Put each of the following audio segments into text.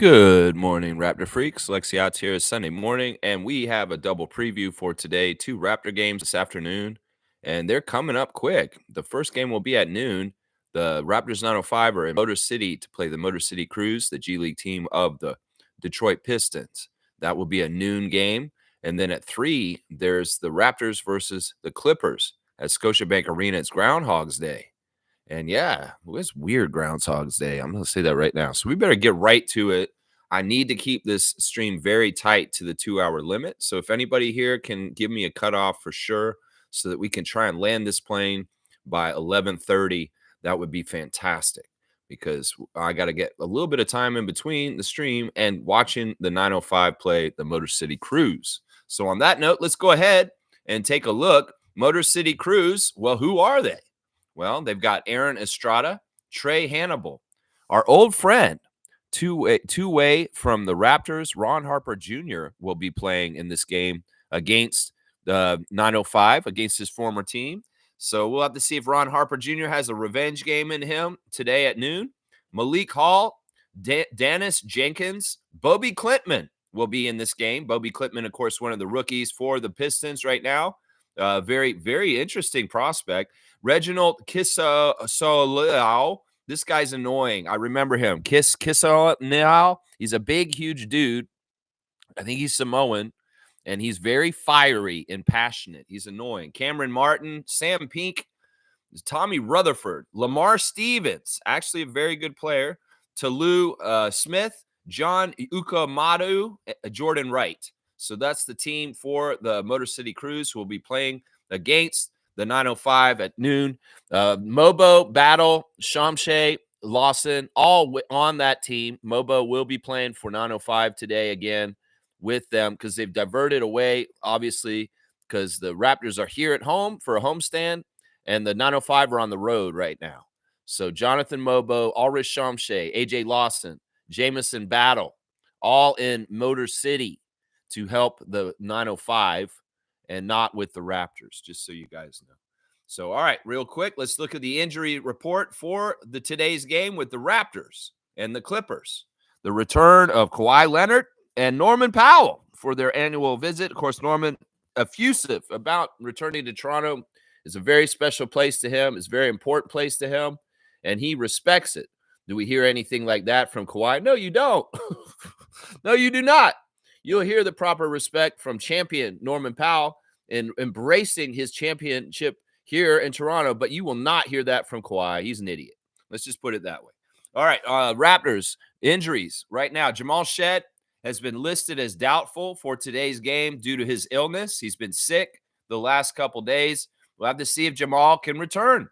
Good morning, Raptor Freaks. Lexi out here is Sunday morning, and we have a double preview for today. Two Raptor games this afternoon, and they're coming up quick. The first game will be at noon. The Raptors 905 are in Motor City to play the Motor City Cruise, the G League team of the Detroit Pistons. That will be a noon game. And then at 3, there's the Raptors versus the Clippers at Scotiabank Arena. It's Groundhog's Day. And yeah, it's weird Groundhog's Day. I'm going to say that right now. So we better get right to it. I need to keep this stream very tight to the 2-hour limit. So if anybody here can give me a cutoff for sure so that we can try and land this plane by 11:30, that would be fantastic because I got to get a little bit of time in between the stream and watching the 905 play the Motor City Cruise. So on that note, let's go ahead and take a look. Motor City Cruise, well, who are they? Well, they've got Aaron Estrada, Trey Hannibal, our old friend, two-way from the Raptors. Ron Harper Jr. will be playing in this game against the 905, against his former team. So we'll have to see if Ron Harper Jr. has a revenge game in him today at noon. Malik Hall, Dennis Jenkins, Bobby Klintman will be in this game. Bobby Klintman, of course, one of the rookies for the Pistons right now. Very, very interesting prospect. Reginald Kisoleau. This guy's annoying. I remember him. Kisoleau. He's a big, huge dude. I think he's Samoan, and he's very fiery and passionate. He's annoying. Cameron Martin, Sam Pink, Tommy Rutherford, Lamar Stevens, actually a very good player. Tolu Smith, John Ukamadu, Jordan Wright. So that's the team for the Motor City Cruise who will be playing against the 905 at noon. Mobo, Battle, Shamshay, Lawson, all on that team. Mobo will be playing for 905 today again with them because they've diverted away, obviously, because the Raptors are here at home for a homestand, and the 905 are on the road right now. So Jonathan Mobo, Ulrich Shamshay, AJ Lawson, Jamison Battle, all in Motor City to help the 905 and not with the Raptors, just so you guys know. So, all right, real quick, let's look at the injury report for today's game with the Raptors and the Clippers. The return of Kawhi Leonard and Norman Powell for their annual visit. Of course, Norman, effusive about returning to Toronto. It's a very special place to him. It's a very important place to him, and he respects it. Do we hear anything like that from Kawhi? No, you don't. No, you do not. You'll hear the proper respect from champion Norman Powell in embracing his championship here in Toronto, but you will not hear that from Kawhi. He's an idiot. Let's just put it that way. All right, Raptors, injuries right now. Jamal Shead has been listed as doubtful for today's game due to his illness. He's been sick the last couple days. We'll have to see if Jamal can return.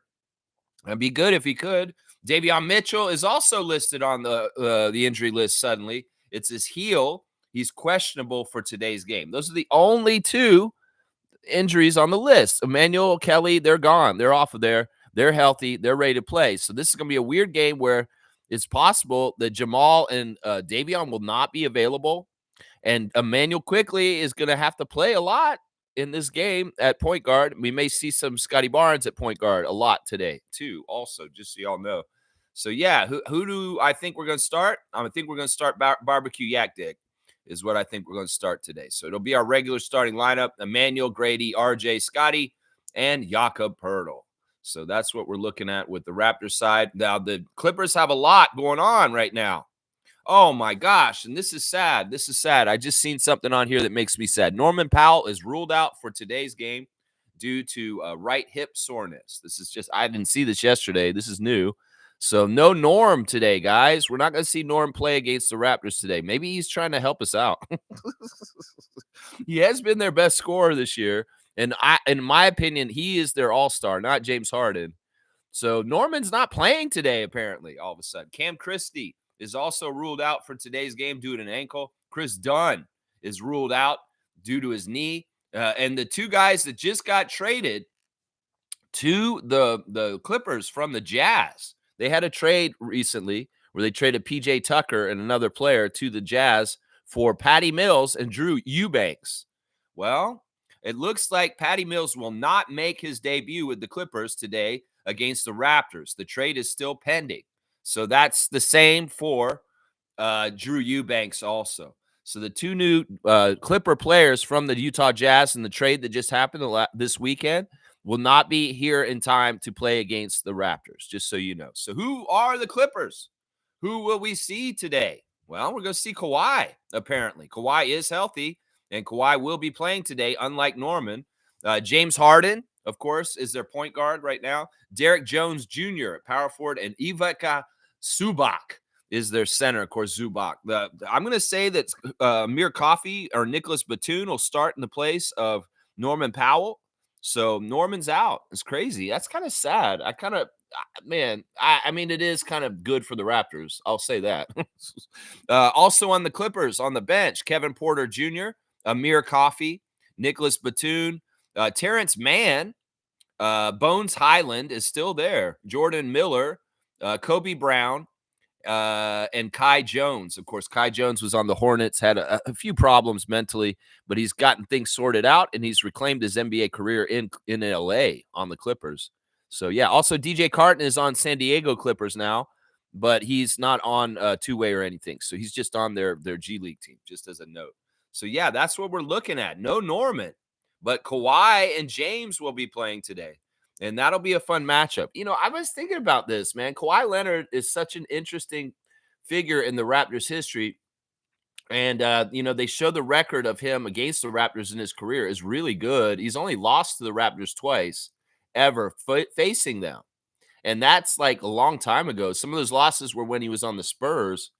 It'd be good if he could. Davion Mitchell is also listed on the injury list suddenly. It's his heel. He's questionable for today's game. Those are the only two injuries on the list. Emmanuel, Kelly, they're gone. They're off of there. They're healthy. They're ready to play. So this is going to be a weird game where it's possible that Jamal and Davion will not be available. And Emmanuel quickly is going to have to play a lot in this game at point guard. We may see some Scotty Barnes at point guard a lot today, too, also, just so y'all know. So, yeah, who do I think we're going to start? I think we're going to start Barbecue Yak Dick is what I think we're going to start today. So it'll be our regular starting lineup: Emmanuel, Grady, RJ, Scotty, and Jakob Poeltl. So that's what we're looking at with the Raptors side. Now, the Clippers have a lot going on right now. Oh, my gosh, and this is sad. This is sad. I just seen something on here that makes me sad. Norman Powell is ruled out for today's game due to right hip soreness. This is just – I didn't see this yesterday. This is new. So no Norm today, guys. We're not going to see Norm play against the Raptors today. Maybe he's trying to help us out. He has been their best scorer this year. And in my opinion, he is their all-star, not James Harden. So Norman's not playing today, apparently, all of a sudden. Cam Christie is also ruled out for today's game due to an ankle. Chris Dunn is ruled out due to his knee. And the two guys that just got traded to the Clippers from the Jazz, they had a trade recently where they traded P.J. Tucker and another player to the Jazz for Patty Mills and Drew Eubanks. Well, it looks like Patty Mills will not make his debut with the Clippers today against the Raptors. The trade is still pending. So that's the same for Drew Eubanks also. So the two new Clipper players from the Utah Jazz and the trade that just happened this weekend will not be here in time to play against the Raptors, just so you know. So who are the Clippers? Who will we see today? Well, we're going to see Kawhi, apparently. Kawhi is healthy, and Kawhi will be playing today, unlike Norman. James Harden, of course, is their point guard right now. Derek Jones Jr. at power forward, and Ivica Zubac is their center, of course, Zubac. I'm going to say that Amir Coffey or Nicholas Batum will start in the place of Norman Powell. So Norman's out. It's crazy. That's kind of sad. I mean, it is kind of good for the Raptors. I'll say that. Also on the Clippers, on the bench, Kevin Porter Jr., Amir Coffey, Nicholas Batum, Terrence Mann, Bones Highland is still there, Jordan Miller, Kobe Brown, and Kai Jones. Of course, Kai Jones was on the Hornets, had a few problems mentally, but he's gotten things sorted out, and he's reclaimed his NBA career in LA on the Clippers. So, yeah, also DJ Carton is on San Diego Clippers now, but he's not on two-way or anything. So he's just on their G League team, just as a note. So, yeah, that's what we're looking at. No Norman, but Kawhi and James will be playing today. And that'll be a fun matchup. You know, I was thinking about this, man. Kawhi Leonard is such an interesting figure in the Raptors' history. And, you know, they show the record of him against the Raptors in his career is really good. He's only lost to the Raptors twice ever facing them. And that's like a long time ago. Some of those losses were when he was on the Spurs.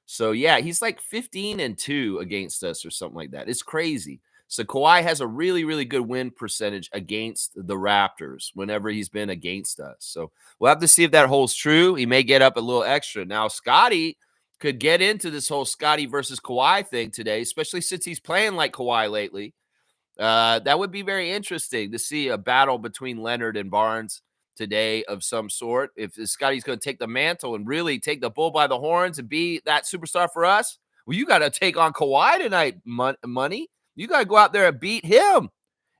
So, yeah, he's like 15-2 against us or something like that. It's crazy. So Kawhi has a really, really good win percentage against the Raptors whenever he's been against us. So we'll have to see if that holds true. He may get up a little extra. Now, Scotty could get into this whole Scotty versus Kawhi thing today, especially since he's playing like Kawhi lately. That would be very interesting to see a battle between Leonard and Barnes today of some sort. If Scotty's going to take the mantle and really take the bull by the horns and be that superstar for us, well, you got to take on Kawhi tonight, money. You got to go out there and beat him.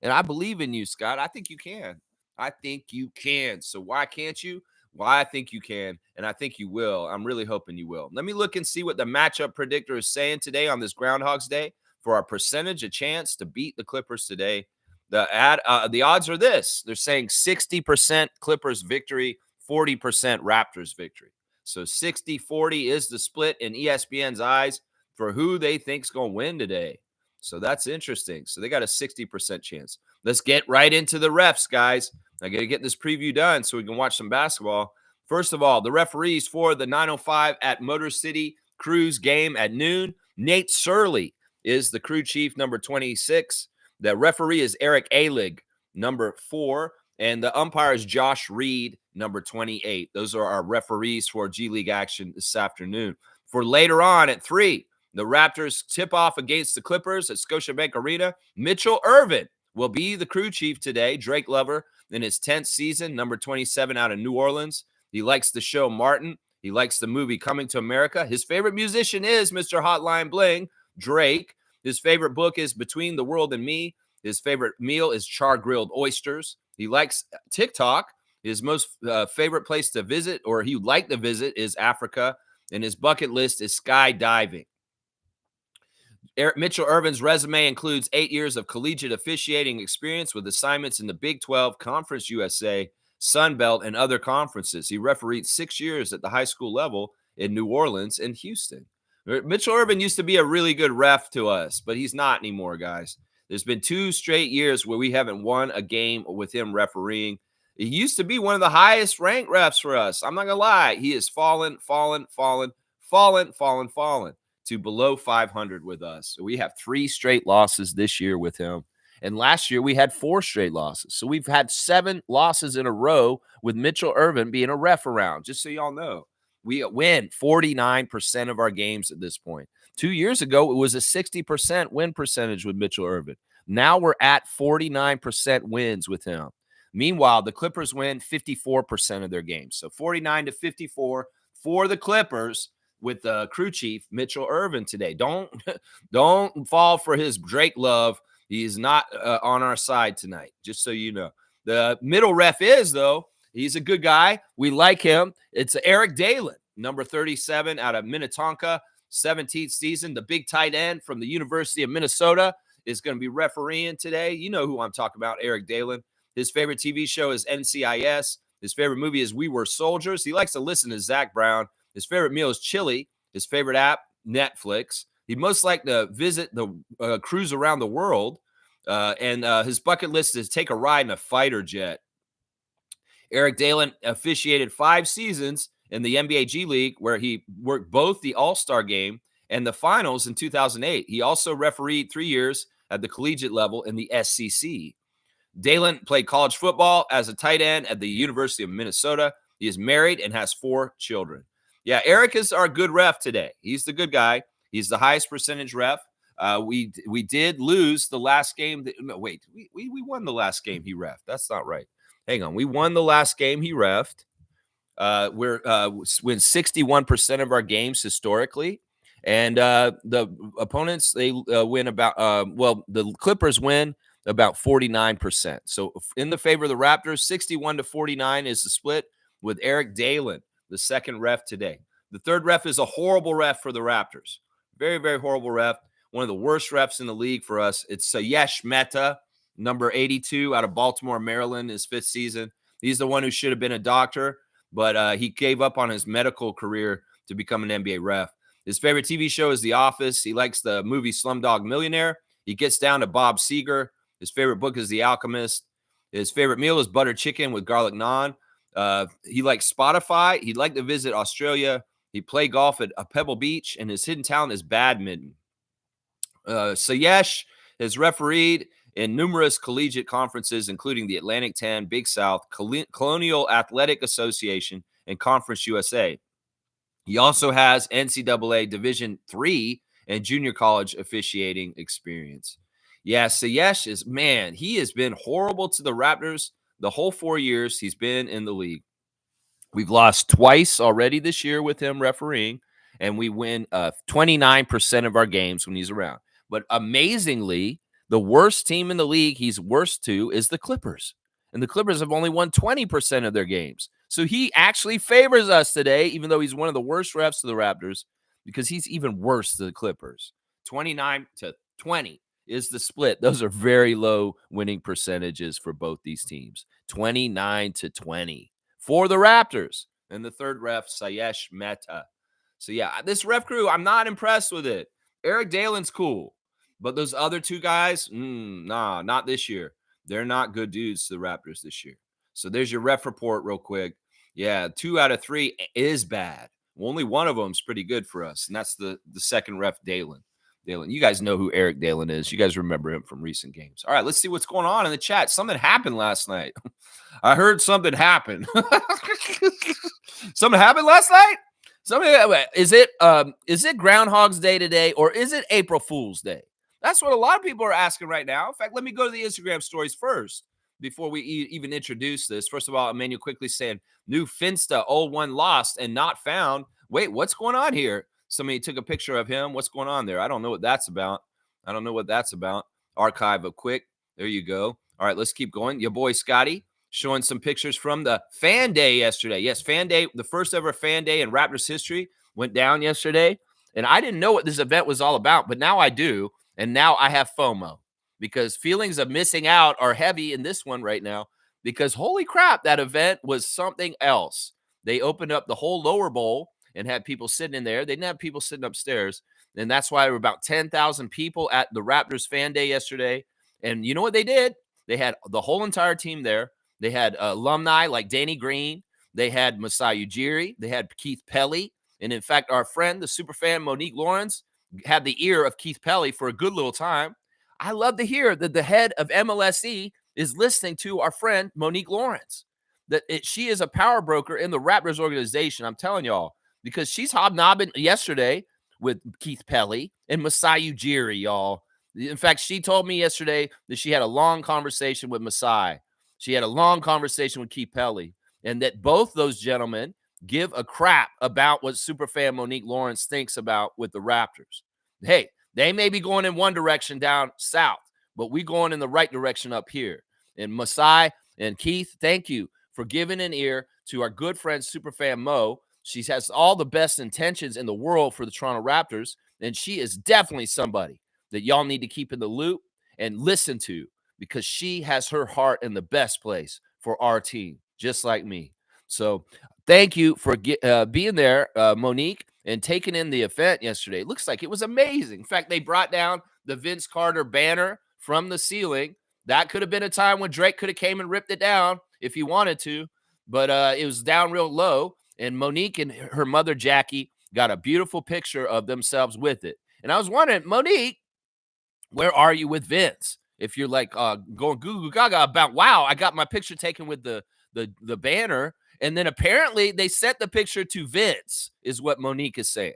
And I believe in you, Scott. I think you can. I think you can. So why can't you? Well, I think you can, and I think you will. I'm really hoping you will. Let me look and see what the matchup predictor is saying today on this Groundhog's Day for our percentage, a chance to beat the Clippers today. The odds are this. They're saying 60% Clippers victory, 40% Raptors victory. So 60-40 is the split in ESPN's eyes for who they think's going to win today. So that's interesting. So they got a 60% chance. Let's get right into the refs, guys. I got to get this preview done so we can watch some basketball. First of all, the referees for the 905 at Motor City Cruise game at noon. Nate Surley is the crew chief, number 26. The referee is Eric Alig, number 4. And the umpire is Josh Reed, number 28. Those are our referees for G League action this afternoon. For later on at 3, the Raptors tip off against the Clippers at Scotiabank Arena. Mitchell Irvin will be the crew chief today. Drake Lover in his 10th season, number 27 out of New Orleans. He likes the show Martin. He likes the movie Coming to America. His favorite musician is Mr. Hotline Bling, Drake. His favorite book is Between the World and Me. His favorite meal is char-grilled oysters. He likes TikTok. His most favorite place to visit, or he would like to visit, is Africa. And his bucket list is skydiving. Mitchell Irvin's resume includes 8 years of collegiate officiating experience with assignments in the Big 12, Conference USA, Sun Belt, and other conferences. He refereed 6 years at the high school level in New Orleans and Houston. Mitchell Irvin used to be a really good ref to us, but he's not anymore, guys. There's been 2 straight years where we haven't won a game with him refereeing. He used to be one of the highest ranked refs for us. I'm not going to lie. He has fallen to below 500 with us. So we have 3 straight losses this year with him. And last year we had 4 straight losses. So we've had 7 losses in a row with Mitchell Irvin being a ref around, just so y'all know. We win 49% of our games at this point. 2 years ago, it was a 60% win percentage with Mitchell Irvin. Now we're at 49% wins with him. Meanwhile, the Clippers win 54% of their games. So 49-54 for the Clippers with the crew chief, Mitchell Irvin, today. Don't fall for his Drake love. He's not on our side tonight, just so you know. The middle ref is, though, he's a good guy. We like him. It's Eric Dalen, number 37 out of Minnetonka. 17th season. The big tight end from the University of Minnesota is going to be refereeing today. You know who I'm talking about, Eric Dalen. His favorite TV show is NCIS. His favorite movie is We Were Soldiers. He likes to listen to Zach Brown. His favorite meal is chili. His favorite app, Netflix. He'd most like to visit the cruise around the world. And his bucket list is take a ride in a fighter jet. Eric Dalen officiated 5 seasons in the NBA G League, where he worked both the All-Star game and the finals in 2008. He also refereed 3 years at the collegiate level in the SEC. Dalen played college football as a tight end at the University of Minnesota. He is married and has 4 children. Yeah, Eric is our good ref today. He's the good guy. He's the highest percentage ref. We did lose the last game. We won the last game he reffed. That's not right. Hang on. We won the last game he reffed. We're win 61% of our games historically. And the opponents, they win about, the Clippers win about 49%. So in the favor of the Raptors, 61-49 is the split with Eric Dalen, the second ref today. The third ref is a horrible ref for the Raptors. Very, very horrible ref. One of the worst refs in the league for us. It's Sayesh Mehta, number 82 out of Baltimore, Maryland, his 5th season. He's the one who should have been a doctor, but he gave up on his medical career to become an NBA ref. His favorite TV show is The Office. He likes the movie Slumdog Millionaire. He gets down to Bob Seger. His favorite book is The Alchemist. His favorite meal is butter chicken with garlic naan. He likes Spotify. He'd like to visit Australia. He played golf at Pebble Beach, and his hidden talent is badminton. Sayesh has refereed in numerous collegiate conferences, including the Atlantic 10, Big South, Colonial Athletic Association, and Conference USA. He also has NCAA Division III and junior college officiating experience. Yeah, Sayesh is, man, he has been horrible to the Raptors the whole 4 years he's been in the league. We've lost twice already this year with him refereeing, and we win 29% of our games when he's around. But amazingly, the worst team in the league he's worst to is the Clippers. And the Clippers have only won 20% of their games. So he actually favors us today, even though he's one of the worst refs to the Raptors, because he's even worse to the Clippers. 29-20 is the split. Those are very low winning percentages for both these teams. 29-20 for the Raptors. And the third ref, Sayesh Mehta. So, yeah, this ref crew, I'm not impressed with it. Eric Dalen's cool. But those other 2 guys, nah, not this year. They're not good dudes to the Raptors this year. So there's your ref report real quick. Yeah, 2 out of 3 is bad. Well, only one of them is pretty good for us, and that's the second ref, Dalen. You guys know who Eric Dalen is. You guys remember him from recent games. All right, let's see what's going on in the chat. Something happened last night. I heard something happened. Something happened last night? Is it Groundhog's Day today, or is it April Fool's Day? That's what a lot of people are asking right now. In fact, let me go to the Instagram stories first before we even introduce this. First of all, Emmanuel quickly saying, new Finsta, old one lost and not found. Wait, what's going on here? Somebody took a picture of him. What's going on there? I don't know what that's about. Archive of quick. There you go. All right, let's keep going. Your boy Scotty showing some pictures from the fan day yesterday. Yes, fan day, the first ever fan day in Raptors history went down yesterday. And I didn't know what this event was all about, but now I do. And now I have FOMO because feelings of missing out are heavy in this one right now because holy crap, that event was something else. They opened up the whole lower bowl and had people sitting in there. They didn't have people sitting upstairs. And that's why there were about 10,000 people at the Raptors fan day yesterday. And you know what they did? They had the whole entire team there. They had alumni like Danny Green. They had Masai Ujiri. They had Keith Pelly. And in fact, our friend, the superfan Monique Lawrence, had the ear of Keith Pelly for a good little time. I love to hear that the head of MLSE is listening to our friend Monique Lawrence, that she is a power broker in the Raptors organization. I'm telling y'all, because she's hobnobbing yesterday with Keith Pelly and Masai Ujiri, y'all. In fact, she told me yesterday that she had a long conversation with Masai. She had a long conversation with Keith Pelly, and that both those gentlemen give a crap about what superfan Monique Lawrence thinks about with the Raptors. Hey, they may be going in one direction down south, but we going in the right direction up here. And Masai and Keith, thank you for giving an ear to our good friend superfan Mo, She has all the best intentions in the world for the Toronto Raptors, and she is definitely somebody that y'all need to keep in the loop and listen to, because she has her heart in the best place for our team, just like me. So thank you for being there, Monique, and taking in the event yesterday. It looks like it was amazing. In fact, they brought down the Vince Carter banner from the ceiling. That could have been a time when Drake could have came and ripped it down if he wanted to, but it was down real low. And Monique and her mother, Jackie, got a beautiful picture of themselves with it. And I was wondering, Monique, where are you with Vince? If you're like going goo goo gaga about, wow, I got my picture taken with the banner, and then apparently they sent the picture to Vince, is what Monique is saying.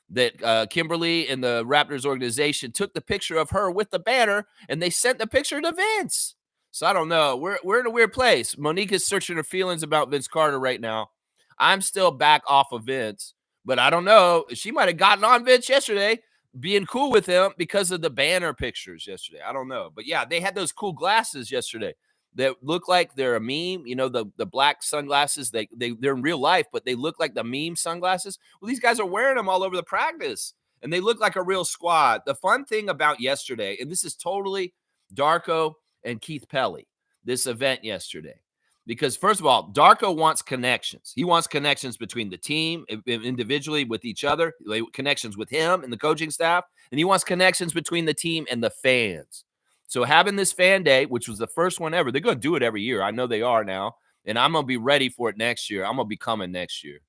That Kimberly and the Raptors organization took the picture of her with the banner, and they sent the picture to Vince. So I don't know. We're in a weird place. Monique is searching her feelings about Vince Carter right now. I'm still back off of Vince, but I don't know. She might have gotten on Vince yesterday, being cool with him because of the banner pictures yesterday. I don't know. But yeah, they had those cool glasses yesterday that look like they're a meme. You know, the black sunglasses, they're in real life, but they look like the meme sunglasses. Well, these guys are wearing them all over the practice, and they look like a real squad. The fun thing about yesterday, and this is totally Darko and Keith Pelly, this event yesterday, because first of all, Darko wants connections. He wants connections between the team, individually with each other, connections with him and the coaching staff, and he wants connections between the team and the fans. So having this fan day, which was the first one ever, they're going to do it every year. I know they are now, and I'm going to be ready for it next year. I'm going to be coming next year.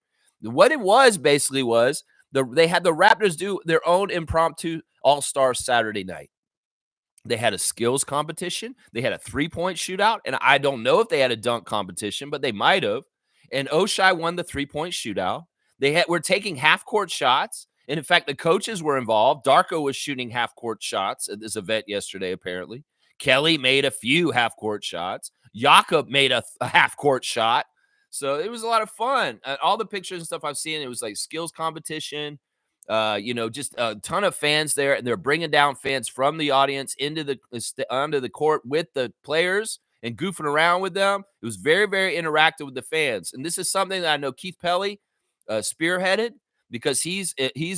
What it was basically was they had the Raptors do their own impromptu All-Star Saturday night. They had a skills competition. They had a three-point shootout. And I don't know if they had a dunk competition, but they might have. And Oshai won the three-point shootout. Were taking half-court shots. And in fact, the coaches were involved. Darko was shooting half-court shots at this event yesterday, apparently. Kelly made a few half-court shots. Jakob made a half-court shot. So it was a lot of fun. All the pictures and stuff I've seen, it was like skills competition. Just a ton of fans there, and they're bringing down fans from the audience onto the court with the players and goofing around with them. It was very, very interactive with the fans, and this is something that I know Keith Pelly spearheaded, because he's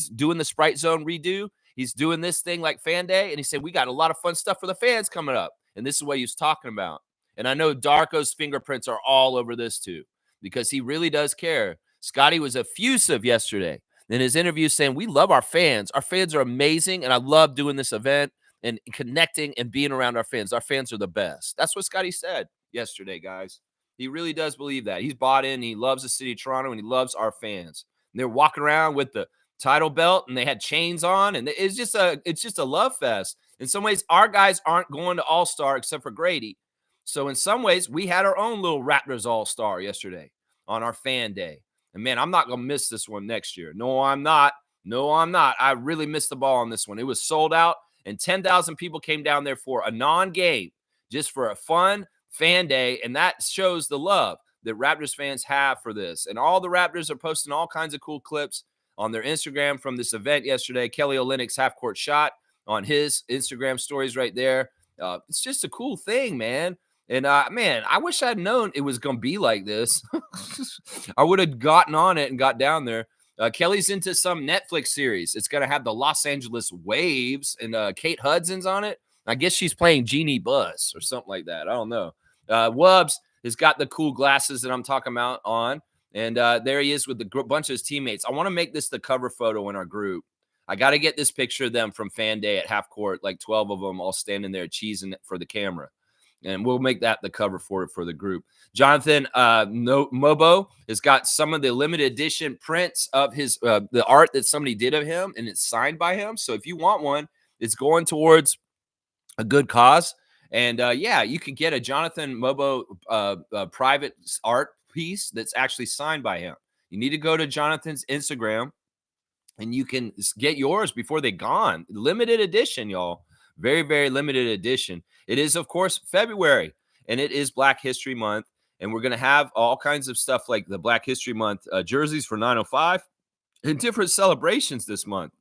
doing the Sprite Zone redo. He's doing this thing like Fan Day, and he said we got a lot of fun stuff for the fans coming up, and this is what he was talking about. And I know Darko's fingerprints are all over this too, because he really does care. Scotty was effusive yesterday in his interview saying, we love our fans. Our fans are amazing, and I love doing this event and connecting and being around our fans. Our fans are the best. That's what Scotty said yesterday, guys. He really does believe that. He's bought in. He loves the city of Toronto, and he loves our fans. And they're walking around with the title belt, and they had chains on, and it's just a love fest. In some ways, our guys aren't going to All-Star except for Grady. So in some ways, we had our own little Raptors All-Star yesterday on our fan day. And man, I'm not going to miss this one next year. No, I'm not. No, I'm not. I really missed the ball on this one. It was sold out, and 10,000 people came down there for a non-game, just for a fun fan day. And that shows the love that Raptors fans have for this. And all the Raptors are posting all kinds of cool clips on their Instagram from this event yesterday. Kelly Olynyk's half-court shot on his Instagram stories right there. It's just a cool thing, man. And, man, I wish I'd known it was going to be like this. I would have gotten on it and got down there. Kelly's into some Netflix series. It's going to have the Los Angeles Waves, and Kate Hudson's on it. I guess she's playing Jeannie Buss or something like that. I don't know. Wubbs has got the cool glasses that I'm talking about on. And there he is with the bunch of his teammates. I want to make this the cover photo in our group. I got to get this picture of them from Fan Day at half court, like 12 of them all standing there cheesing it for the camera. And we'll make that the cover for the group. Jonathan Mobo has got some of the limited edition prints of his the art that somebody did of him, and it's signed by him. So if you want one, it's going towards a good cause. And yeah, you can get a Jonathan Mobo private art piece that's actually signed by him. You need to go to Jonathan's Instagram, and you can get yours before they're gone. Limited edition, y'all. Very, very limited edition. It is, of course, February, and it is Black History Month. And we're going to have all kinds of stuff like the Black History Month jerseys for 905 and different celebrations this month.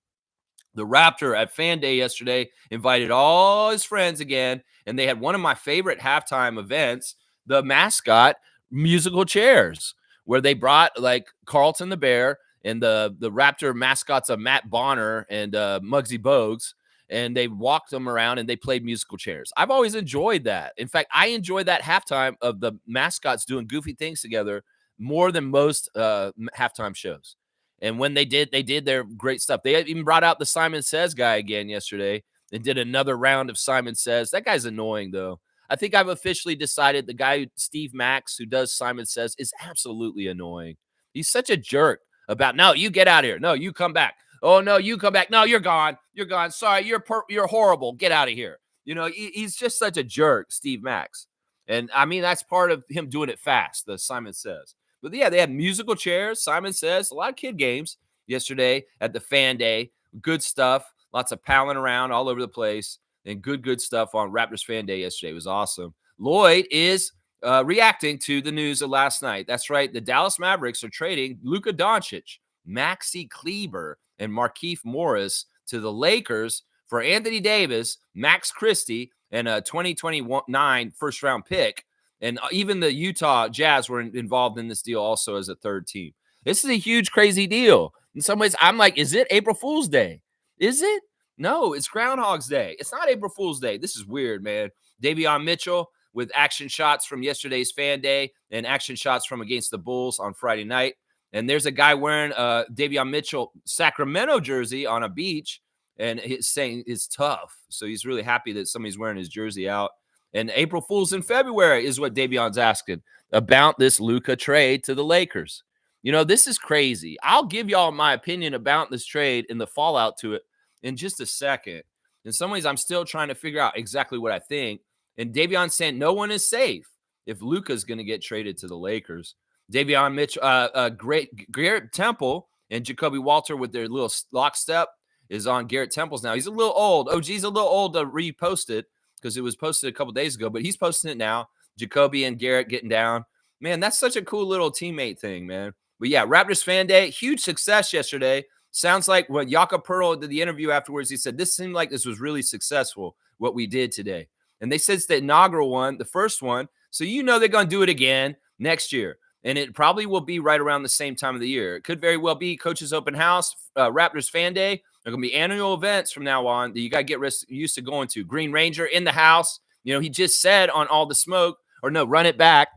The Raptor at Fan Day yesterday invited all his friends again, and they had one of my favorite halftime events, the mascot musical chairs, where they brought like Carlton the Bear and the Raptor mascots of Matt Bonner and Muggsy Bogues, and they walked them around and they played musical chairs. I've always enjoyed that. In fact, I enjoyed that halftime of the mascots doing goofy things together more than most halftime shows. And when they did their great stuff. They even brought out the Simon Says guy again yesterday and did another round of Simon Says. That guy's annoying, though. I think I've officially decided the guy, Steve Max, who does Simon Says, is absolutely annoying. He's such a jerk about, no, you get out of here. No, you come back. Oh, no, you come back. No, you're gone. You're gone. Sorry, you're horrible. Get out of here. He's just such a jerk, Steve Max. And, I mean, that's part of him doing it fast, the Simon Says. But, yeah, they had musical chairs, Simon Says, a lot of kid games yesterday at the Fan Day. Good stuff. Lots of palling around all over the place. And good stuff on Raptors Fan Day yesterday. It was awesome. Lloyd is reacting to the news of last night. That's right. The Dallas Mavericks are trading Luka Doncic, Maxi Kleber, and Markieff Morris to the Lakers for Anthony Davis, Max Christie, and a 2029 first-round pick. And even the Utah Jazz were involved in this deal also as a third team. This is a huge, crazy deal. In some ways, I'm like, is it April Fool's Day? Is it? No, it's Groundhog's Day. It's not April Fool's Day. This is weird, man. Davion Mitchell with action shots from yesterday's Fan Day and action shots from against the Bulls on Friday night. And there's a guy wearing a Davion Mitchell Sacramento jersey on a beach, and he's saying it's tough. So he's really happy that somebody's wearing his jersey out. And April Fool's in February is what Davion's asking about this Luka trade to the Lakers. This is crazy. I'll give y'all my opinion about this trade and the fallout to it in just a second. In some ways, I'm still trying to figure out exactly what I think. And Davion's saying no one is safe if Luka's going to get traded to the Lakers. Davion Mitchell, Garrett Temple and Jacoby Walter with their little lockstep is on Garrett Temple's now. He's a little old. OG's a little old to repost it because it was posted a couple days ago, but he's posting it now. Jacoby and Garrett getting down. Man, that's such a cool little teammate thing, man. But yeah, Raptors Fan Day, huge success yesterday. Sounds like when Jakob Perl did the interview afterwards, he said, this seemed like this was really successful, what we did today. And they said it's the inaugural one, the first one. So they're going to do it again next year. And it probably will be right around the same time of the year. It could very well be Coach's Open House, Raptors Fan Day. There are going to be annual events from now on that you got to get used to going to. Green Ranger in the house. He just said on All the Smoke, Run It Back.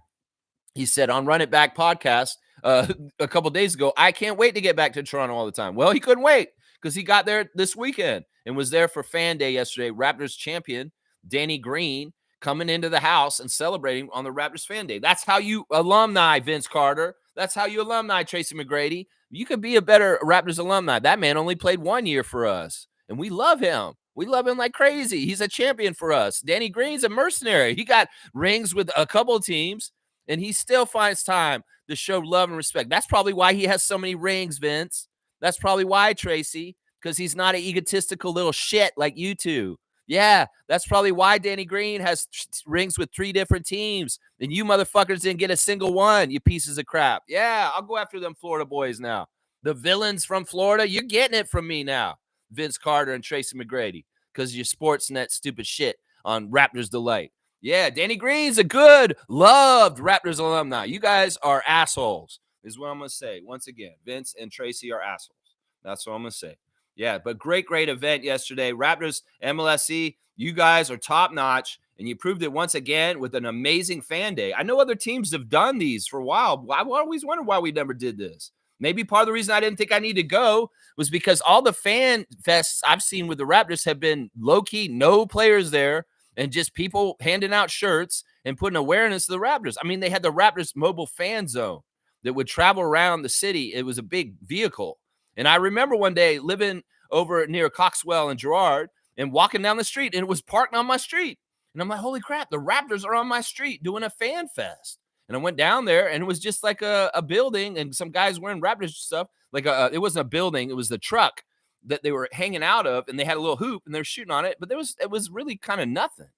He said on Run It Back podcast, a couple days ago, I can't wait to get back to Toronto all the time. Well, he couldn't wait because he got there this weekend and was there for Fan Day yesterday. Raptors champion Danny Green coming into the house and celebrating on the Raptors Fan Day. That's how you alumni, Vince Carter. That's how you alumni, Tracy McGrady. You could be a better Raptors alumni. That man only played 1 year for us, and we love him. We love him like crazy. He's a champion for us. Danny Green's a mercenary. He got rings with a couple of teams, and he still finds time to show love and respect. That's probably why he has so many rings, Vince. That's probably why, Tracy, because he's not an egotistical little shit like you two. Yeah, that's probably why Danny Green has rings with 3 different teams, and you motherfuckers didn't get a single one, you pieces of crap. Yeah, I'll go after them Florida boys now. The villains from Florida, you're getting it from me now, Vince Carter and Tracy McGrady, because you're sports net stupid shit on Raptors Delight. Yeah, Danny Green's a good, loved Raptors alumni. You guys are assholes, is what I'm going to say. Once again, Vince and Tracy are assholes. That's what I'm going to say. Yeah, but great event yesterday. Raptors, MLSE, you guys are top-notch, and you proved it once again with an amazing Fan Day. I know other teams have done these for a while. I always wondered why we never did this. Maybe part of the reason I didn't think I needed to go was because all the fan fests I've seen with the Raptors have been low-key, no players there, and just people handing out shirts and putting awareness to the Raptors. I mean, they had the Raptors mobile fan zone that would travel around the city. It was a big vehicle. And I remember one day living over near Coxwell and Girard and walking down the street, and it was parked on my street. And I'm like, holy crap, the Raptors are on my street doing a fan fest. And I went down there, and it was just like a building, and some guys wearing Raptors stuff. Like it wasn't a building, it was the truck that they were hanging out of, and they had a little hoop, and they were shooting on it. But it was really kind of nothing.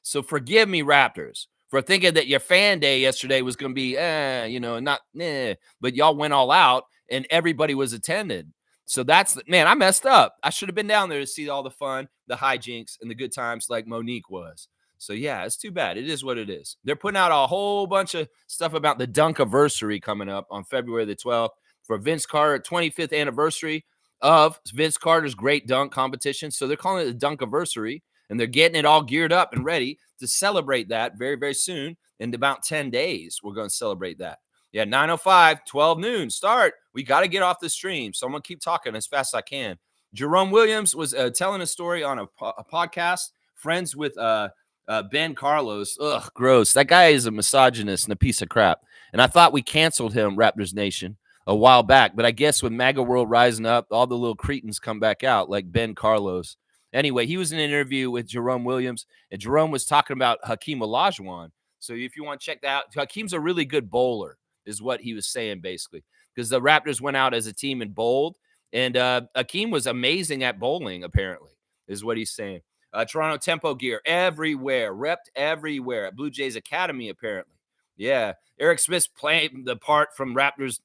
So forgive me, Raptors, for thinking that your Fan Day yesterday was going to be, but y'all went all out, and everybody was attended. So man, I messed up. I should have been down there to see all the fun, the hijinks, and the good times like Monique was. So yeah, it's too bad. It is what it is. They're putting out a whole bunch of stuff about the Dunkiversary coming up on February the 12th for Vince Carter 25th anniversary of Vince Carter's great dunk competition. So they're calling it the Dunkiversary, and they're getting it all geared up and ready to celebrate that very, very soon. In about 10 days, we're going to celebrate that. Yeah, 9:05, 12 noon start. We got to get off the stream. So I'm going to keep talking as fast as I can. Jerome Williams was telling a story on a podcast, friends with Ben Carlos. Ugh, gross. That guy is a misogynist and a piece of crap. And I thought we canceled him, Raptors Nation, a while back. But I guess with MAGA World rising up, all the little cretins come back out, like Ben Carlos. Anyway, he was in an interview with Jerome Williams, and Jerome was talking about Hakeem Olajuwon. So if you want to check that out, Hakeem's a really good bowler, is what he was saying, basically. Because the Raptors went out as a team and bowled, and Hakeem was amazing at bowling, apparently, is what he's saying. Toronto Tempo gear everywhere, repped everywhere at Blue Jays Academy, apparently. Yeah. Eric Smith's playing the part from Raptors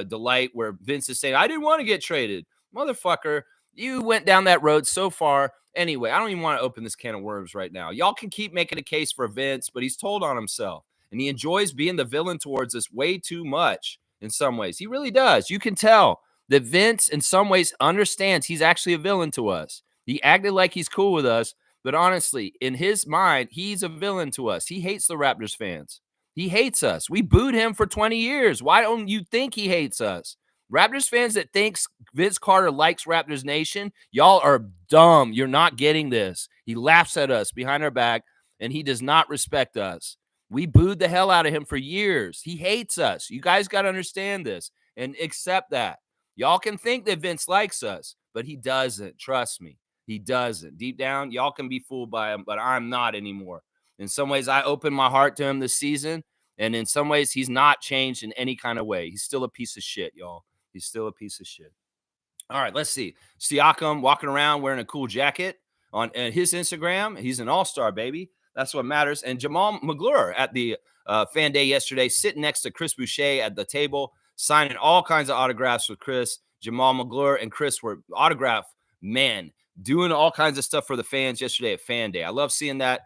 Delight where Vince is saying, I didn't want to get traded. Motherfucker, you went down that road so far. Anyway, I don't even want to open this can of worms right now. Y'all can keep making a case for Vince, but he's told on himself. And he enjoys being the villain towards us way too much in some ways. He really does. You can tell that Vince, in some ways, understands he's actually a villain to us. He acted like he's cool with us, but honestly, in his mind, he's a villain to us. He hates the Raptors fans. He hates us. We booed him for 20 years. Why don't you think he hates us? Raptors fans that thinks Vince Carter likes Raptors Nation, y'all are dumb. You're not getting this. He laughs at us behind our back, and he does not respect us. We booed the hell out of him for years. He hates us. You guys got to understand this and accept that. Y'all can think that Vince likes us, but he doesn't. Trust me. He doesn't. Deep down, y'all can be fooled by him, but I'm not anymore. In some ways, I opened my heart to him this season, and in some ways, he's not changed in any kind of way. He's still a piece of shit, y'all. He's still a piece of shit. All right, let's see. Siakam walking around wearing a cool jacket on his Instagram. He's an all-star, baby. That's what matters. And Jamal McGlure at the fan day yesterday, sitting next to Chris Boucher at the table, signing all kinds of autographs with Chris. Jamal McGlure and Chris were autograph men, doing all kinds of stuff for the fans yesterday at fan day. I love seeing that.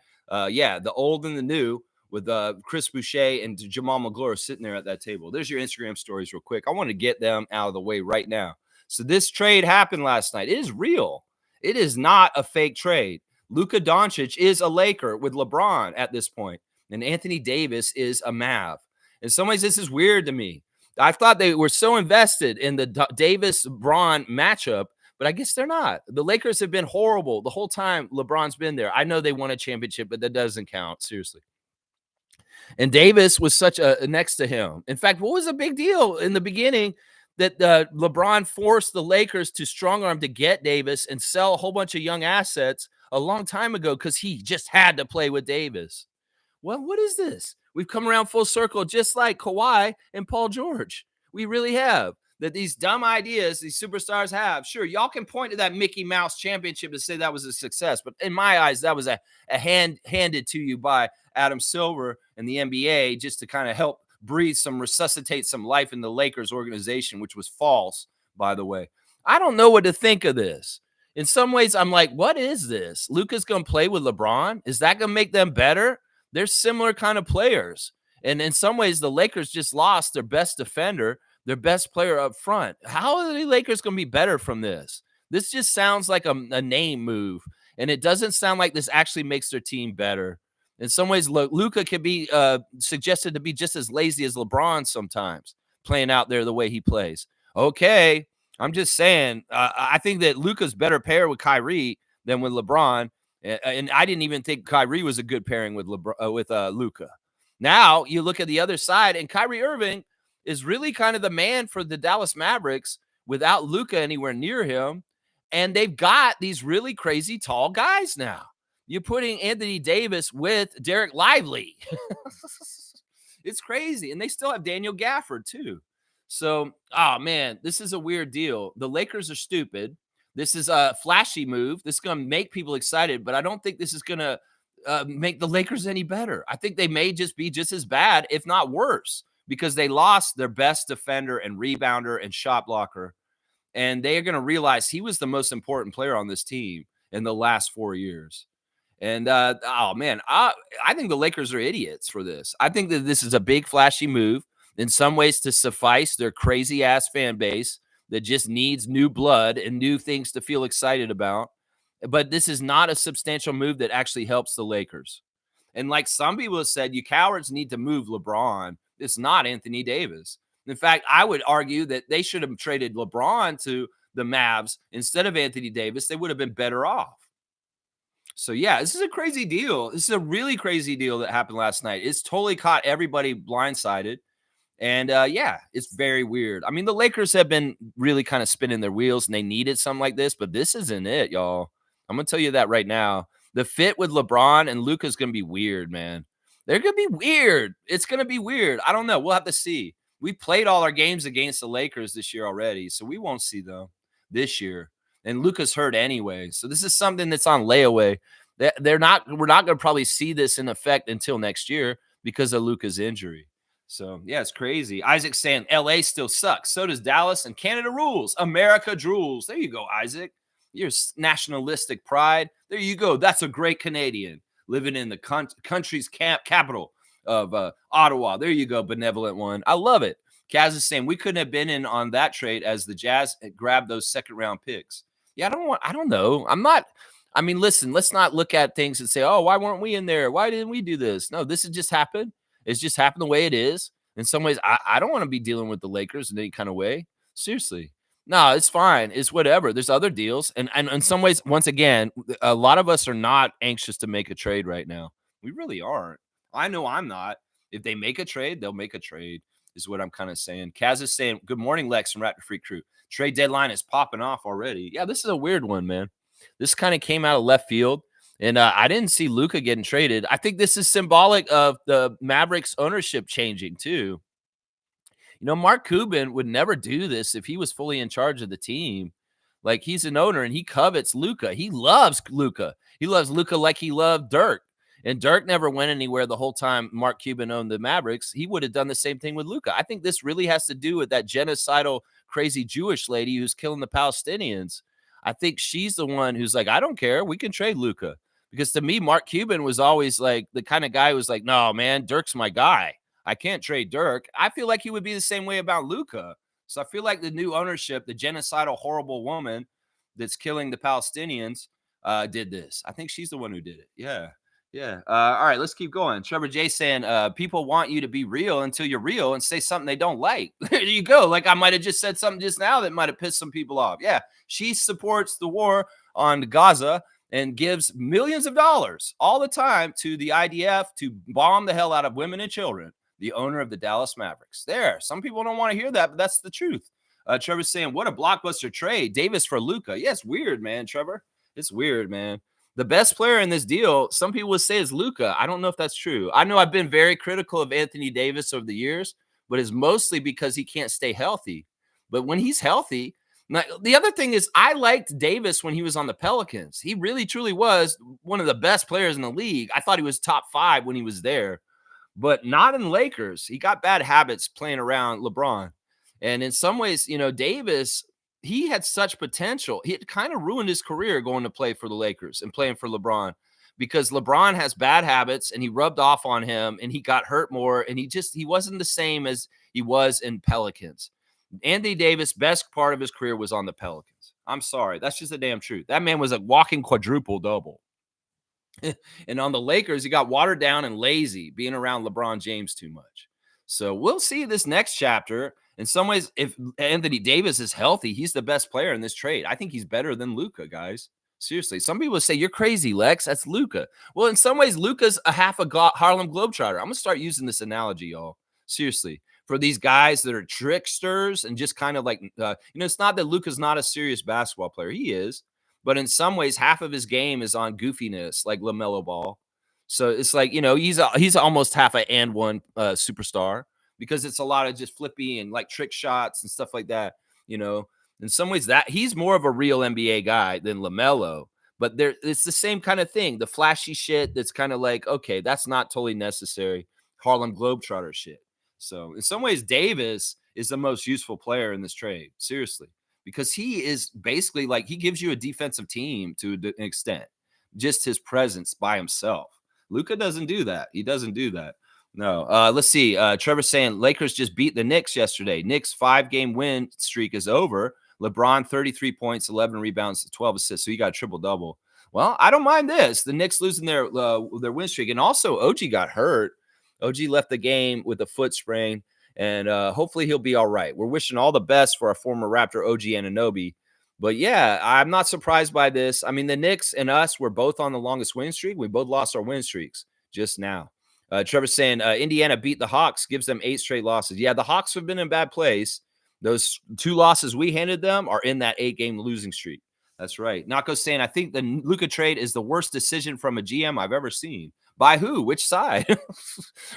Yeah, the old and the new with Chris Boucher and Jamal McGlure sitting there at that table. There's your Instagram stories real quick. I want to get them out of the way right now. So this trade happened last night. It is real. It is not a fake trade. Luka Doncic is a Laker with LeBron at this point, and Anthony Davis is a Mav. In some ways, this is weird to me. I thought they were so invested in the Davis-Bron matchup, but I guess they're not. The Lakers have been horrible the whole time LeBron's been there. I know they won a championship, but that doesn't count, seriously. And Davis was such a next to him. In fact, what was a big deal in the beginning that LeBron forced the Lakers to strong arm to get Davis and sell a whole bunch of young assets a long time ago because he just had to play with Davis. Well, what is this? We've come around full circle, just like Kawhi and Paul George. We really have. That these dumb ideas these superstars have. Sure, y'all can point to that Mickey Mouse championship and say that was a success, but in my eyes, that was a hand handed to you by Adam Silver and the NBA just to kind of help resuscitate some life in the Lakers organization, which was false, by the way. I don't know what to think of this. In some ways, I'm like, what is this? Luka's going to play with LeBron? Is that going to make them better? They're similar kind of players. And in some ways, the Lakers just lost their best defender, their best player up front. How are the Lakers going to be better from this? This just sounds like a name move, and it doesn't sound like this actually makes their team better. In some ways, Luka can be suggested to be just as lazy as LeBron sometimes, playing out there the way he plays. Okay, I'm just saying, I think that Luka's better pair with Kyrie than with LeBron, and I didn't even think Kyrie was a good pairing with Luka. Now you look at the other side, and Kyrie Irving is really kind of the man for the Dallas Mavericks without Luka anywhere near him, and they've got these really crazy tall guys now. You're putting Anthony Davis with Derek Lively. It's crazy. And they still have Daniel Gafford, too. So, oh, man, this is a weird deal. The Lakers are stupid. This is a flashy move. This is going to make people excited, but I don't think this is going to make the Lakers any better. I think they may just be just as bad, if not worse, because they lost their best defender and rebounder and shot blocker. And they are going to realize he was the most important player on this team in the last 4 years. And oh man, I think the Lakers are idiots for this. I think that this is a big flashy move in some ways to suffice their crazy ass fan base that just needs new blood and new things to feel excited about. But this is not a substantial move that actually helps the Lakers. And like some people have said, you cowards need to move LeBron. It's not Anthony Davis. In fact, I would argue that they should have traded LeBron to the Mavs instead of Anthony Davis. They would have been better off. So yeah, this is a crazy deal. This is a really crazy deal that happened last night. It's totally caught everybody blindsided. And yeah, it's very weird. I mean, the Lakers have been really kind of spinning their wheels and they needed something like this, but this isn't it, y'all. I'm going to tell you that right now. The fit with LeBron and Luka is going to be weird, man. They're going to be weird. It's going to be weird. I don't know. We'll have to see. We played all our games against the Lakers this year already, so we won't see them this year. And Luka's hurt anyway. So this is something that's on layaway. We're not going to probably see this in effect until next year because of Luka's injury. So, yeah, it's crazy. Isaac's saying LA still sucks. So does Dallas, and Canada rules. America drools. There you go, Isaac. Your nationalistic pride. There you go. That's a great Canadian living in the country's capital of Ottawa. There you go, benevolent one. I love it. Kaz is saying we couldn't have been in on that trade as the Jazz grabbed those second-round picks. Yeah, I don't know. I mean, listen, let's not look at things and say, oh, why weren't we in there? Why didn't we do this? No, this has just happened. It's just happened the way it is. In some ways, I don't want to be dealing with the Lakers in any kind of way. Seriously. No, it's fine. It's whatever. There's other deals. And in some ways, once again, a lot of us are not anxious to make a trade right now. We really aren't. I know I'm not. If they make a trade, they'll make a trade, is what I'm kind of saying. Kaz is saying, good morning, Lex and Raptor Freak Crew. Trade deadline is popping off already. Yeah, this is a weird one, man. This kind of came out of left field. And I didn't see Luka getting traded. I think this is symbolic of the Mavericks ownership changing too. You know, Mark Cuban would never do this if he was fully in charge of the team. Like, he's an owner and he covets Luka. He loves Luka. He loves Luka like he loved Dirk. And Dirk never went anywhere the whole time Mark Cuban owned the Mavericks. He would have done the same thing with Luka. I think this really has to do with that genocidal, crazy Jewish lady who's killing the Palestinians. I think she's the one who's like, I don't care. We can trade Luka. Because to me, Mark Cuban was always like the kind of guy who was like, no, man, Dirk's my guy. I can't trade Dirk. I feel like he would be the same way about Luka. So I feel like the new ownership, the genocidal, horrible woman that's killing the Palestinians, did this. I think she's the one who did it. Yeah. Yeah. All right, let's keep going. Trevor J saying, people want you to be real until you're real and say something they don't like. There you go. Like I might have just said something just now that might have pissed some people off. Yeah. She supports the war on Gaza and gives millions of dollars all the time to the IDF to bomb the hell out of women and children, the owner of the Dallas Mavericks. There. Some people don't want to hear that, but that's the truth. Trevor's saying, what a blockbuster trade. Davis for Luka. Yeah, it's weird, man, Trevor. It's weird, man. The best player in this deal, some people would say, is Luka. I don't know if that's true. I know I've been very critical of Anthony Davis over the years, but it's mostly because he can't stay healthy. But when he's healthy, now, the other thing is I liked Davis when he was on the Pelicans. He really, truly was one of the best players in the league. I thought he was top 5 when he was there, but not in Lakers. He got bad habits playing around LeBron. And in some ways, you know, Davis, he had such potential. He had kind of ruined his career going to play for the Lakers and playing for LeBron because LeBron has bad habits and he rubbed off on him and he got hurt more. And he wasn't the same as he was in Pelicans. Anthony Davis, best part of his career was on the Pelicans. I'm sorry. That's just the damn truth. That man was a walking quadruple double. And on the Lakers, he got watered down and lazy being around LeBron James too much. So we'll see this next chapter. In some ways, if Anthony Davis is healthy, he's the best player in this trade. I think he's better than Luka, guys. Seriously. Some people say, you're crazy, Lex. That's Luka. Well, in some ways, Luka's a half a Harlem Globetrotter. I'm going to start using this analogy, y'all. Seriously. For these guys that are tricksters and just kind of like, it's not that Luka's not a serious basketball player. He is. But in some ways, half of his game is on goofiness, like LaMelo Ball. So it's like, he's almost half an and one superstar because it's a lot of just flippy and like trick shots and stuff like that. In some ways that he's more of a real NBA guy than LaMelo. But it's the same kind of thing. The flashy shit that's kind of like, okay, that's not totally necessary. Harlem Globetrotter shit. So in some ways, Davis is the most useful player in this trade. Seriously. Because he is basically like he gives you a defensive team to an extent. just his presence by himself. Luka doesn't do that. He doesn't do that. No. Let's see. Trevor's saying Lakers just beat the Knicks yesterday. Knicks 5-game win streak is over. LeBron 33 points, 11 rebounds, 12 assists. So he got a triple double. Well, I don't mind this. The Knicks losing their win streak, and also OG got hurt. OG left the game with a foot sprain, and hopefully he'll be all right. We're wishing all the best for our former Raptor OG Anunoby. But yeah, I'm not surprised by this. I mean, the Knicks and us were both on the longest win streak. We both lost our win streaks just now. Trevor's saying Indiana beat the Hawks, gives them 8 straight losses. Yeah, the Hawks have been in a bad place. Those 2 losses we handed them are in that 8-game losing streak. That's right. Nako's saying, I think the Luka trade is the worst decision from a GM I've ever seen. By who? Which side?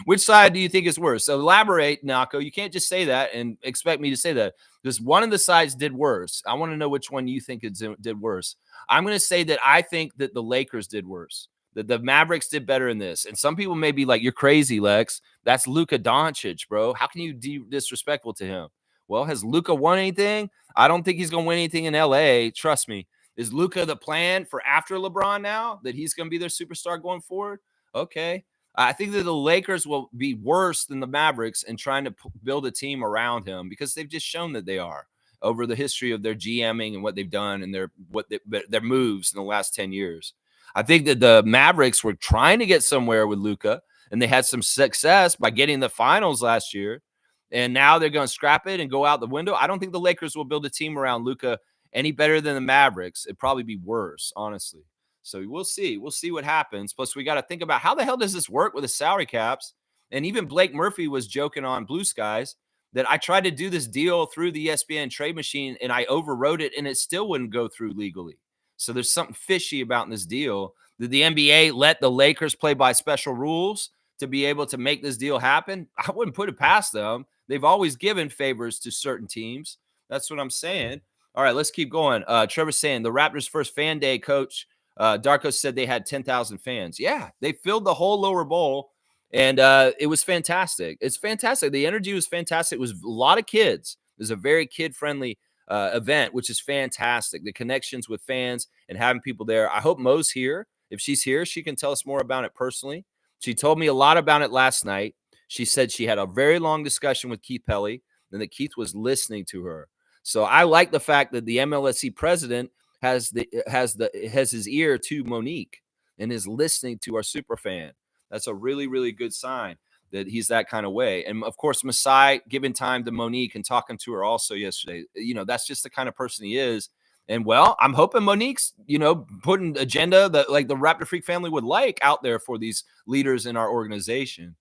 Which side do you think is worse? So elaborate, Nako. You can't just say that and expect me to say that. Because one of the sides did worse. I want to know which one you think did worse. I'm going to say that I think that the Lakers did worse. That the Mavericks did better in this. And some people may be like, you're crazy, Lex. That's Luka Doncic, bro. How can you be disrespectful to him? Well, has Luka won anything? I don't think he's going to win anything in LA. Trust me. Is Luka the plan for after LeBron now, that he's going to be their superstar going forward? Okay. I think that the Lakers will be worse than the Mavericks in trying to build a team around him, because they've just shown that they are over the history of their GMing and what they've done and their moves in the last 10 years. I think that the Mavericks were trying to get somewhere with Luka, and they had some success by getting the finals last year. And now they're going to scrap it and go out the window. I don't think the Lakers will build a team around Luka any better than the Mavericks. It'd probably be worse, honestly. So we'll see. We'll see what happens. Plus, we got to think about how the hell does this work with the salary caps? And even Blake Murphy was joking on Blue Skies that I tried to do this deal through the ESPN trade machine and I overrode it and it still wouldn't go through legally. So there's something fishy about this deal. Did the NBA let the Lakers play by special rules to be able to make this deal happen? I wouldn't put it past them. They've always given favors to certain teams. That's what I'm saying. All right, let's keep going. Trevor's saying the Raptors' first fan day, coach. Darko said they had 10,000 fans. Yeah, they filled the whole lower bowl, and it was fantastic. It's fantastic. The energy was fantastic. It was a lot of kids. It was a very kid-friendly event, which is fantastic. The connections with fans and having people there. I hope Mo's here. If she's here, she can tell us more about it personally. She told me a lot about it last night. She said she had a very long discussion with Keith Pelly and that Keith was listening to her. So I like the fact that the MLSE president has his ear to Monique and is listening to our super fan. That's a really, really good sign that he's that kind of way. And of course, Masai giving time to Monique and talking to her also yesterday. You know, that's just the kind of person he is. And well, I'm hoping Monique's, putting agenda that like the Raptor Freak family would like out there for these leaders in our organization.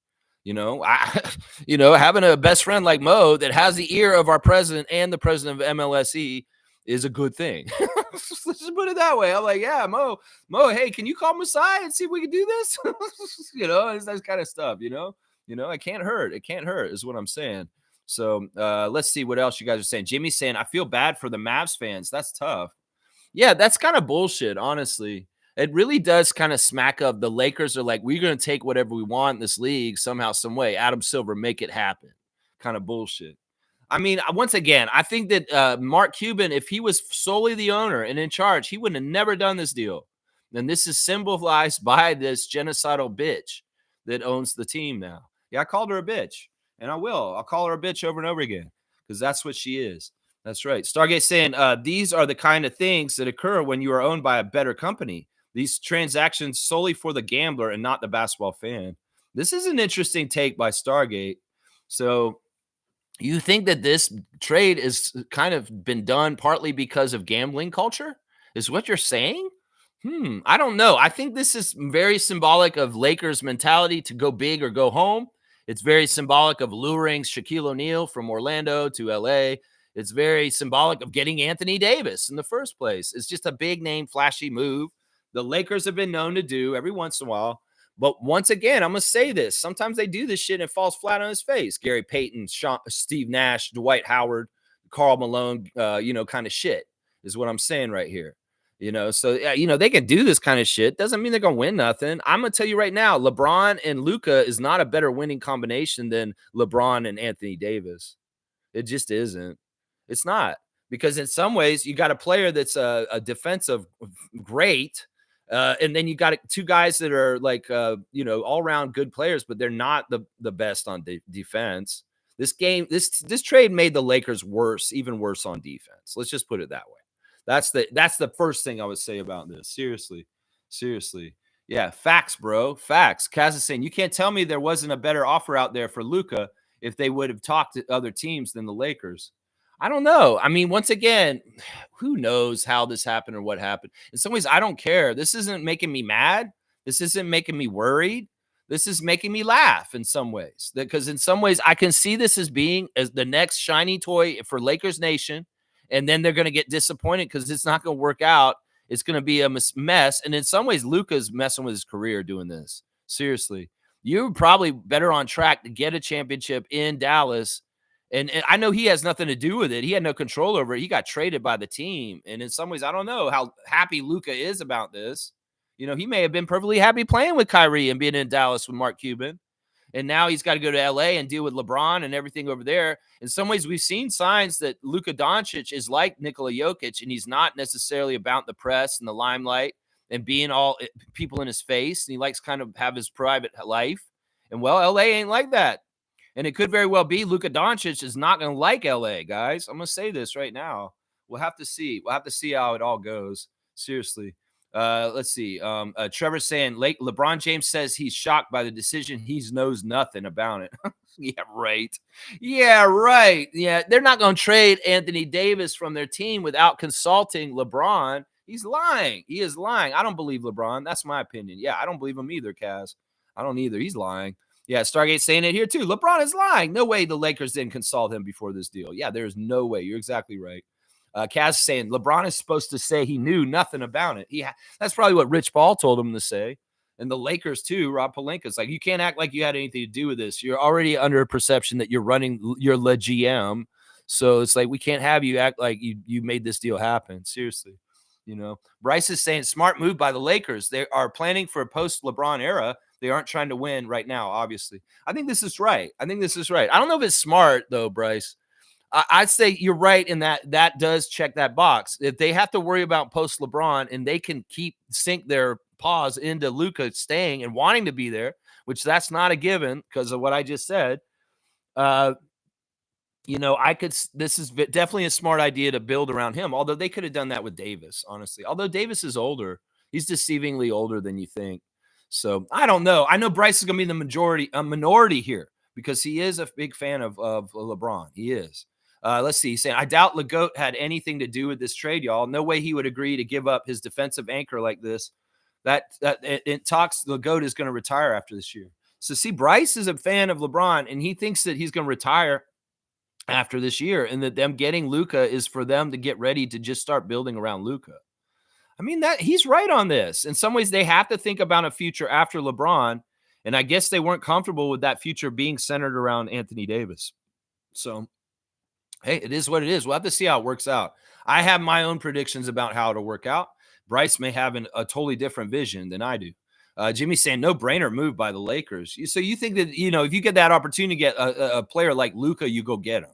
Having a best friend like Mo that has the ear of our president and the president of MLSE is a good thing. Let's just put it that way. I'm like, yeah, Mo, hey, can you call Masai and see if we can do this? It's that kind of stuff, it can't hurt. It can't hurt is what I'm saying. So let's see what else you guys are saying. Jimmy's saying, I feel bad for the Mavs fans. That's tough. Yeah, that's kind of bullshit, honestly. It really does kind of smack up. The Lakers are like, we're going to take whatever we want in this league somehow, some way. Adam Silver, make it happen. Kind of bullshit. I mean, once again, I think that Mark Cuban, if he was solely the owner and in charge, he would have never done this deal. And this is symbolized by this genocidal bitch that owns the team now. Yeah, I called her a bitch, and I will. I'll call her a bitch over and over again because that's what she is. That's right. Stargate saying these are the kind of things that occur when you are owned by a better company. These transactions solely for the gambler and not the basketball fan. This is an interesting take by Stargate. So you think that this trade is kind of been done partly because of gambling culture? Is what you're saying? I don't know. I think this is very symbolic of Lakers' mentality to go big or go home. It's very symbolic of luring Shaquille O'Neal from Orlando to LA. It's very symbolic of getting Anthony Davis in the first place. It's just a big name, flashy move. The Lakers have been known to do every once in a while. But once again, I'm going to say this. Sometimes they do this shit and it falls flat on his face. Gary Payton, Steve Nash, Dwight Howard, Karl Malone, kind of shit is what I'm saying right here. So they can do this kind of shit. Doesn't mean they're going to win nothing. I'm going to tell you right now, LeBron and Luka is not a better winning combination than LeBron and Anthony Davis. It just isn't. It's not. Because in some ways, you got a player that's a defensive great, And then you got two guys that are like, all around good players, but they're not the best on defense. This trade made the Lakers worse, even worse on defense. Let's just put it that way. That's the first thing I would say about this. Seriously. Yeah, facts, bro. Facts. Kaz is saying you can't tell me there wasn't a better offer out there for Luka if they would have talked to other teams than the Lakers. I don't know. I mean, once again, who knows how this happened or what happened? In some ways, I don't care. This isn't making me mad. This isn't making me worried. This is making me laugh in some ways. Because in some ways, I can see this as being as the next shiny toy for Lakers Nation. And then they're going to get disappointed because it's not going to work out. It's going to be a mess. And in some ways, Luka's messing with his career doing this. Seriously. You're probably better on track to get a championship in Dallas. And I know he has nothing to do with it. He had no control over it. He got traded by the team. And in some ways, I don't know how happy Luka is about this. He may have been perfectly happy playing with Kyrie and being in Dallas with Mark Cuban. And now he's got to go to LA and deal with LeBron and everything over there. In some ways, we've seen signs that Luka Doncic is like Nikola Jokic, and he's not necessarily about the press and the limelight and being all people in his face. And he likes kind of have his private life. And well, LA ain't like that. And it could very well be Luka Doncic is not going to like LA, guys. I'm going to say this right now. We'll have to see. We'll have to see how it all goes. Seriously. Let's see. Trevor's saying LeBron James says he's shocked by the decision. He knows nothing about it. Yeah, right. Yeah, they're not going to trade Anthony Davis from their team without consulting LeBron. He's lying. He is lying. I don't believe LeBron. That's my opinion. Yeah, I don't believe him either, Kaz. I don't either. He's lying. Yeah, Stargate saying it here too. LeBron is lying. No way the Lakers didn't consult him before this deal. Yeah, there's no way. You're exactly right. Kaz saying LeBron is supposed to say he knew nothing about it. That's probably what Rich Paul told him to say. And the Lakers too, Rob Pelinka's like, you can't act like you had anything to do with this. You're already under a perception that you're the GM. So it's like, we can't have you act like you made this deal happen. Seriously. Bryce is saying smart move by the Lakers. They are planning for a post LeBron era. They aren't trying to win right now, obviously. I think this is right. I don't know if it's smart though, Bryce. I'd say you're right in that does check that box. If they have to worry about post LeBron and they can sink their paws into Luka staying and wanting to be there, which that's not a given because of what I just said. This is definitely a smart idea to build around him. Although they could have done that with Davis, honestly. Although Davis is older, he's deceivingly older than you think. So I don't know. I know Bryce is going to be a minority here because he is a big fan of LeBron. He is. Let's see. He's saying, I doubt Legoat had anything to do with this trade, y'all. No way he would agree to give up his defensive anchor like this. It talks Legoat is going to retire after this year. So see, Bryce is a fan of LeBron, and he thinks that he's going to retire after this year, and that them getting Luka is for them to get ready to just start building around Luka. I mean, that he's right on this. In some ways, they have to think about a future after LeBron, and I guess they weren't comfortable with that future being centered around Anthony Davis. So, hey, it is what it is. We'll have to see how it works out. I have my own predictions about how it'll work out. Bryce may have a totally different vision than I do. Jimmy's saying no-brainer move by the Lakers. So you think that, if you get that opportunity to get a player like Luka, you go get him.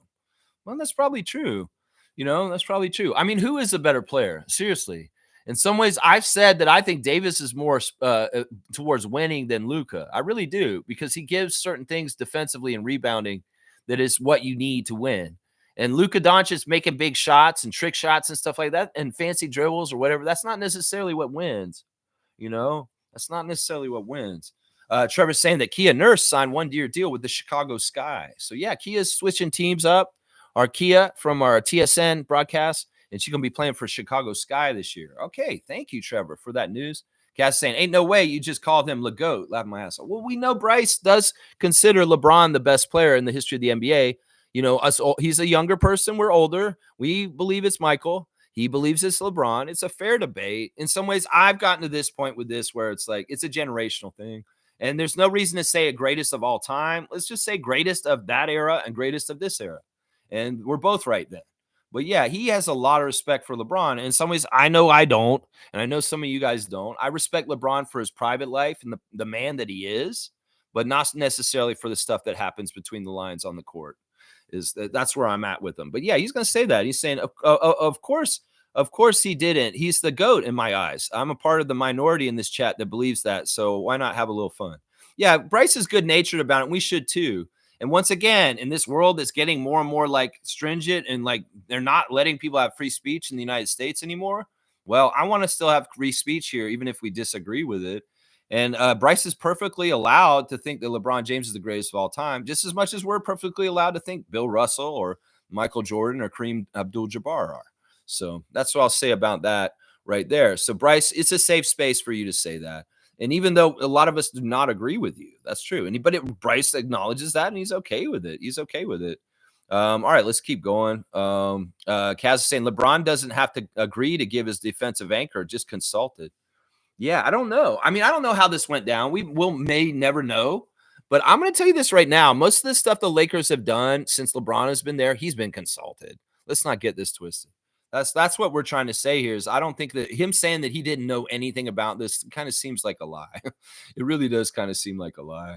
Well, that's probably true. That's probably true. I mean, who is a better player? Seriously. In some ways, I've said that I think Davis is more towards winning than Luka. I really do, because he gives certain things defensively and rebounding that is what you need to win. And Luka Doncic making big shots and trick shots and stuff like that and fancy dribbles or whatever, that's not necessarily what wins. That's not necessarily what wins. Trevor's saying that Kia Nurse signed 1-year deal with the Chicago Sky. So, yeah, Kia's switching teams up. Our Kia from our TSN broadcast, and she's going to be playing for Chicago Sky this year. Okay, thank you, Trevor, for that news. Cass saying, ain't no way you just called him LeGoat. Laughing my ass off. Well, we know Bryce does consider LeBron the best player in the history of the NBA. He's a younger person. We're older. We believe it's Michael. He believes it's LeBron. It's a fair debate. In some ways, I've gotten to this point with this where it's like it's a generational thing. And there's no reason to say a greatest of all time. Let's just say greatest of that era and greatest of this era. And we're both right then. But yeah, he has a lot of respect for LeBron. And in some ways, I know I don't. And I know some of you guys don't. I respect LeBron for his private life and the man that he is, but not necessarily for the stuff that happens between the lines on the court. That's where I'm at with him. But yeah, he's going to say that. He's saying, of course, Of course he didn't. He's the GOAT in my eyes. I'm a part of the minority in this chat that believes that. So why not have a little fun? Yeah, Bryce is good natured about it. And we should too. And once again, in this world that's getting more and more like stringent and like they're not letting people have free speech in the United States anymore. Well, I want to still have free speech here, even if we disagree with it. And Bryce is perfectly allowed to think that LeBron James is the greatest of all time, just as much as we're perfectly allowed to think Bill Russell or Michael Jordan or Kareem Abdul-Jabbar are. So that's what I'll say about that right there. So Bryce, it's a safe space for you to say that. And even though a lot of us do not agree with you, that's true. Bryce acknowledges that and he's okay with it. He's okay with it. All right, let's keep going. Kaz is saying LeBron doesn't have to agree to give his defensive anchor, just consulted. Yeah, I don't know. I mean, I don't know how this went down. May never know. But I'm going to tell you this right now. Most of the stuff the Lakers have done since LeBron has been there, he's been consulted. Let's not get this twisted. That's what we're trying to say here is I don't think that him saying that he didn't know anything about this kind of seems like a lie. It really does kind of seem like a lie.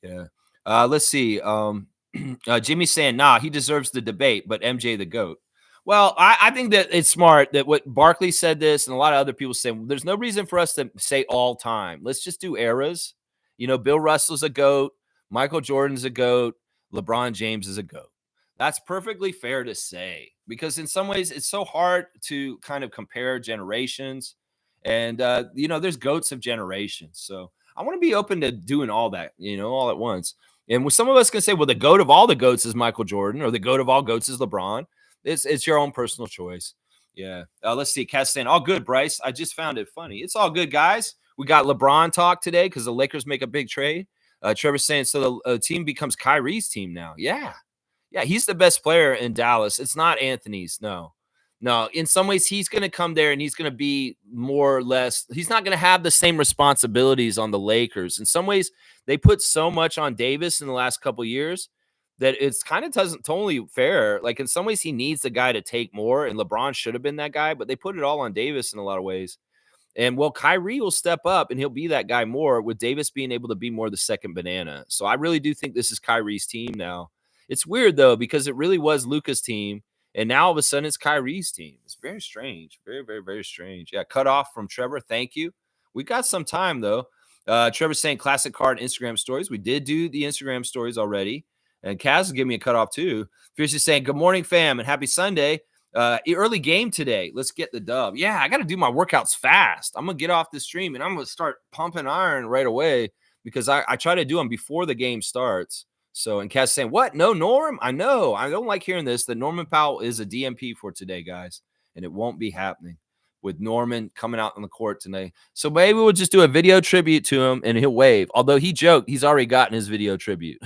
Yeah. Let's see. Jimmy's saying, nah, he deserves the debate, but MJ the GOAT. Well, I think that it's smart that what Barkley said this and a lot of other people say, well, there's no reason for us to say all time. Let's just do eras. You know, Bill Russell's a GOAT. Michael Jordan's a GOAT. LeBron James is a GOAT. That's perfectly fair to say because in some ways it's so hard to kind of compare generations. And, there's GOATs of generations. So I want to be open to doing all that, all at once. And some of us can say, well, the GOAT of all the GOATs is Michael Jordan or the GOAT of all GOATs is LeBron. It's your own personal choice. Yeah. Let's see. Cass saying, all good, Bryce. I just found it funny. It's all good, guys. We got LeBron talk today because the Lakers make a big trade. Trevor's saying, so the team becomes Kyrie's team now. Yeah. Yeah, he's the best player in Dallas. It's not Anthony's. No. In some ways, he's going to come there and he's going to be more or less, he's not going to have the same responsibilities on the Lakers. In some ways, they put so much on Davis in the last couple of years that it's kind of totally fair. Like in some ways, he needs the guy to take more, and LeBron should have been that guy, but they put it all on Davis in a lot of ways. And well, Kyrie will step up and he'll be that guy more with Davis being able to be more the second banana. So I really do think this is Kyrie's team now. It's weird though, because it really was Luka's team. And now all of a sudden it's Kyrie's team. It's very strange. Very, very, very strange. Yeah. Cut off from Trevor. Thank you. We got some time though. Trevor's saying classic card Instagram stories. We did do the Instagram stories already. And Kaz will give me a cutoff too. Fierce is saying, good morning, fam, and happy Sunday. Early game today. Let's get the dub. Yeah, I got to do my workouts fast. I'm going to get off the stream and I'm going to start pumping iron right away because I try to do them before the game starts. So, and Kaz saying, what? No, Norm? I know. I don't like hearing this. That Norman Powell is a DMP for today, guys. And it won't be happening with Norman coming out on the court tonight. So maybe we'll just do a video tribute to him and he'll wave. Although he joked, he's already gotten his video tribute.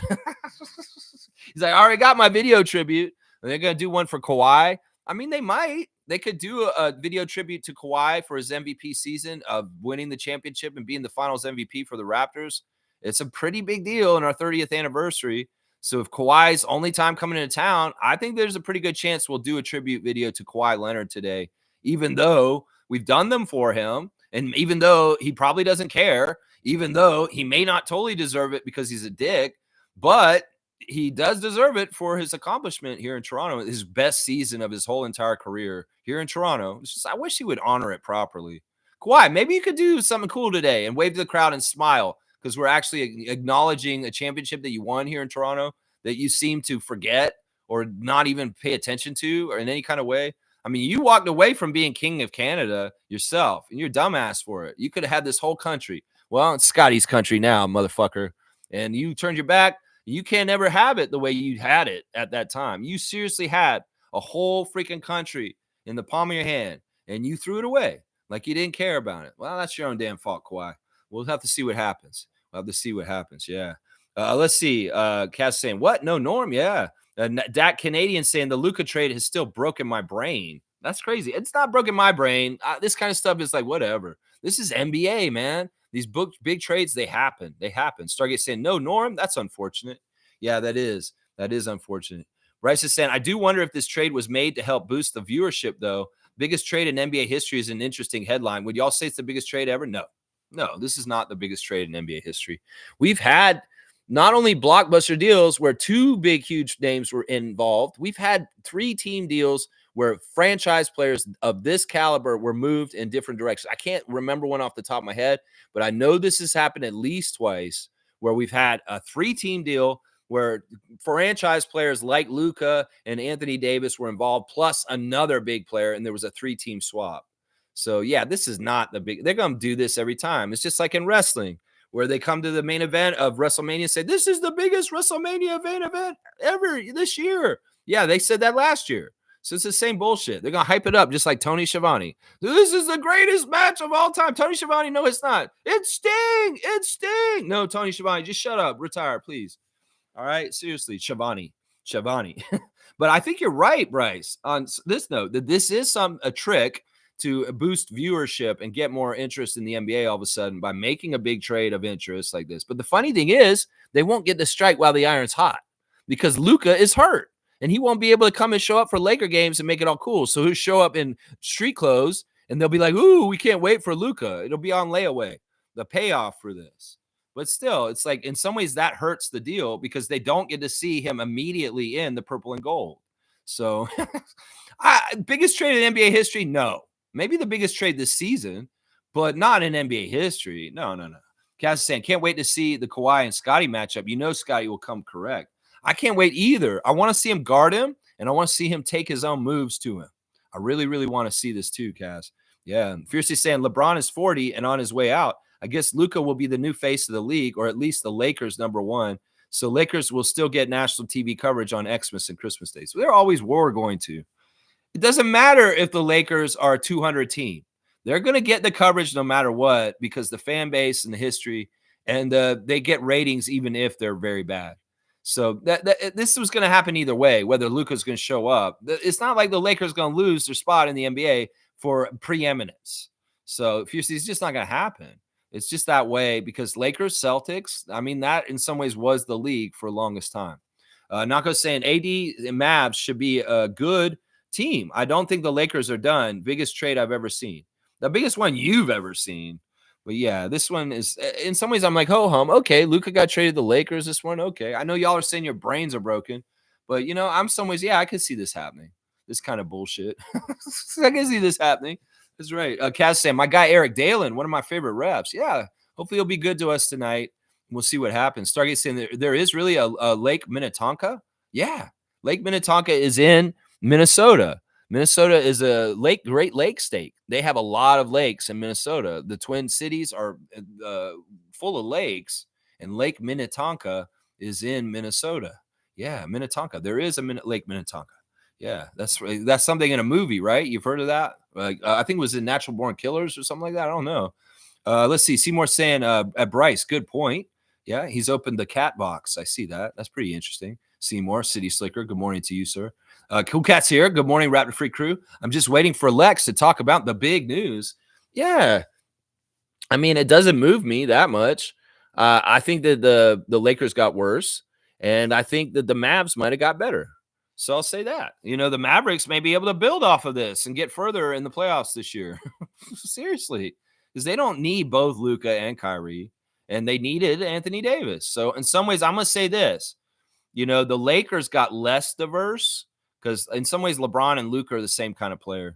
He's like, I already got my video tribute. And they're going to do one for Kawhi. I mean, they could do a video tribute to Kawhi for his MVP season of winning the championship and being the finals MVP for the Raptors. It's a pretty big deal in our 30th anniversary. So if Kawhi's only time coming into town, I think there's a pretty good chance we'll do a tribute video to Kawhi Leonard today, even though we've done them for him. And even though he probably doesn't care, even though he may not totally deserve it because he's a dick, but he does deserve it for his accomplishment here in Toronto, his best season of his whole entire career here in Toronto. It's just, I wish he would honor it properly. Kawhi, maybe you could do something cool today and wave to the crowd and smile because we're actually acknowledging a championship that you won here in Toronto that you seem to forget or not even pay attention to or in any kind of way. I mean, you walked away from being king of Canada yourself and you're dumbass for it. You could have had this whole country. Well, it's Scotty's country now, motherfucker. And you turned your back. You can't ever have it the way you had it at that time. You seriously had a whole freaking country in the palm of your hand, and you threw it away like you didn't care about it. Well, that's your own damn fault, Kawhi. We'll have to see what happens. Yeah. Let's see. Cass saying, what? No, Norm? Yeah. Dak Canadian saying the Luka trade has still broken my brain. That's crazy. It's not broken my brain. This kind of stuff is like, whatever. This is NBA, man. These big trades, they happen. Stargate saying, no, Norm, that's unfortunate. Yeah, that is unfortunate. Bryce is saying, I do wonder if this trade was made to help boost the viewership, though. Biggest trade in NBA history is an interesting headline. Would y'all say it's the biggest trade ever? No, this is not the biggest trade in NBA history. We've had not only blockbuster deals where two big, huge names were involved. We've had 3 team deals where franchise players of this caliber were moved in different directions. I can't remember one off the top of my head, but I know this has happened at least twice where we've had a 3-team deal where franchise players like Luka and Anthony Davis were involved, plus another big player, and there was a 3-team swap. So, yeah, this is not the big – they're going to do this every time. It's just like in wrestling where they come to the main event of WrestleMania and say, this is the biggest WrestleMania event ever this year. Yeah, they said that last year. So it's the same bullshit. They're going to hype it up just like Tony Schiavone. This is the greatest match of all time. Tony Schiavone, no, it's not. It's Sting. It's Sting. No, Tony Schiavone, just shut up. Retire, please. All right? Seriously, Schiavone. But I think you're right, Bryce, on this note, that this is a trick to boost viewership and get more interest in the NBA all of a sudden by making a big trade of interest like this. But the funny thing is, they won't get to strike while the iron's hot because Luka is hurt and he won't be able to come and show up for Laker games and make it all cool. So he'll show up in street clothes and they'll be like, ooh, we can't wait for Luka. It'll be on layaway, the payoff for this. But still, it's like in some ways that hurts the deal because they don't get to see him immediately in the purple and gold. So biggest trade in NBA history? No. Maybe the biggest trade this season, but not in NBA history. No. Kaz is saying, can't wait to see the Kawhi and Scottie matchup. You know Scottie will come correct. I can't wait either. I want to see him guard him, and I want to see him take his own moves to him. I really, really want to see this too, Kaz. Yeah. Fiercely saying LeBron is 40 and on his way out. I guess Luka will be the new face of the league, or at least the Lakers #1. So Lakers will still get national TV coverage on Xmas and Christmas Day. So they're always going to. It doesn't matter if the Lakers are a 200 team. They're going to get the coverage no matter what because the fan base and the history, and they get ratings even if they're very bad. So this was going to happen either way, whether Luka's going to show up. It's not like the Lakers going to lose their spot in the NBA for preeminence. So it's just not going to happen. It's just that way because Lakers, Celtics, I mean, that in some ways was the league for the longest time. Nako's saying AD and Mavs should be a good team. I don't think the Lakers are done. Biggest trade I've ever seen. The biggest one you've ever seen. But yeah, this one is in some ways I'm like, ho hum. Okay, Luka got traded to the Lakers. This one, okay. I know y'all are saying your brains are broken, but I'm some ways, yeah, I could see this happening. This kind of bullshit. I can see this happening. That's right. Kaz saying, my guy Eric Dalen, one of my favorite reps. Yeah, hopefully he'll be good to us tonight. We'll see what happens. Stargate saying there is really a Lake Minnetonka. Yeah, Lake Minnetonka is in Minnesota. Minnesota is a Great Lake state. They have a lot of lakes in Minnesota. The Twin Cities are full of lakes, and Lake Minnetonka is in Minnesota. Yeah, Minnetonka. There is a Lake Minnetonka. Yeah, that's something in a movie, right? You've heard of that? I think it was in Natural Born Killers or something like that. I don't know. Let's see. Seymour saying, Bryce, good point. Yeah, he's opened the cat box. I see that. That's pretty interesting. Seymour, City Slicker, good morning to you, sir. Cool Cat's here. Good morning, Raptor Free Crew. I'm just waiting for Lex to talk about the big news. Yeah. I mean, it doesn't move me that much. I think that the Lakers got worse, and I think that the Mavs might have got better. So I'll say that. The Mavericks may be able to build off of this and get further in the playoffs this year. Seriously. Because they don't need both Luka and Kyrie, and they needed Anthony Davis. So in some ways, I'm going to say this. The Lakers got less diverse because in some ways, LeBron and Luka are the same kind of player.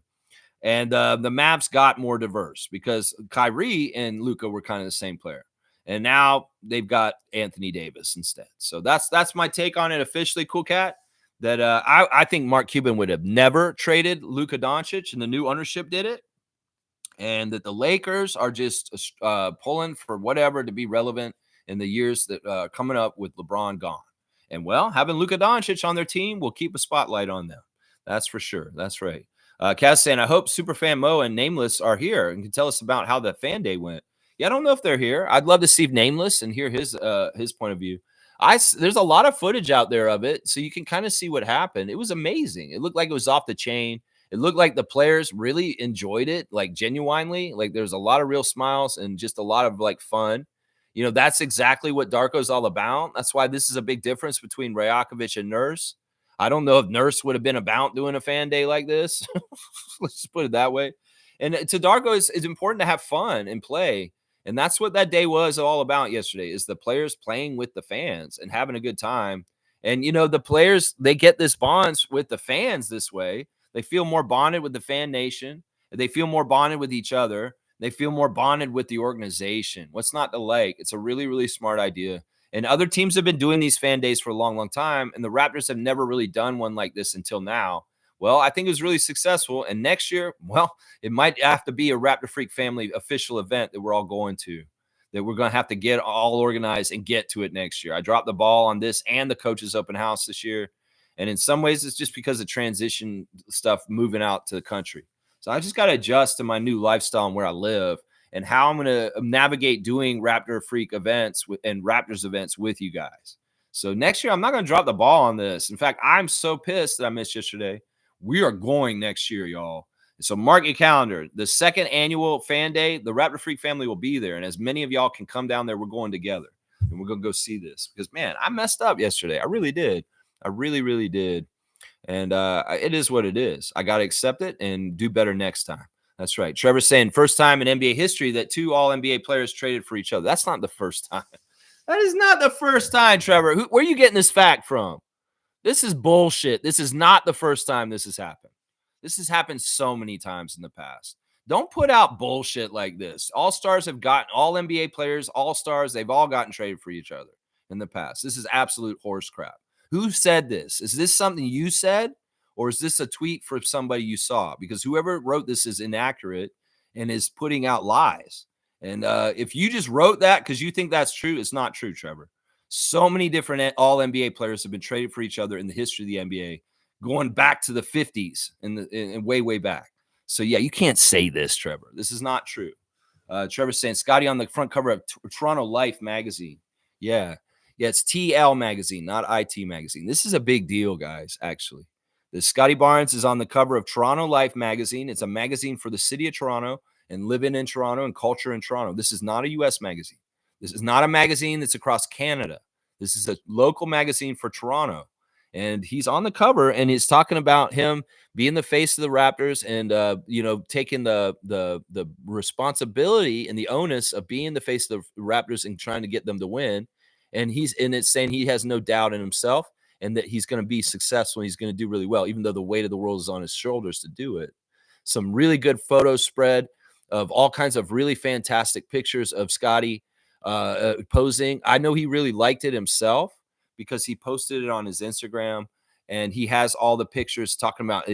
And the Mavs got more diverse because Kyrie and Luka were kind of the same player. And now they've got Anthony Davis instead. So that's my take on it officially, Cool Cat. That I think Mark Cuban would have never traded Luka Doncic, and the new ownership did it. And that the Lakers are just pulling for whatever to be relevant in the years that are coming up with LeBron gone. And, well, having Luka Doncic on their team will keep a spotlight on them. That's for sure. That's right. Kaz saying, I hope Superfan Mo and Nameless are here and can tell us about how the fan day went. Yeah, I don't know if they're here. I'd love to see Nameless and hear his point of view. There's a lot of footage out there of it, so you can kind of see what happened. It was amazing. It looked like it was off the chain. It looked like the players really enjoyed it, like genuinely. Like there's a lot of real smiles and just a lot of like fun. That's exactly what Darko's all about. That's why this is a big difference between Rajakovic and Nurse. I don't know if Nurse would have been about doing a fan day like this. Let's just put it that way. And to Darko, it's important to have fun and play. And that's what that day was all about yesterday, is the players playing with the fans and having a good time. And, the players, they get this bonds with the fans this way. They feel more bonded with the fan nation. They feel more bonded with each other. They feel more bonded with the organization. What's not to like? It's a really, really smart idea. And other teams have been doing these fan days for a long, long time. And the Raptors have never really done one like this until now. Well, I think it was really successful. And next year, well, it might have to be a Raptor Freak family official event that we're all going to, that we're going to have to get all organized and get to it next year. I dropped the ball on this and the coaches open house this year. And in some ways, it's just because of transition stuff moving out to the country. So I just got to adjust to my new lifestyle and where I live and how I'm going to navigate doing Raptor Freak events and Raptors events with you guys. So next year, I'm not going to drop the ball on this. In fact, I'm so pissed that I missed yesterday. We are going next year, y'all. So mark your calendar. The second annual fan day, the Raptor Freak family will be there. And as many of y'all can come down there, we're going together. And we're going to go see this. Because, man, I messed up yesterday. I really did. I really, really did. And it is what it is. I got to accept it and do better next time. That's right. Trevor's saying first time in NBA history that 2 All-NBA players traded for each other. That's not the first time. That is not the first time, Trevor. Where are you getting this fact from? This is bullshit. This is not the first time this has happened. This has happened so many times in the past. Don't put out bullshit like this. All-stars have gotten, all NBA players, all-stars, they've all gotten traded for each other in the past. This is absolute horse crap. Who said this? Is this something you said? Or is this a tweet from somebody you saw? Because whoever wrote this is inaccurate and is putting out lies. And if you just wrote that because you think that's true, it's not true, Trevor. So many different all-NBA players have been traded for each other in the history of the NBA, going back to the 50s and way, way back. So, yeah, you can't say this, Trevor. This is not true. Trevor's saying, Scotty on the front cover of Toronto Life magazine. Yeah. Yeah, it's TL magazine, not IT magazine. This is a big deal, guys, actually. The Scotty Barnes is on the cover of Toronto Life magazine. It's a magazine for the city of Toronto and living in Toronto and culture in Toronto. This is not a U.S. magazine. This is not a magazine that's across Canada. This is a local magazine for Toronto. And he's on the cover, and he's talking about him being the face of the Raptors and, taking the responsibility and the onus of being the face of the Raptors and trying to get them to win. And it's saying he has no doubt in himself and that he's going to be successful. And he's going to do really well, even though the weight of the world is on his shoulders to do it. Some really good photo spread of all kinds of really fantastic pictures of Scotty posing. I know he really liked it himself because he posted it on his Instagram and he has all the pictures talking about,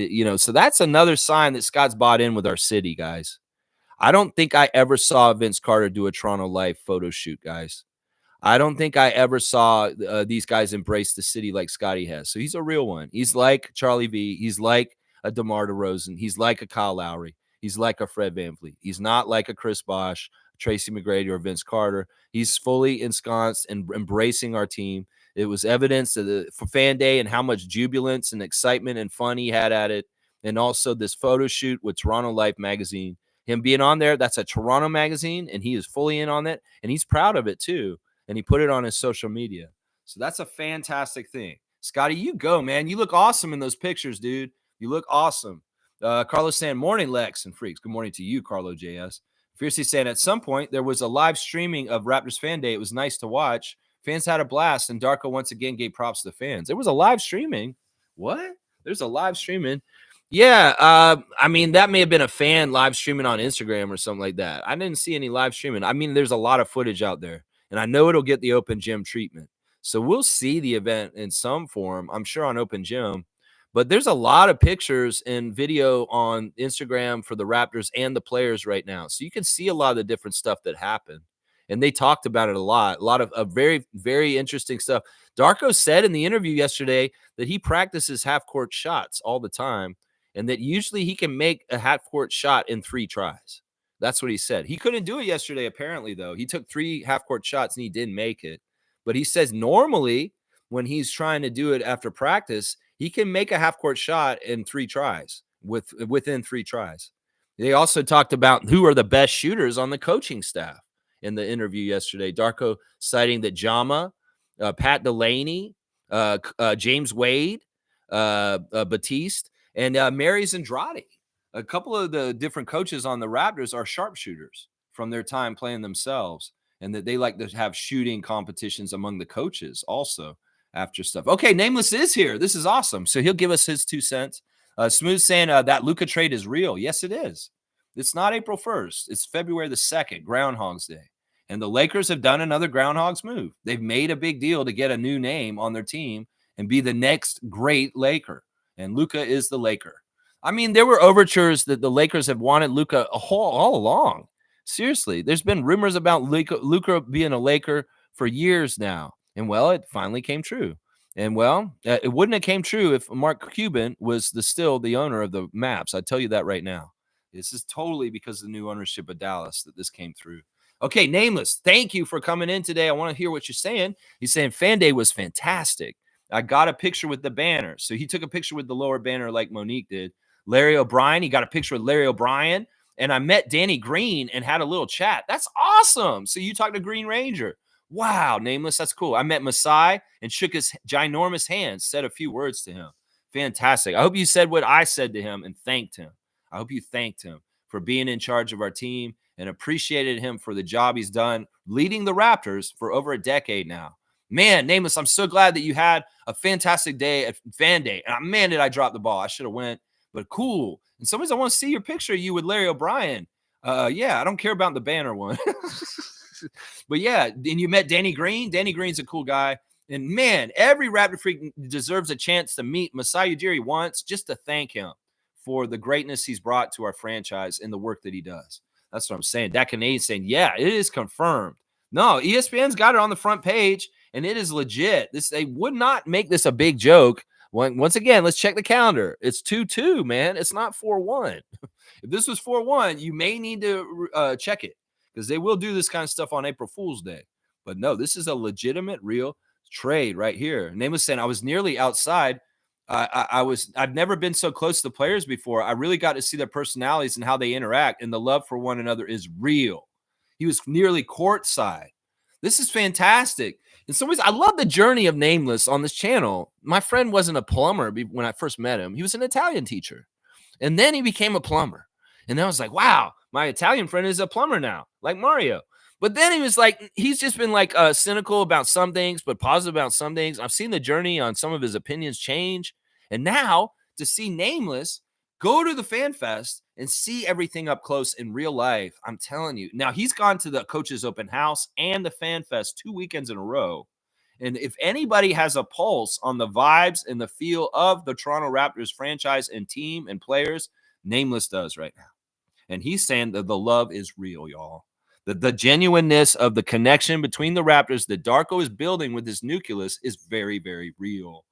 so that's another sign that Scott's bought in with our city, guys. I don't think I ever saw Vince Carter do a Toronto Life photo shoot, guys. I don't think I ever saw these guys embrace the city like Scotty has. So he's a real one. He's like Charlie V. He's like a DeMar DeRozan. He's like a Kyle Lowry. He's like a Fred VanVleet. He's not like a Chris Bosh, Tracy McGrady, or Vince Carter. He's fully ensconced and embracing our team. It was evidence of the fan day and how much jubilance and excitement and fun he had at it. And also this photo shoot with Toronto Life magazine. Him being on there, that's a Toronto magazine, and he is fully in on it. And he's proud of it, too. And he put it on his social media. So that's a fantastic thing. Scotty, you go, man. You look awesome in those pictures, dude. You look awesome. Carlos saying, morning, Lex and Freaks. Good morning to you, Carlo JS. Fiercely saying, at some point, there was a live streaming of Raptors Fan Day. It was nice to watch. Fans had a blast, and Darko once again gave props to the fans. There was a live streaming. What? There's a live streaming. Yeah, that may have been a fan live streaming on Instagram or something like that. I didn't see any live streaming. There's a lot of footage out there. And I know it'll get the Open Gym treatment. So we'll see the event in some form, I'm sure, on Open Gym. But there's a lot of pictures and video on Instagram for the Raptors and the players right now. So you can see a lot of the different stuff that happened. And they talked about it a lot of very, very interesting stuff. Darko said in the interview yesterday that he practices half-court shots all the time and that usually he can make a half-court shot in 3 tries. That's what he said. He couldn't do it yesterday, apparently, though. He took 3 half-court shots, and he didn't make it. But he says normally when he's trying to do it after practice, he can make a half-court shot in 3 tries, within 3 tries. They also talked about who are the best shooters on the coaching staff in the interview yesterday. Darko citing that Jama, Pat Delaney, James Wade, Batiste, and Mary's Andrade. A couple of the different coaches on the Raptors are sharpshooters from their time playing themselves, and that they like to have shooting competitions among the coaches also after stuff. Okay, Nameless is here. This is awesome. So he'll give us his 2 cents. Smooth saying that Luka trade is real. Yes, it is. It's not April 1st. It's February the 2nd, Groundhog's Day. And the Lakers have done another Groundhog's move. They've made a big deal to get a new name on their team and be the next great Laker. And Luka is the Laker. I mean, there were overtures that the Lakers have wanted Luka all along. Seriously, there's been rumors about Luka being a Laker for years now. And, well, it finally came true. And, well, it wouldn't have came true if Mark Cuban was still the owner of the Maps. I tell you that right now. This is totally because of the new ownership of Dallas that this came through. Okay, Nameless, thank you for coming in today. I want to hear what you're saying. He's saying Fan Day was fantastic. I got a picture with the banner. So he took a picture with the lower banner like Monique did. Larry O'Brien, he got a picture with Larry O'Brien. And I met Danny Green and had a little chat. That's awesome. So you talked to Green Ranger. Wow, Nameless, that's cool. I met Masai and shook his ginormous hand, said a few words to him. Fantastic. I hope you said what I said to him and thanked him. I hope you thanked him for being in charge of our team and appreciated him for the job he's done leading the Raptors for over a decade now. Man, Nameless, I'm so glad that you had a fantastic day at Fan Day. And man, did I drop the ball. I should have went, but cool. And sometimes I want to see your picture of you with Larry O'Brien. Yeah, I don't care about the banner one. But yeah, and you met Danny Green. Danny Green's a cool guy. And man, every Raptor freak deserves a chance to meet Masai Ujiri once just to thank him for the greatness he's brought to our franchise and the work that he does. That's what I'm saying. That Canadian saying, yeah, it is confirmed. No, ESPN's got it on the front page, and it is legit. They would not make this a big joke. Once again, let's check the calendar. It's 2-2, man. It's not 4-1. If this was 4-1, you may need to check it because they will do this kind of stuff on April Fool's Day. But no, this is a legitimate, real trade right here. Nameless saying, I was nearly outside. I've never been so close to the players before. I really got to see their personalities and how they interact, and the love for one another is real. He was nearly courtside. This is fantastic. In some ways, I love the journey of Nameless on this channel. My friend wasn't a plumber when I first met him. He was an Italian teacher. And then he became a plumber. And I was like, wow, my Italian friend is a plumber now, like Mario. But then he was like, he's just been like cynical about some things, but positive about some things. I've seen the journey on some of his opinions change. And now to see Nameless go to the Fan Fest and see everything up close in real life, I'm telling you. Now, he's gone to the Coaches Open House and the Fan Fest 2 weekends in a row. And if anybody has a pulse on the vibes and the feel of the Toronto Raptors franchise and team and players, Nameless does right now. And he's saying that the love is real, y'all. The genuineness of the connection between the Raptors that Darko is building with his nucleus is very, very real.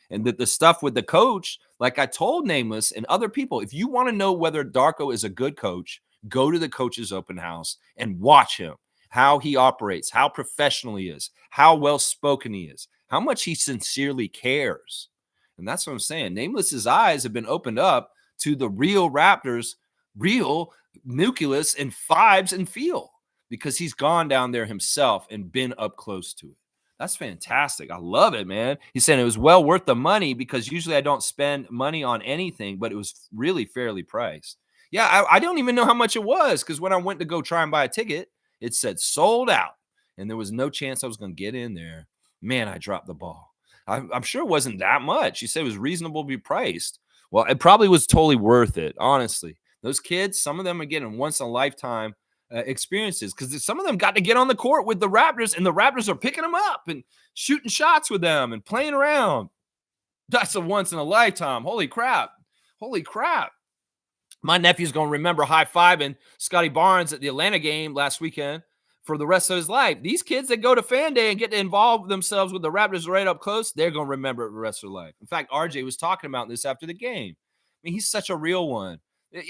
And that the stuff with the coach, like I told Nameless and other people, if you want to know whether Darko is a good coach, go to the Coaches Open House and watch him, how he operates, how professional he is, how well-spoken he is, how much he sincerely cares. And that's what I'm saying. Nameless's eyes have been opened up to the real Raptors, real nucleus and vibes and feel, because he's gone down there himself and been up close to it. That's fantastic. I love it, man. He's saying it was well worth the money because usually I don't spend money on anything, but it was really fairly priced. Yeah, I don't even know how much it was because when I went to go try and buy a ticket, it said sold out, and there was no chance I was going to get in there. Man, I dropped the ball. I'm sure it wasn't that much. He said it was reasonably priced. Well, it probably was totally worth it, honestly. Those kids, some of them are getting once-in-a-lifetime experiences because some of them got to get on the court with the Raptors, and the Raptors are picking them up and shooting shots with them and playing around. That's a once-in-a-lifetime. Holy crap. Holy crap. My nephew's going to remember high-fiving Scotty Barnes at the Atlanta game last weekend for the rest of his life. These kids that go to Fan Day and get to involve themselves with the Raptors right up close, they're going to remember it the rest of their life. In fact, RJ was talking about this after the game. I mean, he's such a real one.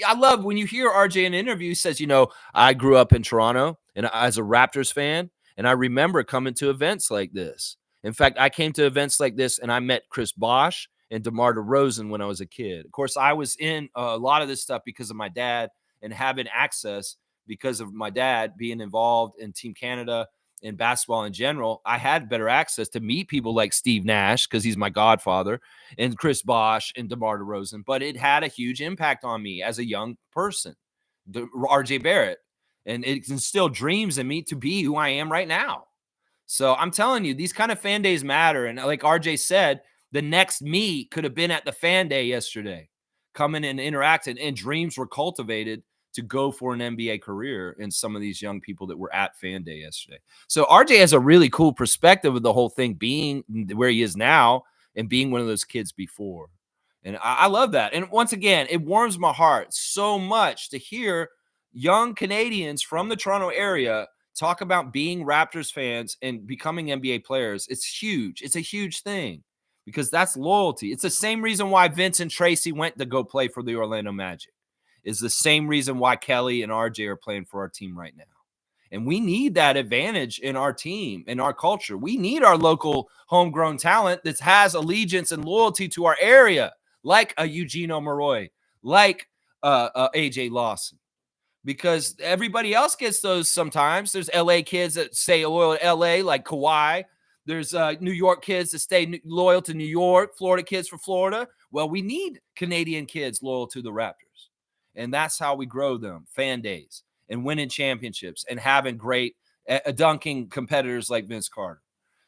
I love when you hear RJ in an interview, he says, you know, I grew up in Toronto and as a Raptors fan, and I remember coming to events like this. In fact, I came to events like this and I met Chris Bosh and DeMar DeRozan when I was a kid. Of course, I was in a lot of this stuff because of my dad and having access because of my dad being involved in Team Canada and basketball in general. I had better access to meet people like Steve Nash because he's my godfather and Chris Bosh and DeMar DeRozan. But it had a huge impact on me as a young person, RJ Barrett. And it instilled dreams in me to be who I am right now. So I'm telling you, these kind of fan days matter. And like RJ said, the next me could have been at the Fan Day yesterday come in and interact, and dreams were cultivated to go for an NBA career in some of these young people that were at Fan Day yesterday. So RJ has a really cool perspective of the whole thing, being where he is now and being one of those kids before. And I love that. And once again, it warms my heart so much to hear young Canadians from the Toronto area talk about being Raptors fans and becoming NBA players. It's huge. It's a huge thing because that's loyalty. It's the same reason why Vince and Tracy went to go play for the Orlando Magic. Is the same reason why Kelly and RJ are playing for our team right now. And we need that advantage in our team, in our culture. We need our local homegrown talent that has allegiance and loyalty to our area, like a Eugene Omoruyi, like AJ Lawson, because everybody else gets those sometimes. There's LA kids that stay loyal to LA, like Kawhi. There's New York kids that stay loyal to New York, Florida kids for Florida. Well, we need Canadian kids loyal to the Raptors. And that's how we grow them, Fan Days, and winning championships and having great dunking competitors like Vince Carter.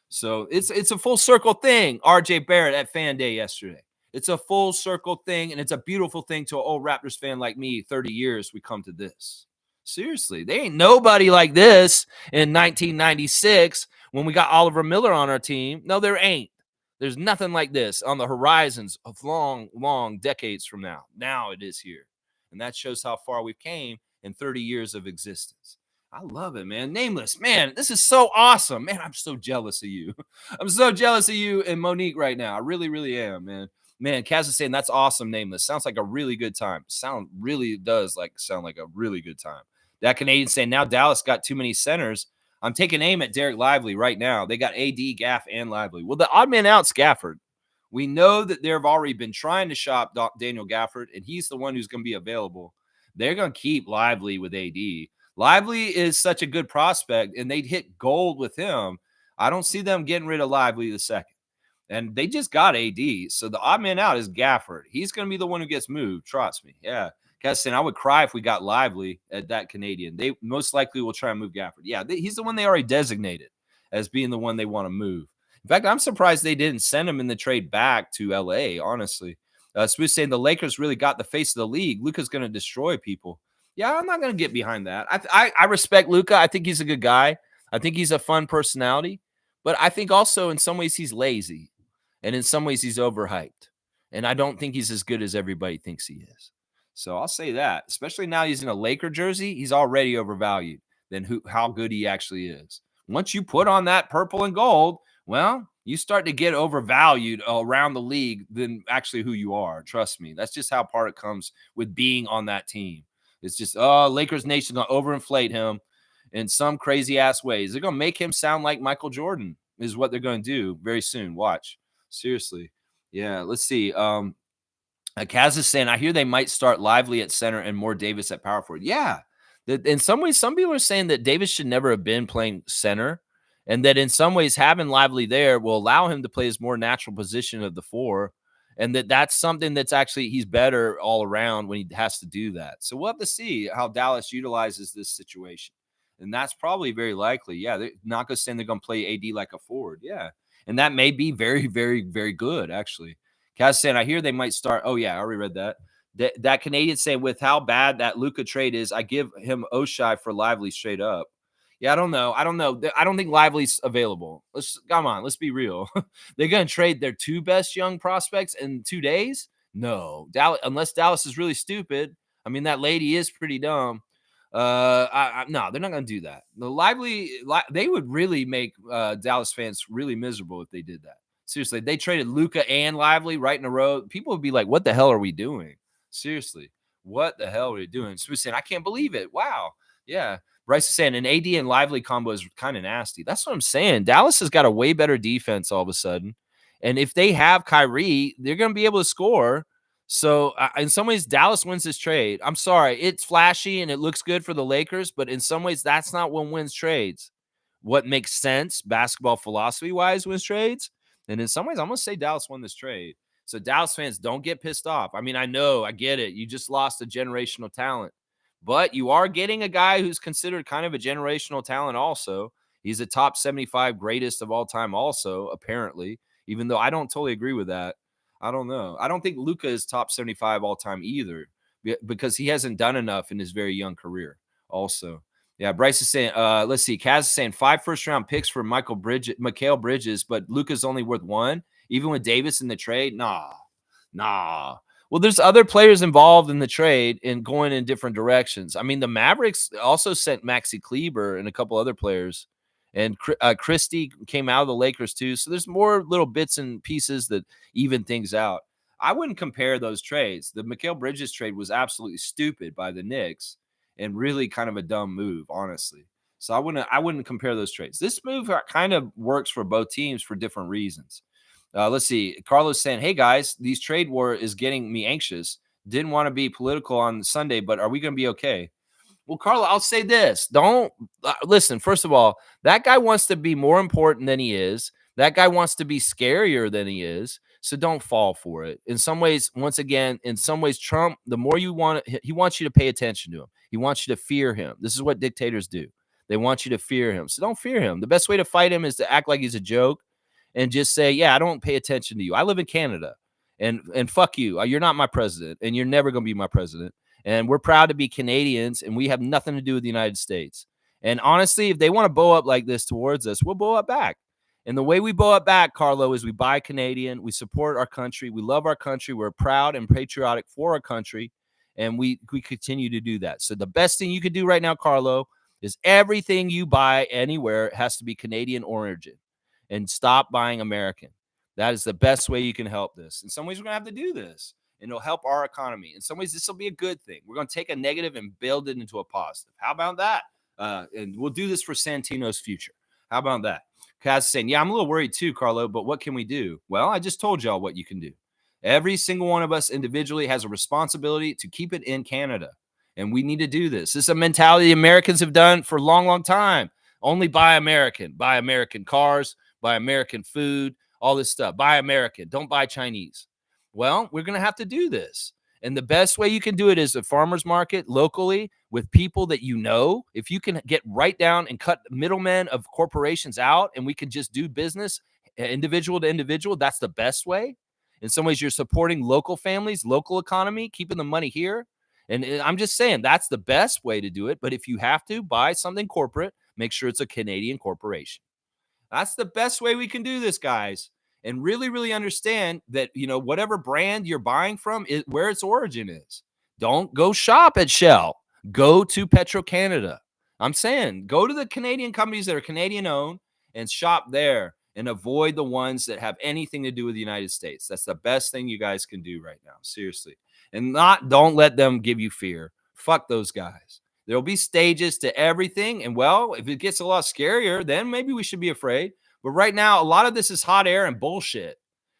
So it's a full circle thing. RJ Barrett at Fan Day yesterday. It's a full circle thing, and it's a beautiful thing to an old Raptors fan like me. 30 years, we come to this. Seriously, there ain't nobody like this in 1996 when we got Oliver Miller on our team. No, there ain't. There's nothing like this on the horizons of long, long decades from now. Now it is here. And that shows how far we've came in 30 years of existence. I love it, man. Nameless, man, this is so awesome. Man, I'm so jealous of you. I'm so jealous of you and Monique right now. I really, really am, man. Man, Kaz is saying that's awesome, Nameless. Sounds like a really good time. Really does sound like a really good time. That Canadian saying now Dallas got too many centers. I'm taking aim at Derek Lively right now. They got AD, Gaff, and Lively. Well, the odd man out's Gafford. We know that they've already been trying to shop Daniel Gafford, and he's the one who's going to be available. They're going to keep Lively with AD. Lively is such a good prospect, and they'd hit gold with him. I don't see them getting rid of Lively the second. And they just got AD. So the odd man out is Gafford. He's going to be the one who gets moved. Trust me. Yeah. Keston, I would cry if we got Lively at that Canadian. They most likely will try and move Gafford. Yeah, he's the one they already designated as being the one they want to move. In fact, I'm surprised they didn't send him in the trade back to LA, honestly. Smooth saying the Lakers really got the face of the league. Luka's going to destroy people. Yeah, I'm not going to get behind that. I respect Luka. I think he's a good guy. I think he's a fun personality. But I think also in some ways he's lazy. And in some ways he's overhyped. And I don't think he's as good as everybody thinks he is. So I'll say that. Especially now he's in a Laker jersey, he's already overvalued than how good he actually is. Once you put on that purple and gold, well, you start to get overvalued around the league than actually who you are. Trust me. That's just how part it comes with being on that team. It's just, Lakers Nation going to overinflate him in some crazy ass ways. They're going to make him sound like Michael Jordan is what they're going to do very soon. Watch. Seriously. Yeah, let's see. Kaz is saying, I hear they might start Lively at center and more Davis at power forward. Yeah. In some ways, some people are saying that Davis should never have been playing center, and that in some ways having Lively there will allow him to play his more natural position of the four, and that's something that's actually he's better all around when he has to do that. So we'll have to see how Dallas utilizes this situation, and that's probably very likely. Yeah, they're not going to say they're going to play AD like a forward. Yeah, and that may be very, very, very good, actually. Kaz saying, I hear they might start. Oh, yeah, I already read that. That Canadian saying, with how bad that Luka trade is, I give him Oshai for Lively straight up. Yeah, I don't know. I don't think Lively's available. Come on, let's be real. They're going to trade their two best young prospects in 2 days? No. Unless Dallas is really stupid. I mean, that lady is pretty dumb. No, they're not going to do that. The Lively, they would really make Dallas fans really miserable if they did that. Seriously, they traded Luka and Lively right in a row. People would be like, what the hell are we doing? Seriously, what the hell are we doing? So we're saying, I can't believe it. Wow. Yeah. Bryce is saying an AD and Lively combo is kind of nasty. That's what I'm saying. Dallas has got a way better defense all of a sudden. And if they have Kyrie, they're going to be able to score. So in some ways, Dallas wins this trade. I'm sorry. It's flashy and it looks good for the Lakers, but in some ways, that's not what wins trades. What makes sense basketball philosophy-wise wins trades. And in some ways, I'm going to say Dallas won this trade. So Dallas fans, don't get pissed off. I mean, I know, I get it. You just lost a generational talent. But you are getting a guy who's considered kind of a generational talent also. He's a top 75 greatest of all time also, apparently, even though I don't totally agree with that. I don't know. I don't think Luka is top 75 all time either because he hasn't done enough in his very young career. Also, yeah. Bryce is saying, let's see. Kaz is saying 5 first-round picks for Mikal Bridges, but Luka's only worth 1, even with Davis in the trade. Nah. Well, there's other players involved in the trade and going in different directions. I mean, the Mavericks also sent Maxi Kleber and a couple other players, and Christie came out of the Lakers too. So there's more little bits and pieces that even things out. I wouldn't compare those trades. The Mikal Bridges trade was absolutely stupid by the Knicks and really kind of a dumb move, honestly. So I wouldn't compare those trades. This move kind of works for both teams for different reasons. Let's see. Carlos saying, "Hey guys, these trade war is getting me anxious. Didn't want to be political on Sunday, but are we going to be okay?" Well, Carlo, I'll say this. Don't listen. First of all, that guy wants to be more important than he is. That guy wants to be scarier than he is. So don't fall for it. In some ways, once again, in some ways, Trump, the more you want, he wants you to pay attention to him. He wants you to fear him. This is what dictators do. They want you to fear him. So don't fear him. The best way to fight him is to act like he's a joke and just say, yeah, I don't pay attention to you. I live in Canada and fuck you. You're not my president and you're never going to be my president. And we're proud to be Canadians and we have nothing to do with the United States. And honestly, if they want to bow up like this towards us, we'll bow up back. And the way we bow up back, Carlo, is we buy Canadian. We support our country. We love our country. We're proud and patriotic for our country. And we continue to do that. So the best thing you could do right now, Carlo, is everything you buy anywhere has to be Canadian origin and stop buying American. That is the best way you can help this. In some ways, we're going to have to do this, and it'll help our economy. In some ways, this will be a good thing. We're going to take a negative and build it into a positive. How about that? And we'll do this for Santino's future. How about that? Kaz saying, yeah, I'm a little worried too, Carlo, but what can we do? Well, I just told y'all what you can do. Every single one of us individually has a responsibility to keep it in Canada, and we need to do this. This is a mentality Americans have done for a long, long time. Only buy American cars, buy American food, all this stuff. Buy American. Don't buy Chinese. Well, we're going to have to do this. And the best way you can do it is a farmer's market locally with people that you know. If you can get right down and cut middlemen of corporations out and we can just do business individual to individual, that's the best way. In some ways, you're supporting local families, local economy, keeping the money here. And I'm just saying that's the best way to do it. But if you have to buy something corporate, make sure it's a Canadian corporation. That's the best way we can do this, guys. And really, really understand that, whatever brand you're buying from, where its origin is. Don't go shop at Shell. Go to Petro-Canada. I'm saying go to the Canadian companies that are Canadian owned and shop there and avoid the ones that have anything to do with the United States. That's the best thing you guys can do right now. Seriously. And don't let them give you fear. Fuck those guys. There'll be stages to everything. And well, if it gets a lot scarier, then maybe we should be afraid. But right now, a lot of this is hot air and bullshit.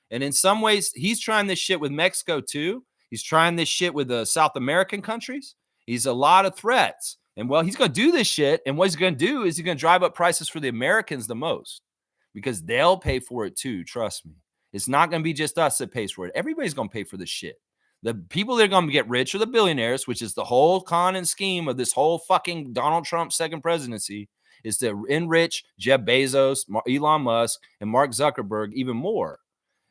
And in some ways, he's trying this shit with Mexico too. He's trying this shit with the South American countries. He's a lot of threats. And well, he's going to do this shit. And what he's going to do is he's going to drive up prices for the Americans the most because they'll pay for it too. Trust me. It's not going to be just us that pays for it. Everybody's going to pay for this shit. The people that are going to get rich are the billionaires, which is the whole con and scheme of this whole fucking Donald Trump second presidency, is to enrich Jeff Bezos, Elon Musk, and Mark Zuckerberg even more.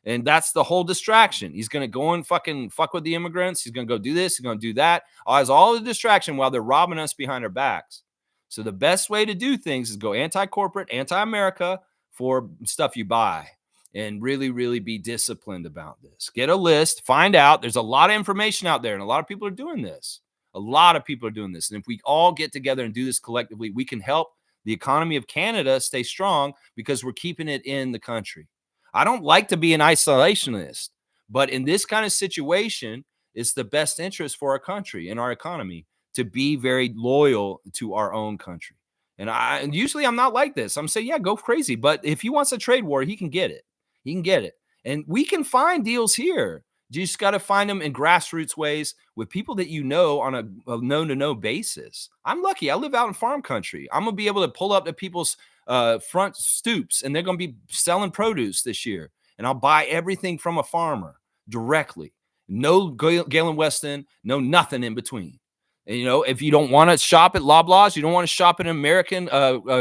And that's the whole distraction. He's going to go and fucking fuck with the immigrants. He's going to go do this. He's going to do that. Has all the distraction while they're robbing us behind our backs. So the best way to do things is go anti-corporate, anti-America for stuff you buy. And really, really be disciplined about this. Get a list. Find out. There's a lot of information out there, and a lot of people are doing this. A lot of people are doing this. And if we all get together and do this collectively, we can help the economy of Canada stay strong because we're keeping it in the country. I don't like to be an isolationist, but in this kind of situation, it's the best interest for our country and our economy to be very loyal to our own country. And usually I'm not like this. I'm saying, yeah, go crazy. But if he wants a trade war, he can get it. He can get it. And we can find deals here. You just got to find them in grassroots ways with people that you know on a no-to-no basis. I'm lucky. I live out in farm country. I'm going to be able to pull up to people's front stoops, and they're going to be selling produce this year. And I'll buy everything from a farmer directly. No Galen Weston, no nothing in between. And, if you don't want to shop at Loblaws, you don't want to shop at an American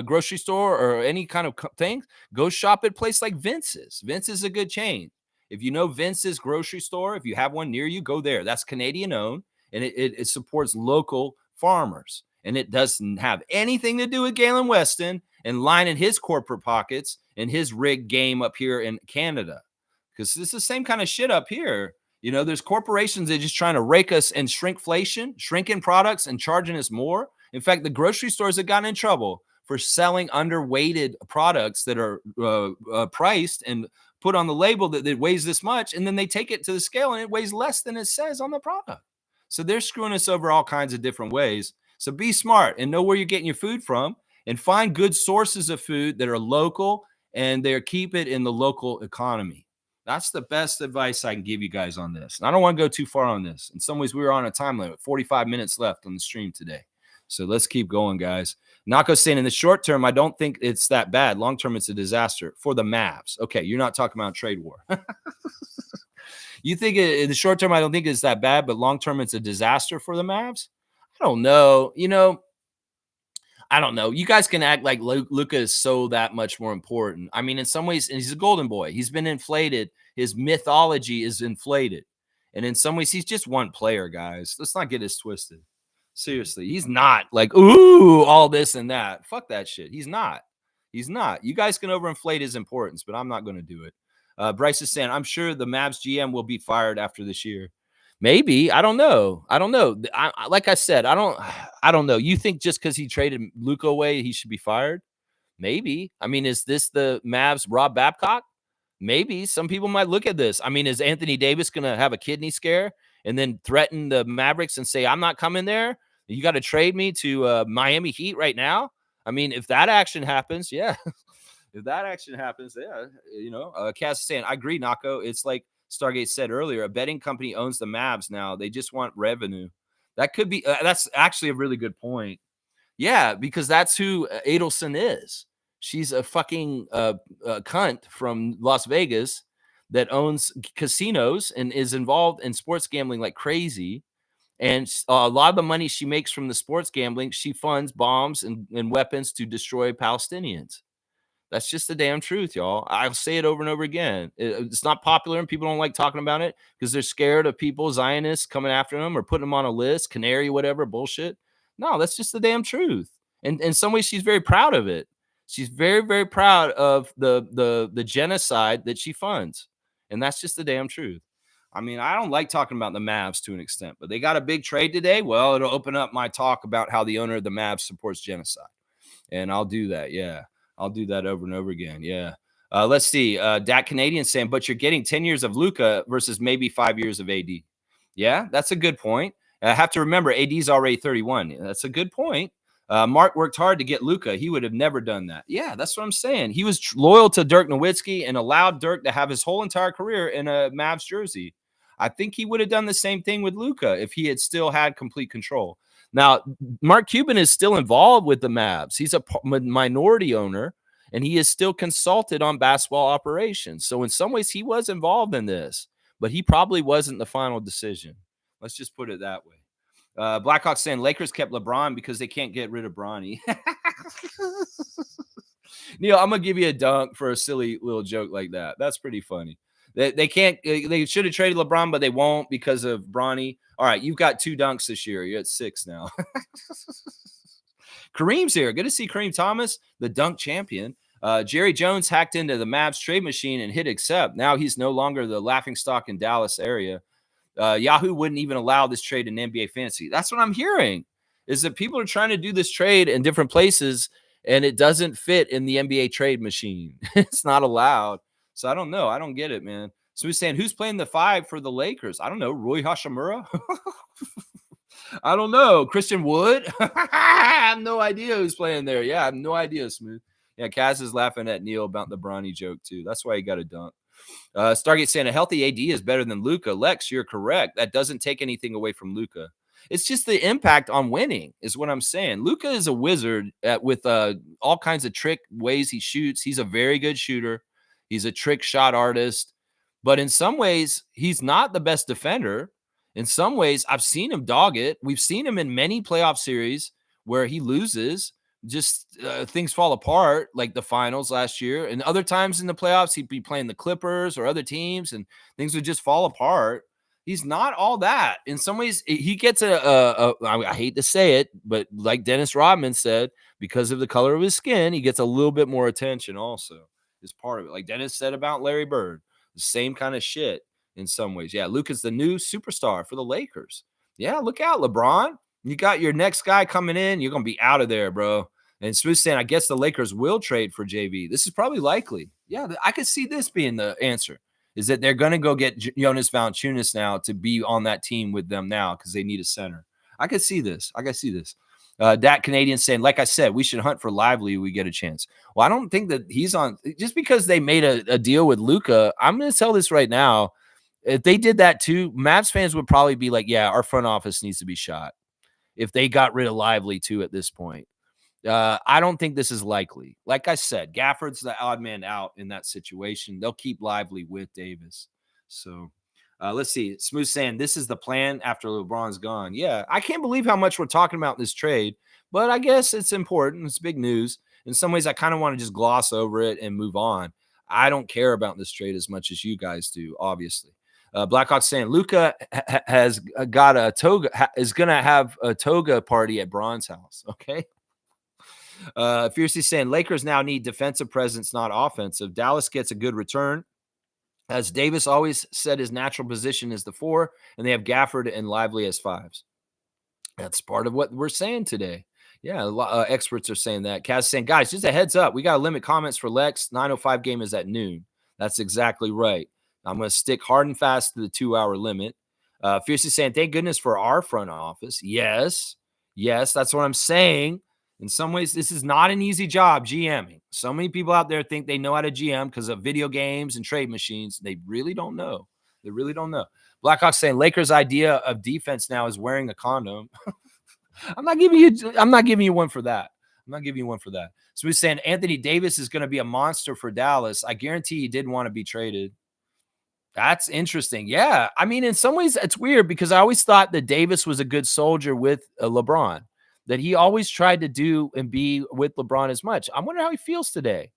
grocery store or any kind of thing, go shop at a place like Vince's. Vince is a good chain. If you know Vince's grocery store, if you have one near you, go there. That's Canadian owned, and it supports local farmers. And it doesn't have anything to do with Galen Weston and lining his corporate pockets and his rigged game up here in Canada. Because it's the same kind of shit up here. You know, there's corporations that are just trying to rake us and shrinkflation, shrinking products and charging us more. In fact, the grocery stores have gotten in trouble for selling underweighted products that are priced and put on the label that it weighs this much, and then they take it to the scale and it weighs less than it says on the product. So they're screwing us over all kinds of different ways. So be smart and know where you're getting your food from, and find good sources of food that are local and they keep it in the local economy. That's the best advice I can give you guys on this. And I don't want to go too far on this. In some ways, we were on a time limit, 45 minutes left on the stream today. So let's keep going, guys. Nako saying in the short term, I don't think it's that bad. Long term, it's a disaster for the Mavs. Okay, you're not talking about trade war. You think in the short term, I don't think it's that bad, but long term, it's a disaster for the Mavs? I don't know. You know, I don't know. You guys can act like Luka is so that much more important. I mean, in some ways, and he's a golden boy. He's been inflated. His mythology is inflated. And in some ways, he's just one player, guys. Let's not get this twisted. Seriously, he's not like, ooh, all this and that. Fuck that shit. He's not. He's not. You guys can overinflate his importance, but I'm not going to do it. Bryce is saying, I'm sure the Mavs GM will be fired after this year. Maybe. I don't know. Like I said, I don't know. You think just because he traded Luka away, he should be fired? Maybe. I mean, is this the Mavs Rob Babcock? Maybe. Some people might look at this. I mean, is Anthony Davis going to have a kidney scare and then threaten the Mavericks and say, I'm not coming there? You got to trade me to Miami Heat right now? I mean, if that action happens, yeah. If that action happens, yeah. You know, Cass is saying, I agree, Nako. It's like Stargate said earlier, a betting company owns the Mavs now. They just want revenue. That could be, that's actually a really good point. Yeah, because that's who Adelson is. She's a fucking cunt from Las Vegas that owns casinos and is involved in sports gambling like crazy. And a lot of the money she makes from the sports gambling, she funds bombs and weapons to destroy Palestinians. That's just the damn truth, y'all. I'll say it over and over again. It's not popular and people don't like talking about it because they're scared of people, Zionists, coming after them or putting them on a list, canary, whatever, bullshit. No, that's just the damn truth. And in some ways, she's very proud of it. She's very, very proud of the genocide that she funds. And that's just the damn truth. I mean, I don't like talking about the Mavs to an extent, but they got a big trade today. Well, it'll open up my talk about how the owner of the Mavs supports genocide. And I'll do that. Yeah. I'll do that over and over again. Yeah. Let's see. Dak Canadian saying, but you're getting 10 years of Luka versus maybe 5 years of AD. Yeah, that's a good point. I have to remember AD's already 31. That's a good point. Mark worked hard to get Luka. He would have never done that. Yeah, that's what I'm saying. He was loyal to Dirk Nowitzki and allowed Dirk to have his whole entire career in a Mavs jersey. I think he would have done the same thing with Luka if he had still had complete control. Now, Mark Cuban is still involved with the Mavs. He's a minority owner, and he is still consulted on basketball operations. So in some ways, he was involved in this, but he probably wasn't the final decision. Let's just put it that way. Blackhawks saying Lakers kept LeBron because they can't get rid of Bronny. Neil, I'm going to give you a dunk for a silly little joke like that. That's pretty funny. They can't. They should have traded LeBron, but they won't because of Bronny. All right, you've got 2 dunks this year. You're at 6 now. Kareem's here. Good to see Kareem Thomas, the dunk champion. Jerry Jones hacked into the Mavs trade machine and hit accept. Now he's no longer the laughingstock in Dallas area. Yahoo wouldn't even allow this trade in NBA fantasy. That's what I'm hearing, is that people are trying to do this trade in different places, and it doesn't fit in the NBA trade machine. It's not allowed. So I don't know. I don't get it, man. So he's saying, who's playing the 5 for the Lakers? I don't know. Rui Hachimura? I don't know. Christian Wood? I have no idea who's playing there. Yeah, I have no idea, Smooth. Yeah, Kaz is laughing at Neil about the Bronny joke, too. That's why he got a dunk. Stargate saying a healthy AD is better than Luka. Lex, you're correct. That doesn't take anything away from Luka. It's just the impact on winning is what I'm saying. Luka is a wizard with all kinds of trick ways he shoots. He's a very good shooter. He's a trick shot artist. But in some ways, he's not the best defender. In some ways, I've seen him dog it. We've seen him in many playoff series where he loses just things fall apart, like the finals last year, and other times in the playoffs, he'd be playing the Clippers or other teams, and things would just fall apart. He's not all that. In some ways, he gets I hate to say it, but like Dennis Rodman said, because of the color of his skin, he gets a little bit more attention also, is part of it. Like Dennis said about Larry Bird, the same kind of shit in some ways. Yeah, Luka's the new superstar for the Lakers. Yeah, look out, LeBron. You got your next guy coming in. You're going to be out of there, bro. And Smooth saying, I guess the Lakers will trade for JV. This is probably likely. Yeah, I could see this being the answer, is that they're going to go get Jonas Valanciunas now to be on that team with them now because they need a center. I could see this. I could see this. Dat Canadian saying, like I said, we should hunt for Lively. We get a chance. Well, I don't think that he's on just because they made a deal with Luka. I'm going to tell this right now. If they did that too, Mavs fans would probably be like, yeah, our front office needs to be shot if they got rid of Lively too at this point. I don't think this is likely. Like I said, Gafford's the odd man out in that situation. They'll keep Lively with Davis. So let's see. Smooth saying this is the plan after LeBron's gone. Yeah, I can't believe how much we're talking about in this trade, but I guess it's important. It's big news. In some ways, I kind of want to just gloss over it and move on. I don't care about this trade as much as you guys do, obviously. Blackhawk saying Luka has got a toga, is going to have a toga party at Braun's house. Okay. Fiercely saying Lakers now need defensive presence, not offensive. Dallas gets a good return. As Davis always said, his natural position is the 4, and they have Gafford and Lively as 5s. That's part of what we're saying today. Yeah, experts are saying that. Kaz saying, guys, just a heads up. We got to limit comments for Lex. 9:05 game is at noon. That's exactly right. I'm going to stick hard and fast to the 2-hour limit. Fiercely saying, thank goodness for our front office. Yes, that's what I'm saying. In some ways, this is not an easy job, GMing. So many people out there think they know how to GM because of video games and trade machines. They really don't know. They really don't know. Blackhawks saying Lakers' idea of defense now is wearing a condom. I'm not giving you one for that. I'm not giving you one for that. So we're saying Anthony Davis is going to be a monster for Dallas. I guarantee he didn't want to be traded. That's interesting. Yeah. I mean, in some ways, it's weird because I always thought that Davis was a good soldier with LeBron, that he always tried to do and be with LeBron as much. I wonder how he feels today.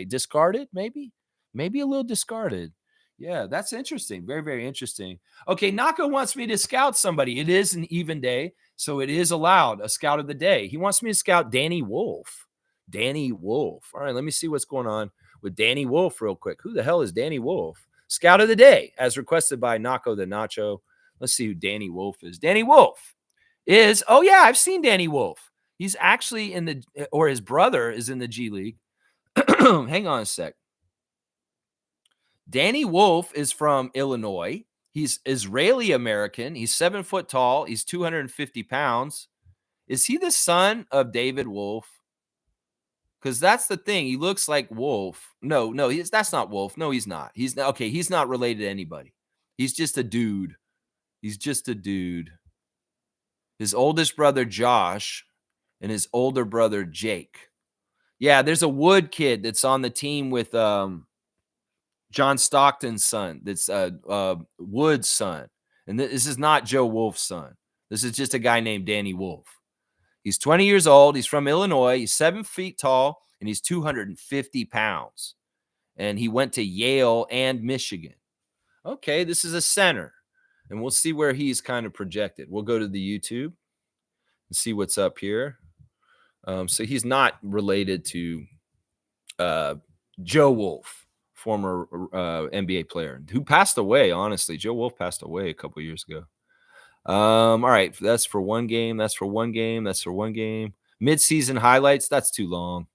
Discarded, maybe a little discarded. Yeah, that's interesting. Very, very interesting. Okay, Nako wants me to scout somebody. It is an even day, so it is allowed, a scout of the day. He wants me to scout Danny Wolf. All right, let me see what's going on with Danny Wolf real quick. Who the hell is Danny Wolf? Scout of the day, as requested by Nako the Nacho. Let's see who Danny Wolf is. Danny Wolf is, oh yeah, I've seen Danny Wolf. He's actually his brother is in the G League. Hang on a sec. Danny Wolf is from Illinois. He's Israeli American. He's 7 foot tall. He's 250 pounds. Is he the son of David Wolf? Because that's the thing. He looks like Wolf. No, that's not Wolf. No, he's not. He's not related to anybody. He's just a dude. His oldest brother, Josh, and his older brother, Jake. Yeah, there's a Wood kid that's on the team with John Stockton's son. That's Wood's son. And this is not Joe Wolf's son. This is just a guy named Danny Wolf. He's 20 years old. He's from Illinois. He's 7 feet tall, and he's 250 pounds. And he went to Yale and Michigan. Okay, this is a center. And we'll see where he's kind of projected. We'll go to the YouTube and see what's up here. So he's not related to Joe Wolf, former NBA player who passed away, honestly. Joe Wolf passed away a couple years ago. All right, that's for one game. Mid-season highlights, that's too long.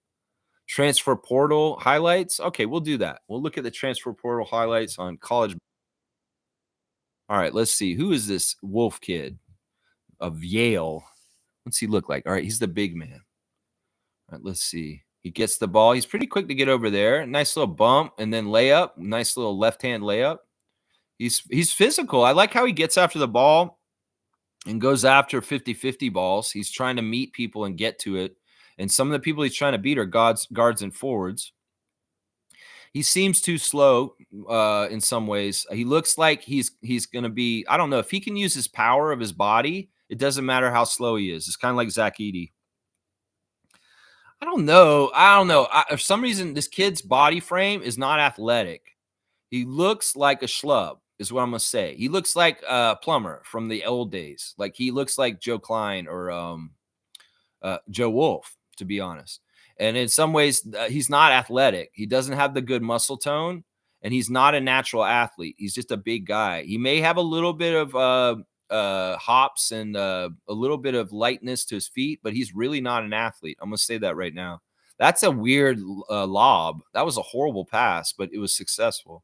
Transfer portal highlights. Okay, we'll do that. We'll look at the transfer portal highlights on college. All right, let's see. Who is this Wolf kid of Yale? What's he look like? All right, he's the big man. All right, let's see. He gets the ball. He's pretty quick to get over there. Nice little bump and then layup. Nice little left-hand layup. He's physical. I like how he gets after the ball and goes after 50-50 balls. He's trying to meet people and get to it. And some of the people he's trying to beat are guards and forwards. He seems too slow in some ways. He looks like he's going to be, I don't know, if he can use his power of his body, it doesn't matter how slow he is. It's kind of like Zach Edey. I don't know. I don't know. For some reason, this kid's body frame is not athletic. He looks like a schlub, is what I'm gonna say. He looks like a plumber from the old days. Like he looks like Joe Klein or Joe Wolf, to be honest. And in some ways, he's not athletic. He doesn't have the good muscle tone, and he's not a natural athlete. He's just a big guy. He may have a little bit of hops and a little bit of lightness to his feet, but he's really not an athlete. I'm gonna say that right now. That's a weird lob. That was a horrible pass, but it was successful.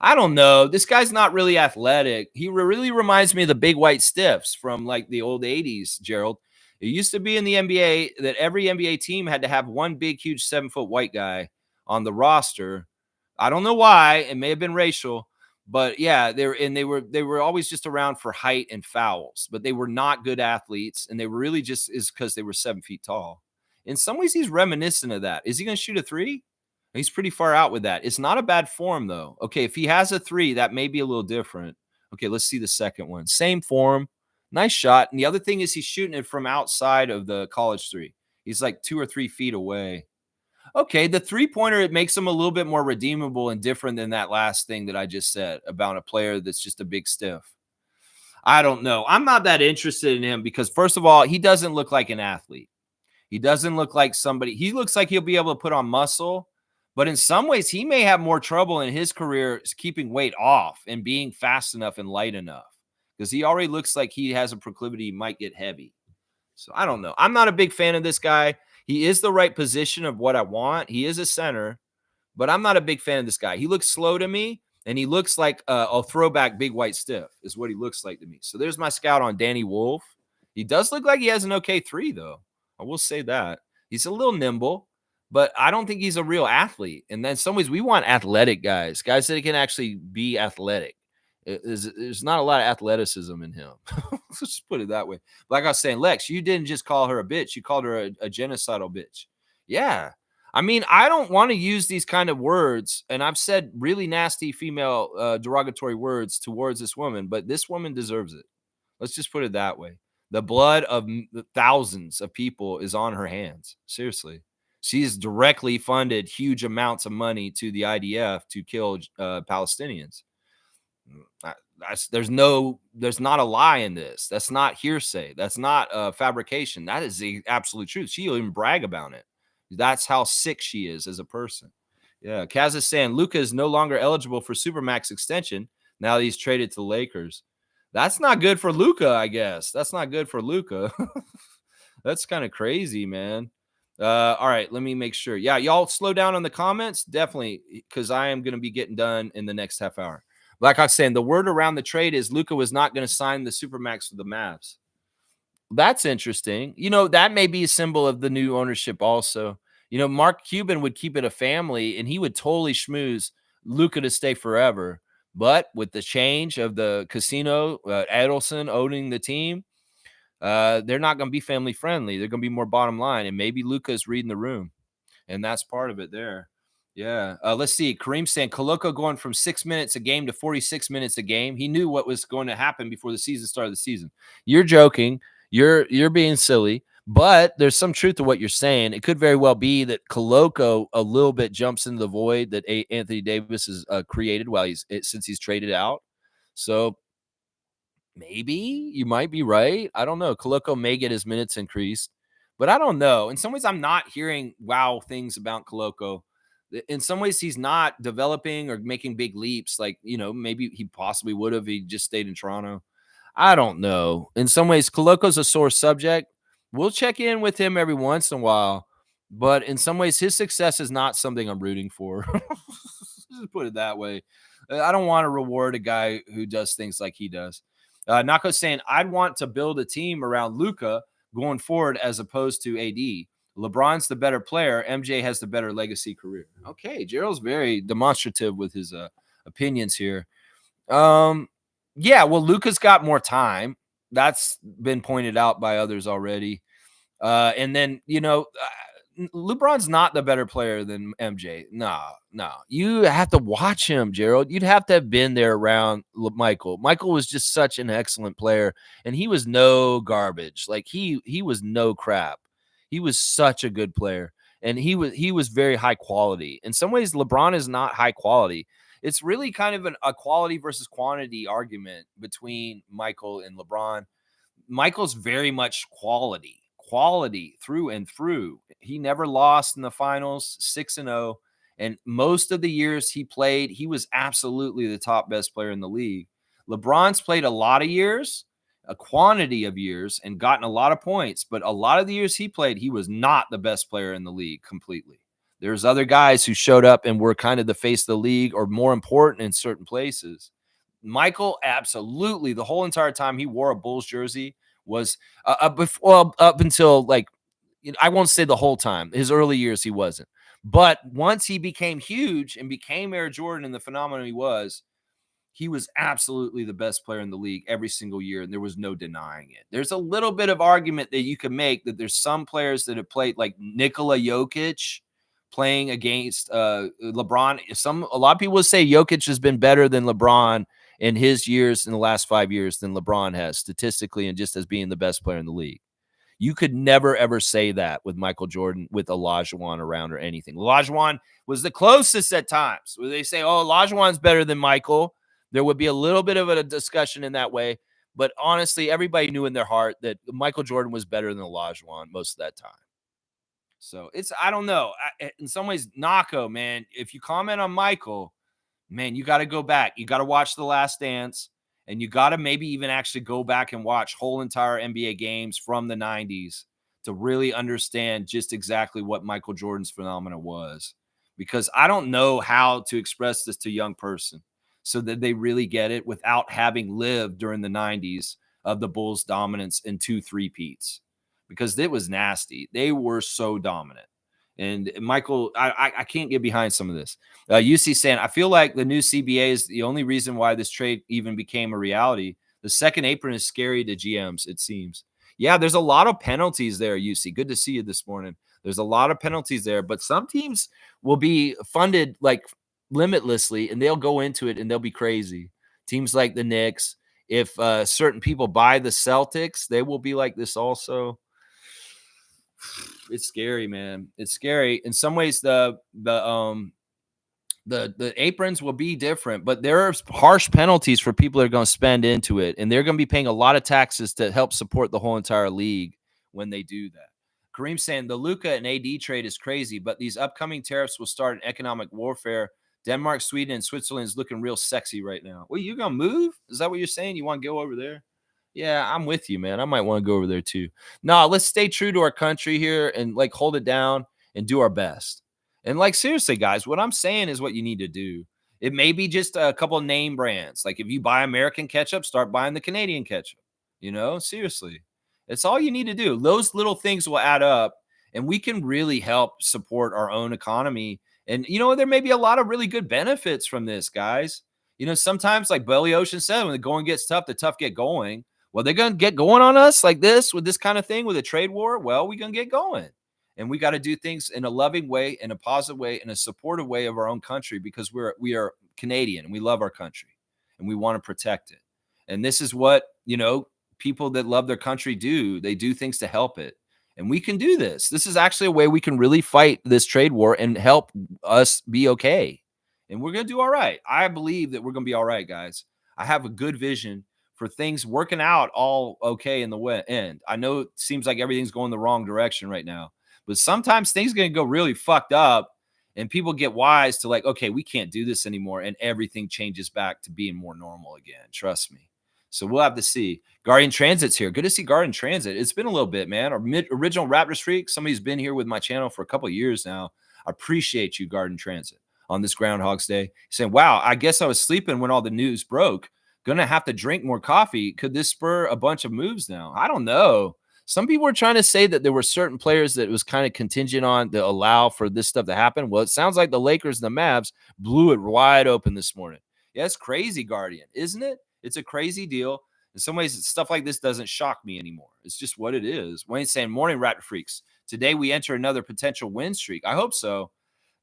I don't know. This guy's not really athletic. He really reminds me of the big white stiffs from like the old 80s, Gerald. It used to be in the NBA that every NBA team had to have one big, huge 7-foot white guy on the roster. I don't know why. It may have been racial, but yeah, they were always just around for height and fouls, but they were not good athletes, and they were really just is because they were 7 feet tall. In some ways, he's reminiscent of that. Is he going to shoot a three? He's pretty far out with that. It's not a bad form, though. Okay, if he has a three, that may be a little different. Okay, let's see the second one. Same form. Nice shot. And the other thing is he's shooting it from outside of the college three. He's like 2 or 3 feet away. Okay, the three-pointer, it makes him a little bit more redeemable and different than that last thing that I just said about a player that's just a big stiff. I don't know. I'm not that interested in him because, first of all, he doesn't look like an athlete. He doesn't look like somebody. He looks like he'll be able to put on muscle, but in some ways, he may have more trouble in his career keeping weight off and being fast enough and light enough because he already looks like he has a proclivity, he might get heavy. So I don't know. I'm not a big fan of this guy. He is the right position of what I want. He is a center, but I'm not a big fan of this guy. He looks slow to me, and he looks like a throwback big white stiff is what he looks like to me. So there's my scout on Danny Wolf. He does look like he has an okay three, though. I will say that. He's a little nimble, but I don't think he's a real athlete. And then in some ways, we want athletic guys that can actually be athletic. There's not a lot of athleticism in him. Let's just put it that way. Like I was saying, Lex, you didn't just call her a bitch. You called her a genocidal bitch. Yeah. I mean, I don't want to use these kind of words. And I've said really nasty female derogatory words towards this woman, but this woman deserves it. Let's just put it that way. The blood of thousands of people is on her hands. Seriously. She's directly funded huge amounts of money to the IDF to kill Palestinians. There's not a lie in this. That's not hearsay. That's not fabrication. That is the absolute truth. She'll even brag about it. That's how sick she is as a person. Yeah. Kaz is saying Luka is no longer eligible for Supermax extension now that he's traded to the Lakers. That's not good for Luka, I guess. That's not good for Luka. That's kind of crazy, man. All right, let me make sure. Yeah, y'all slow down on the comments. Definitely, because I am going to be getting done in the next half hour. Like I was saying, the word around the trade is Luka was not going to sign the Supermax for the Mavs. That's interesting. That may be a symbol of the new ownership also. Mark Cuban would keep it a family, and he would totally schmooze Luka to stay forever. But with the change of the casino, Edelson owning the team, they're not going to be family friendly. They're going to be more bottom line. And maybe Luka is reading the room. And that's part of it there. Yeah. Let's see. Kareem saying Koloko going from 6 minutes a game to 46 minutes a game. He knew what was going to happen before the season started the season. You're joking. You're being silly. But there's some truth to what you're saying. It could very well be that Koloko a little bit jumps into the void that Anthony Davis has created since he's traded out. So maybe you might be right. I don't know. Koloko may get his minutes increased, but I don't know. In some ways, I'm not hearing wow things about Koloko. In some ways, he's not developing or making big leaps. Like, maybe he possibly would have. He just stayed in Toronto. I don't know. In some ways, Koloko's a sore subject. We'll check in with him every once in a while, but in some ways, his success is not something I'm rooting for. Just put it that way. I don't want to reward a guy who does things like he does. Nako's saying, I'd want to build a team around Luka going forward as opposed to AD. LeBron's the better player. MJ has the better legacy career. Okay, Gerald's very demonstrative with his opinions here. Yeah, well, Luka's got more time. That's been pointed out by others already. And then, LeBron's not the better player than MJ. No. You have to watch him, Gerald. You'd have to have been there around Michael. Michael was just such an excellent player, and he was no garbage. Like he was no crap. He was such a good player, and he was very high quality. In some ways, LeBron is not high quality. It's really kind of a quality versus quantity argument between Michael and LeBron. Michael's very much quality through and through. He never lost in the finals, 6-0. And most of the years he played, he was absolutely the top best player in the league. LeBron's played a lot of years, a quantity of years, and gotten a lot of points. But a lot of the years he played, he was not the best player in the league completely. There's other guys who showed up and were kind of the face of the league or more important in certain places. Michael, absolutely, the whole entire time he wore a Bulls jersey was up until like, I won't say the whole time. His early years he wasn't, but once he became huge and became Air Jordan and the phenomenon he was absolutely the best player in the league every single year, and there was no denying it. There's a little bit of argument that you can make that there's some players that have played, like Nikola Jokic, playing against LeBron. A lot of people would say Jokic has been better than LeBron in his years in the last 5 years than LeBron has statistically and just as being the best player in the league. You could never, ever say that with Michael Jordan, with Olajuwon around or anything. Olajuwon was the closest at times where they say, oh, Olajuwon's better than Michael. There would be a little bit of a discussion in that way. But honestly, everybody knew in their heart that Michael Jordan was better than Olajuwon most of that time. So I don't know. In some ways, Nako, man, if you comment on Michael, man, you got to go back. You got to watch The Last Dance, and you got to maybe even actually go back and watch whole entire NBA games from the 90s to really understand just exactly what Michael Jordan's phenomenon was. Because I don't know how to express this to a young person so that they really get it without having lived during the 90s of the Bulls' dominance and 2 3-peats. Because it was nasty. They were so dominant. And Michael, I can't get behind some of this. UC saying, I feel like the new CBA is the only reason why this trade even became a reality. The second apron is scary to GMs, it seems. Yeah, there's a lot of penalties there, UC. Good to see you this morning. There's a lot of penalties there, but some teams will be funded like limitlessly, and they'll go into it and they'll be crazy. Teams like the Knicks, if certain people buy the Celtics, they will be like this also. It's scary, man. It's scary. In some ways, the aprons will be different, but there are harsh penalties for people that are going to spend into it, and they're going to be paying a lot of taxes to help support the whole entire league when they do that. Kareem saying the Luka and AD trade is crazy, but these upcoming tariffs will start an economic warfare. Denmark, Sweden, and Switzerland is looking real sexy right now. Well, you going to move? Is that what you're saying? You want to go over there? Yeah, I'm with you, man. I might want to go over there too. No, let's stay true to our country here and like hold it down and do our best. And like seriously, guys, what I'm saying is what you need to do. It may be just a couple of name brands. Like if you buy American ketchup, start buying the Canadian ketchup. Seriously. It's all you need to do. Those little things will add up, and we can really help support our own economy. And there may be a lot of really good benefits from this, guys. Sometimes like Billy Ocean said, when the going gets tough, the tough get going. Well, they're going to get going on us like this with this kind of thing, with a trade war. Well, we're going to get going. And we got to do things in a loving way, in a positive way, in a supportive way of our own country, because we are Canadian and we love our country and we want to protect it. And this is what, people that love their country do. They do things to help it. And we can do this. This is actually a way we can really fight this trade war and help us be okay. And we're going to do all right. I believe that we're going to be all right, guys. I have a good vision for things working out all okay in the end. I know it seems like everything's going the wrong direction right now, but sometimes things are going to go really fucked up and people get wise to like, okay, we can't do this anymore. And everything changes back to being more normal again. Trust me. So we'll have to see. Guardian Transit's here. Good to see Guardian Transit. It's been a little bit, man. Our original Raptors freak. Somebody's been here with my channel for a couple of years now. I appreciate you, Guardian Transit, on this Groundhog's Day. Saying, wow, I guess I was sleeping when all the news broke. Gonna have to drink more coffee. Could this spur a bunch of moves now? I don't know. Some people were trying to say that there were certain players that it was kind of contingent on to allow for this stuff to happen. Well, it sounds like the Lakers and the Mavs blew it wide open this morning. Yeah, it's crazy, Guardian, isn't it? It's a crazy deal. In some ways, stuff like this doesn't shock me anymore. It's just what it is. Wayne's saying, morning, Raptor Freaks. Today we enter another potential win streak. I hope so.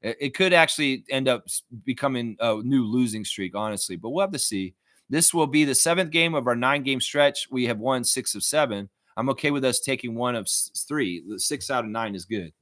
It could actually end up becoming a new losing streak, honestly, but we'll have to see. This will be the 7th game of our 9-game stretch. We have won 6 of 7. I'm okay with us taking one of three. 6 out of 9 is good.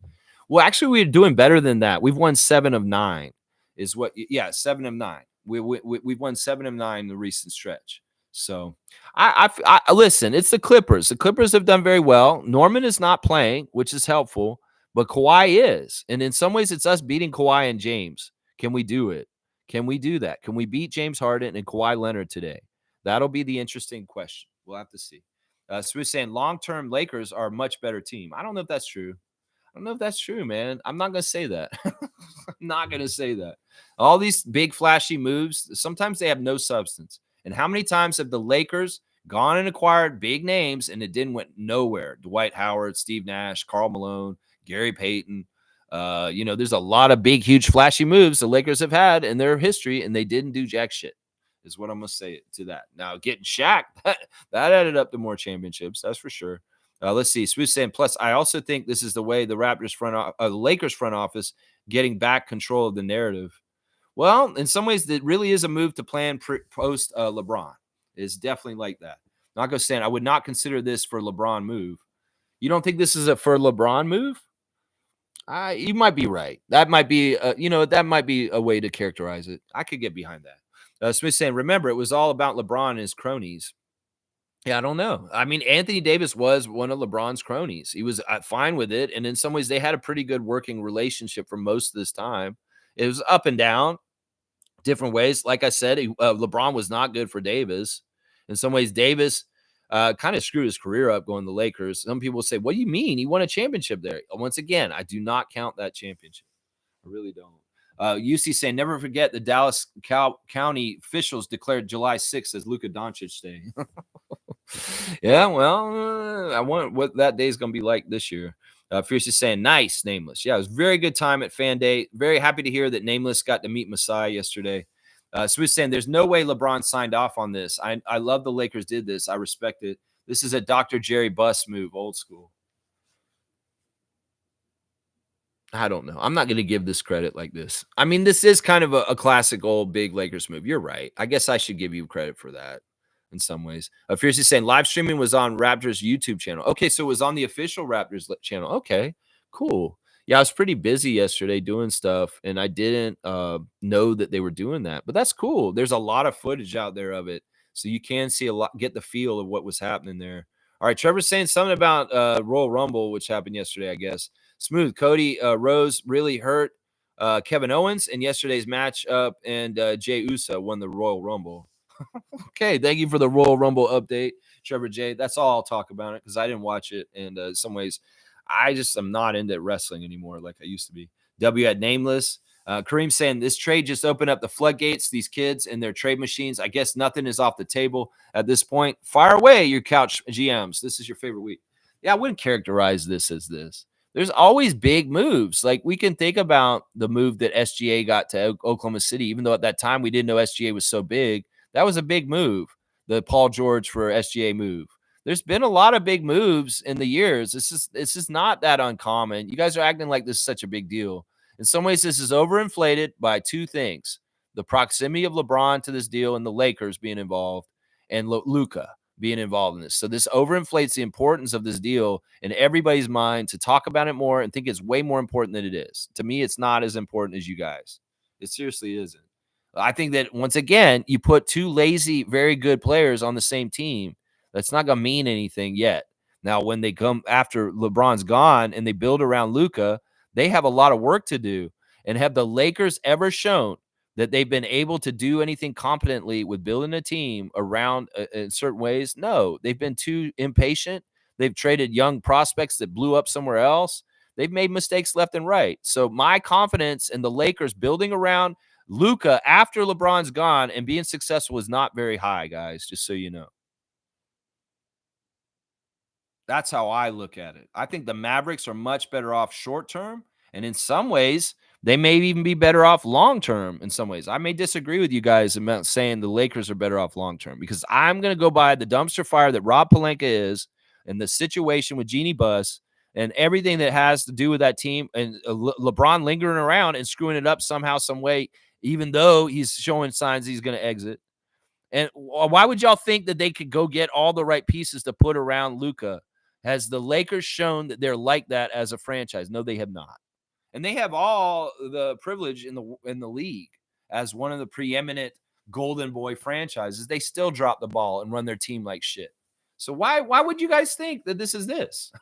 Well, actually, we're doing better than that. We've won 7 of 9. Is what? Yeah, 7 of 9. We've won 7 of 9 in the recent stretch. So I listen. It's the Clippers. The Clippers have done very well. Norman is not playing, which is helpful, but Kawhi is, and in some ways, it's us beating Kawhi and James. Can we do it? Can we do that? Can we beat James Harden and Kawhi Leonard today? That'll be the interesting question. We'll have to see. So we're saying long-term Lakers are a much better team. I don't know if that's true. I don't know if that's true, man. I'm not going to say that. I'm not going to say that. All these big flashy moves, sometimes they have no substance. And how many times have the Lakers gone and acquired big names and it didn't went nowhere? Dwight Howard, Steve Nash, Karl Malone, Gary Payton. There's a lot of big, huge, flashy moves the Lakers have had in their history, and they didn't do jack shit, is what I'm going to say to that. Now, getting Shaq, that added up to more championships. That's for sure. Let's see. Smooth saying, plus, I also think this is the way the the Lakers front office getting back control of the narrative. Well, in some ways, it really is a move to plan post LeBron. It's definitely like that. Not going to say I would not consider this for LeBron move. You don't think this is a for LeBron move? You might be right. That might be, that might be a way to characterize it. I could get behind that. Smith saying, remember, it was all about LeBron and his cronies. Yeah, I don't know. I mean, Anthony Davis was one of LeBron's cronies. He was fine with it. And in some ways, they had a pretty good working relationship for most of this time. It was up and down, different ways. Like I said, LeBron was not good for Davis. In some ways, Davis kind of screwed his career up going to the Lakers. Some people say, what do you mean? He won a championship there. Once again, I do not count that championship. I really don't. UC saying, never forget the Dallas County officials declared July 6th as Luka Doncic Day. Yeah, well, I wonder what that day is going to be like this year. Fierce is saying, nice, Nameless. Yeah, it was very good time at Fan Day. Very happy to hear that Nameless got to meet Messiah yesterday. Smooth saying, there's no way LeBron signed off on this. I love the Lakers did this. I respect it. This is a Dr. Jerry Buss move, old school. I don't know. I'm not going to give this credit like this. I mean, this is kind of a classic old big Lakers move. You're right. I guess I should give you credit for that in some ways. Fiercely saying live streaming was on Raptors YouTube channel. Okay, so it was on the official Raptors channel. Okay, cool. Yeah, I was pretty busy yesterday doing stuff, and I didn't know that they were doing that. But that's cool. There's a lot of footage out there of it, so you can see a lot, get the feel of what was happening there. All right, Trevor's saying something about Royal Rumble, which happened yesterday, I guess. Smooth. Cody Rose really hurt Kevin Owens in yesterday's matchup, and Jey Uso won the Royal Rumble. Okay, thank you for the Royal Rumble update, Trevor J. That's all I'll talk about it because I didn't watch it, and in some ways, I just am not into wrestling anymore like I used to be. W at Nameless. Kareem saying this trade just opened up the floodgates. These kids and their trade machines. I guess nothing is off the table at this point. Fire away, your couch GMs. This is your favorite week. Yeah, I wouldn't characterize this as this. There's always big moves. Like we can think about the move that SGA got to Oklahoma City, even though at that time we didn't know SGA was so big. That was a big move, the Paul George for SGA move. There's been a lot of big moves in the years. This is not that uncommon. You guys are acting like this is such a big deal. In some ways, this is overinflated by two things: the proximity of LeBron to this deal and the Lakers being involved, and Luka being involved in this. So this overinflates the importance of this deal in everybody's mind to talk about it more and think it's way more important than it is. To me, it's not as important as you guys. It seriously isn't. I think that once again, you put two lazy, very good players on the same team. That's not going to mean anything yet. Now, when they come after LeBron's gone and they build around Luka, they have a lot of work to do. And have the Lakers ever shown that they've been able to do anything competently with building a team around in certain ways? No, they've been too impatient. They've traded young prospects that blew up somewhere else. They've made mistakes left and right. So my confidence in the Lakers building around Luka after LeBron's gone and being successful is not very high, guys, just so you know. That's how I look at it. I think the Mavericks are much better off short term, and in some ways, they may even be better off long term. In some ways, I may disagree with you guys about saying the Lakers are better off long term because I'm going to go by the dumpster fire that Rob Pelinka is, and the situation with Jeannie Buss, and everything that has to do with that team, and LeBron lingering around and screwing it up somehow, some way, even though he's showing signs he's going to exit. And why would y'all think that they could go get all the right pieces to put around Luka? Has the Lakers shown that they're like that as a franchise? No, they have not. And they have all the privilege in the league as one of the preeminent golden boy franchises. They still drop the ball and run their team like shit. So why would you guys think that this is this?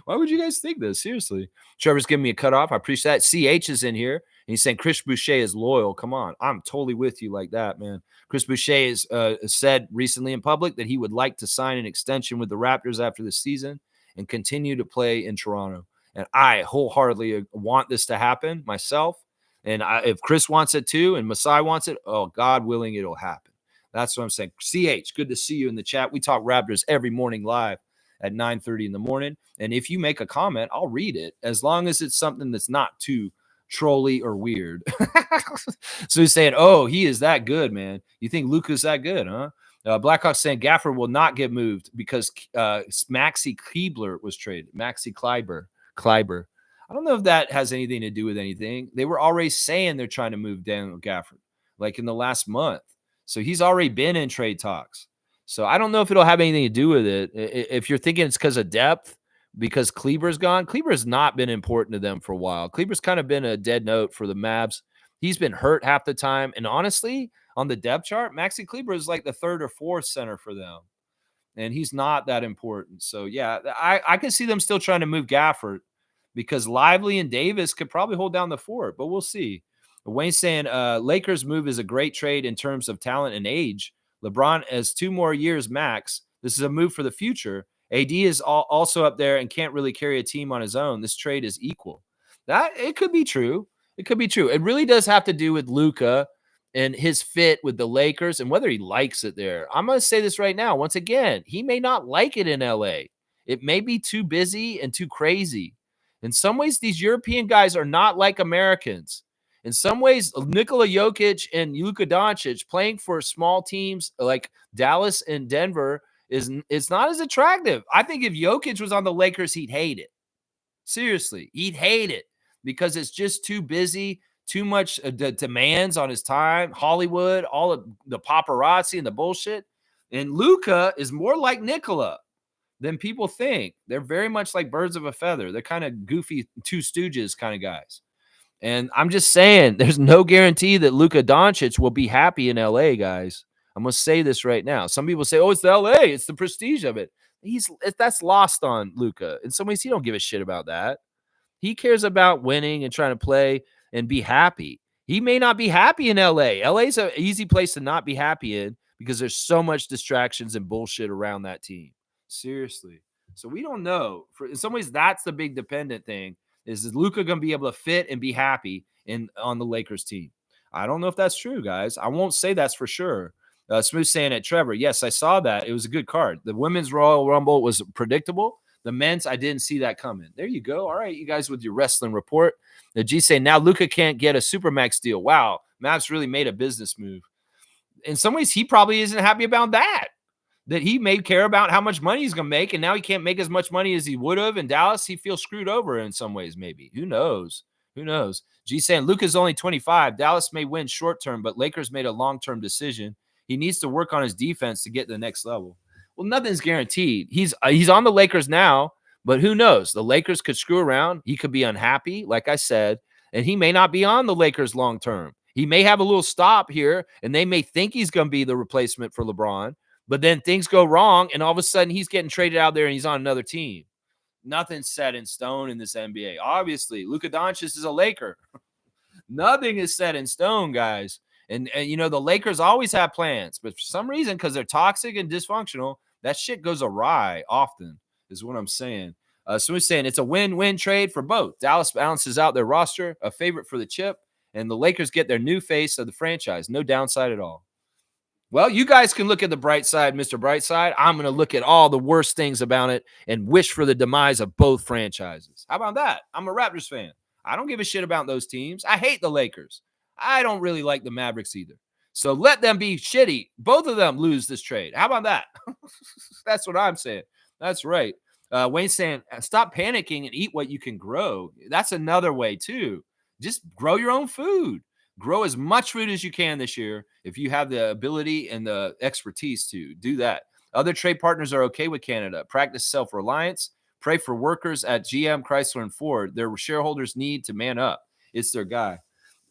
Why would you guys think this? Seriously. Trevor's giving me a cutoff. I appreciate that. CH is in here. And he's saying Chris Boucher is loyal. Come on. I'm totally with you like that, man. Chris Boucher has said recently in public that he would like to sign an extension with the Raptors after the season and continue to play in Toronto. And I wholeheartedly want this to happen myself. And if Chris wants it too and Masai wants it, oh, God willing, it'll happen. That's what I'm saying. CH, good to see you in the chat. We talk Raptors every morning live at 9:30 in the morning. And if you make a comment, I'll read it as long as it's something that's not too trolly or weird. So he's saying, oh, he is that good, man. You think Luka's that good, huh? Blackhawks saying Gafford will not get moved because Maxi Kleber was traded. Maxi Kleber. I don't know if that has anything to do with anything. They were already saying they're trying to move Daniel Gafford like in the last month. So he's already been in trade talks. So I don't know if it'll have anything to do with it. If you're thinking it's because of depth, because Kleber's gone, Kleber's not been important to them for a while. Kleber's kind of been a dead note for the Mavs. He's been hurt half the time. And honestly, on the depth chart, Maxi Kleber is like the third or fourth center for them. And he's not that important. So, yeah, I can see them still trying to move Gafford because Lively and Davis could probably hold down the fort, but we'll see. Wayne's saying Lakers move is a great trade in terms of talent and age. LeBron has 2 more years max. This is a move for the future. AD is also up there and can't really carry a team on his own. This trade is equal. That it could be true. It could be true. It really does have to do with Luka and his fit with the Lakers and whether he likes it there. I'm going to say this right now. Once again, he may not like it in LA. It may be too busy and too crazy. In some ways, these European guys are not like Americans. In some ways, Nikola Jokic and Luka Doncic playing for small teams like Dallas and Denver it's not as attractive. I think if Jokic was on the Lakers, he'd hate it. Seriously, he'd hate it because it's just too busy, too much demands on his time, Hollywood, all of the paparazzi and the bullshit. And Luka is more like Nikola than people think. They're very much like birds of a feather. They're kind of goofy Two Stooges kind of guys. And I'm just saying, there's no guarantee that Luka Doncic will be happy in LA, guys. I'm going to say this right now. Some people say, oh, it's the LA. It's the prestige of it. That's lost on Luka. In some ways, he don't give a shit about that. He cares about winning and trying to play and be happy. He may not be happy in LA. LA's an easy place to not be happy in because there's so much distractions and bullshit around that team. Seriously. So we don't know. In some ways, that's the big dependent thing. Is Luka going to be able to fit and be happy on the Lakers team? I don't know if that's true, guys. I won't say that's for sure. Smooth saying it, Trevor. Yes, I saw that. It was a good card. The women's Royal Rumble was predictable. The men's, I didn't see that coming. There you go. All right, you guys with your wrestling report. The G saying now Luka can't get a Supermax deal. Wow, Mavs really made a business move. In some ways, he probably isn't happy about that. That he may care about how much money he's going to make, and now he can't make as much money as he would have in Dallas. He feels screwed over in some ways, maybe. Who knows? Who knows? G saying Luka's only 25. Dallas may win short term, but Lakers made a long-term decision. He needs to work on his defense to get to the next level. Well, nothing's guaranteed. He's on the Lakers now, but who knows? The Lakers could screw around. He could be unhappy, like I said, and he may not be on the Lakers long term. He may have a little stop here, and they may think he's going to be the replacement for LeBron, but then things go wrong, and all of a sudden he's getting traded out there and he's on another team. Nothing's set in stone in this NBA. Obviously, Luka Doncic is a Laker. Nothing is set in stone, guys. And you know, the Lakers always have plans, but for some reason, because they're toxic and dysfunctional, that shit goes awry often, is what I'm saying. So we're saying it's a win-win trade for both. Dallas balances out their roster, a favorite for the chip, and the Lakers get their new face of the franchise. No downside at all. Well, you guys can look at the bright side, Mr. Brightside. I'm going to look at all the worst things about it and wish for the demise of both franchises. How about that? I'm a Raptors fan. I don't give a shit about those teams. I hate the Lakers. I don't really like the Mavericks either. So let them be shitty. Both of them lose this trade. How about that? That's what I'm saying. That's right. Wayne's saying, stop panicking and eat what you can grow. That's another way, too. Just grow your own food. Grow as much food as you can this year if you have the ability and the expertise to do that. Other trade partners are okay with Canada. Practice self-reliance. Pray for workers at GM, Chrysler, and Ford. Their shareholders need to man up. It's their guy.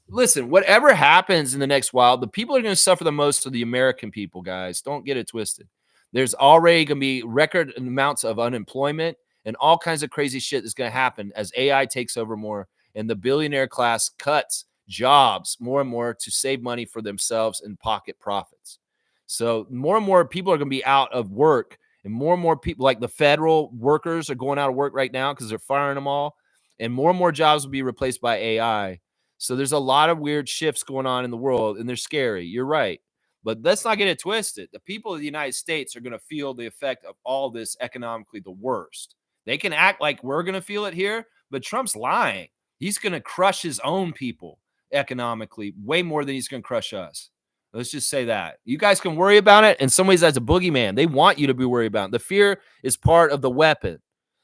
Listen, whatever happens in the next while, the people are going to suffer the most are the American people, guys. Don't get it twisted. There's already going to be record amounts of unemployment and all kinds of crazy shit that's going to happen as AI takes over more and the billionaire class cuts jobs more and more to save money for themselves and pocket profits. So more and more people are going to be out of work, and more people, like the federal workers, are going out of work right now because they're firing them all, and more jobs will be replaced by AI. So there's a lot of weird shifts going on in the world, and they're scary. You're right. But let's not get it twisted. The people of the United States are going to feel the effect of all this economically the worst. They can act like we're going to feel it here, but Trump's lying. He's going to crush his own people economically way more than he's going to crush us. Let's just say that. You guys can worry about it. In some ways, that's a boogeyman. They want you to be worried about it. The fear is part of the weapon.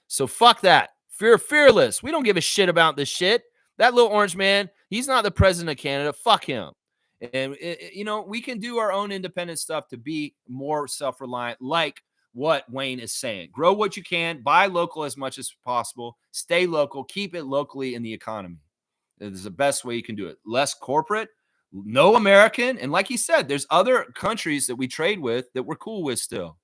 So fuck that. Fearless. We don't give a shit about this shit. That little orange man, he's not the president of Canada. Fuck him. And, we can do our own independent stuff to be more self-reliant, like what Wayne is saying. Grow what you can, buy local as much as possible, stay local, keep it locally in the economy. It is the best way you can do it. Less corporate, no American. And like he said, there's other countries that we trade with that we're cool with still.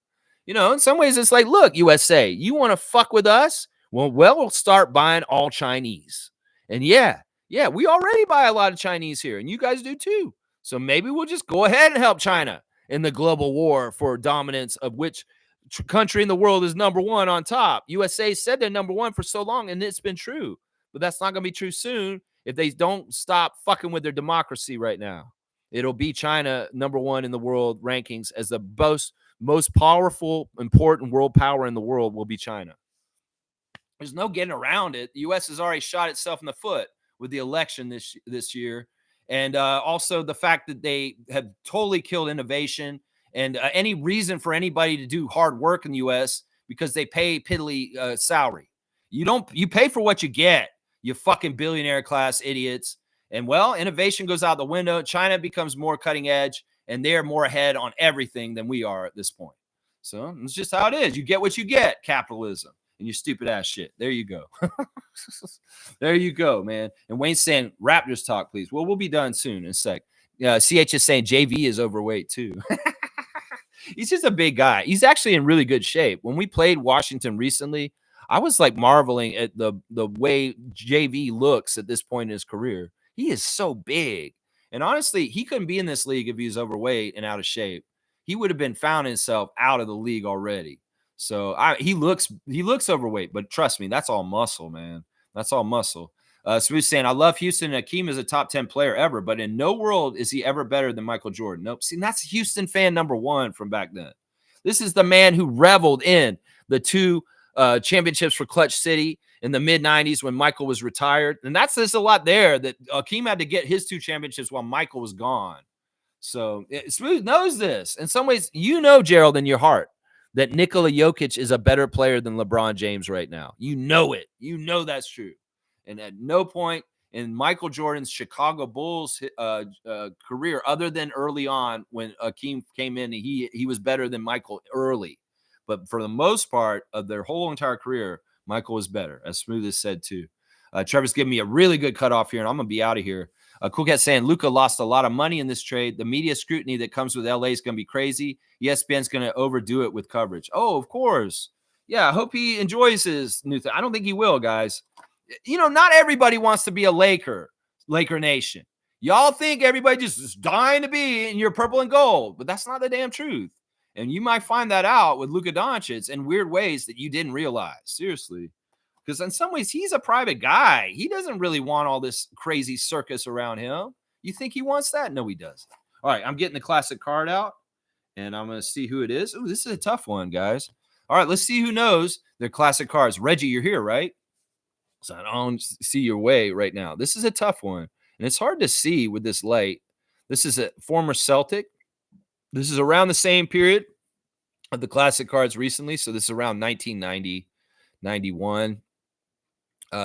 In some ways, it's like, look, USA, you want to fuck with us? Well, we'll start buying all Chinese. And yeah, we already buy a lot of Chinese here, and you guys do too. So maybe we'll just go ahead and help China in the global war for dominance of which country in the world is number one on top. USA said they're number one for so long, and it's been true. But that's not going to be true soon if they don't stop fucking with their democracy right now. It'll be China number one in the world rankings as the most powerful, important world power in the world will be China. There's no getting around it. The U.S. has already shot itself in the foot with the election this year. And also the fact that they have totally killed innovation and any reason for anybody to do hard work in the U.S. because they pay piddly salary. You pay for what you get, you fucking billionaire class idiots. And well, innovation goes out the window. China becomes more cutting edge, and they're more ahead on everything than we are at this point. So it's just how it is. You get what you get, capitalism. And your stupid ass shit. There you go. There you go, man. And Wayne's saying, Raptors talk, please. Well, we'll be done soon in a sec. CH is saying JV is overweight too. He's just a big guy. He's actually in really good shape. When we played Washington recently, I was like marveling at the way JV looks at this point in his career. He is so big. And honestly, he couldn't be in this league if he was overweight and out of shape. He would have been found himself out of the league already. So he looks overweight, but trust me, that's all muscle, man. That's all muscle. Smooth saying, I love Houston. Akeem is a top 10 player ever, but in no world is he ever better than Michael Jordan. Nope. See, that's Houston fan number one from back then. This is the man who reveled in the two championships for Clutch City in the mid-90s when Michael was retired. And there's a lot there that Akeem had to get his two championships while Michael was gone. So Smooth knows this. In some ways, Gerald, in your heart, that Nikola Jokic is a better player than LeBron James right now. You know it. You know that's true. And at no point in Michael Jordan's Chicago Bulls career, other than early on when Akeem came in, he was better than Michael early. But for the most part of their whole entire career, Michael was better, as Smooth has said too. Trevor's giving me a really good cutoff here, and I'm going to be out of here. Cool Cat saying Luka lost a lot of money in this trade. The media scrutiny that comes with LA is going to be crazy. ESPN's going to overdo it with coverage. Oh, of course. Yeah, I hope he enjoys his new thing. I don't think he will, guys. Not everybody wants to be a Laker Nation. Y'all think everybody just is dying to be in your purple and gold, but that's not the damn truth. And you might find that out with Luka Doncic in weird ways that you didn't realize. Seriously. Because in some ways, he's a private guy. He doesn't really want all this crazy circus around him. You think he wants that? No, he doesn't. All right, I'm getting the classic card out, and I'm going to see who it is. Oh, this is a tough one, guys. All right, let's see who knows their classic cards. Reggie, you're here, right? So I don't see your way right now. This is a tough one, and it's hard to see with this light. This is a former Celtic. This is around the same period of the classic cards recently, so this is around 1990, 91.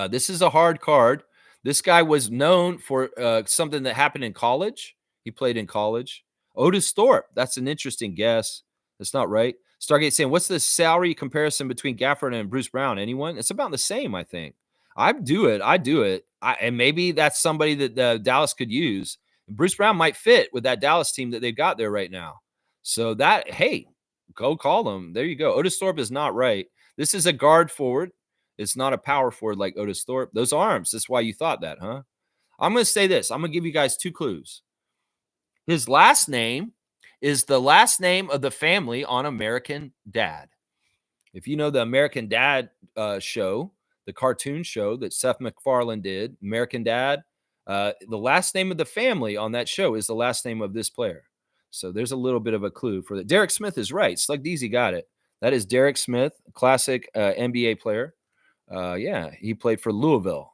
This is a hard card. This guy was known for something that happened in college. He played in college. Otis Thorpe. That's an interesting guess. That's not right. Stargate saying, what's the salary comparison between Gafford and Bruce Brown? Anyone? It's about the same, I think. I do it. And maybe that's somebody that Dallas could use. Bruce Brown might fit with that Dallas team that they've got there right now. So hey, go call them. There you go. Otis Thorpe is not right. This is a guard forward. It's not a power forward like Otis Thorpe. Those arms, that's why you thought that, huh? I'm going to say this. I'm going to give you guys 2 clues. His last name is the last name of the family on American Dad. If you know the American Dad show, the cartoon show that Seth MacFarlane did, American Dad, the last name of the family on that show is the last name of this player. So there's a little bit of a clue for that. Derek Smith is right. Slug Deasy got it. That is Derek Smith, classic NBA player. Yeah, he played for Louisville.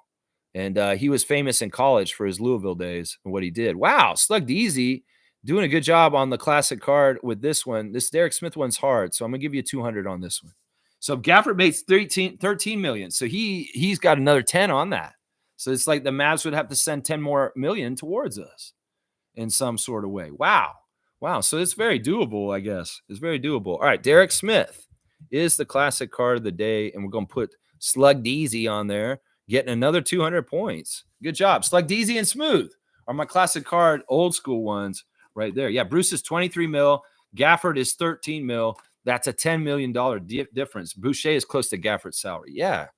And he was famous in college for his Louisville days and what he did. Wow, Slug Deasy doing a good job on the classic card with this one. This Derek Smith one's hard, so I'm going to give you 200 on this one. So Gafford makes 13 million. So he's got another 10 on that. So it's like the Mavs would have to send 10 more million towards us in some sort of way. Wow. So it's very doable, I guess. It's very doable. All right, Derek Smith is the classic card of the day, and we're going to put Slug Deasy on there, getting another 200 points. Good job. Slug Deasy and Smooth are my classic card, old school ones right there. Yeah, Bruce is 23 mil. Gafford is 13 mil. That's a $10 million difference. Boucher is close to Gafford's salary. Yeah,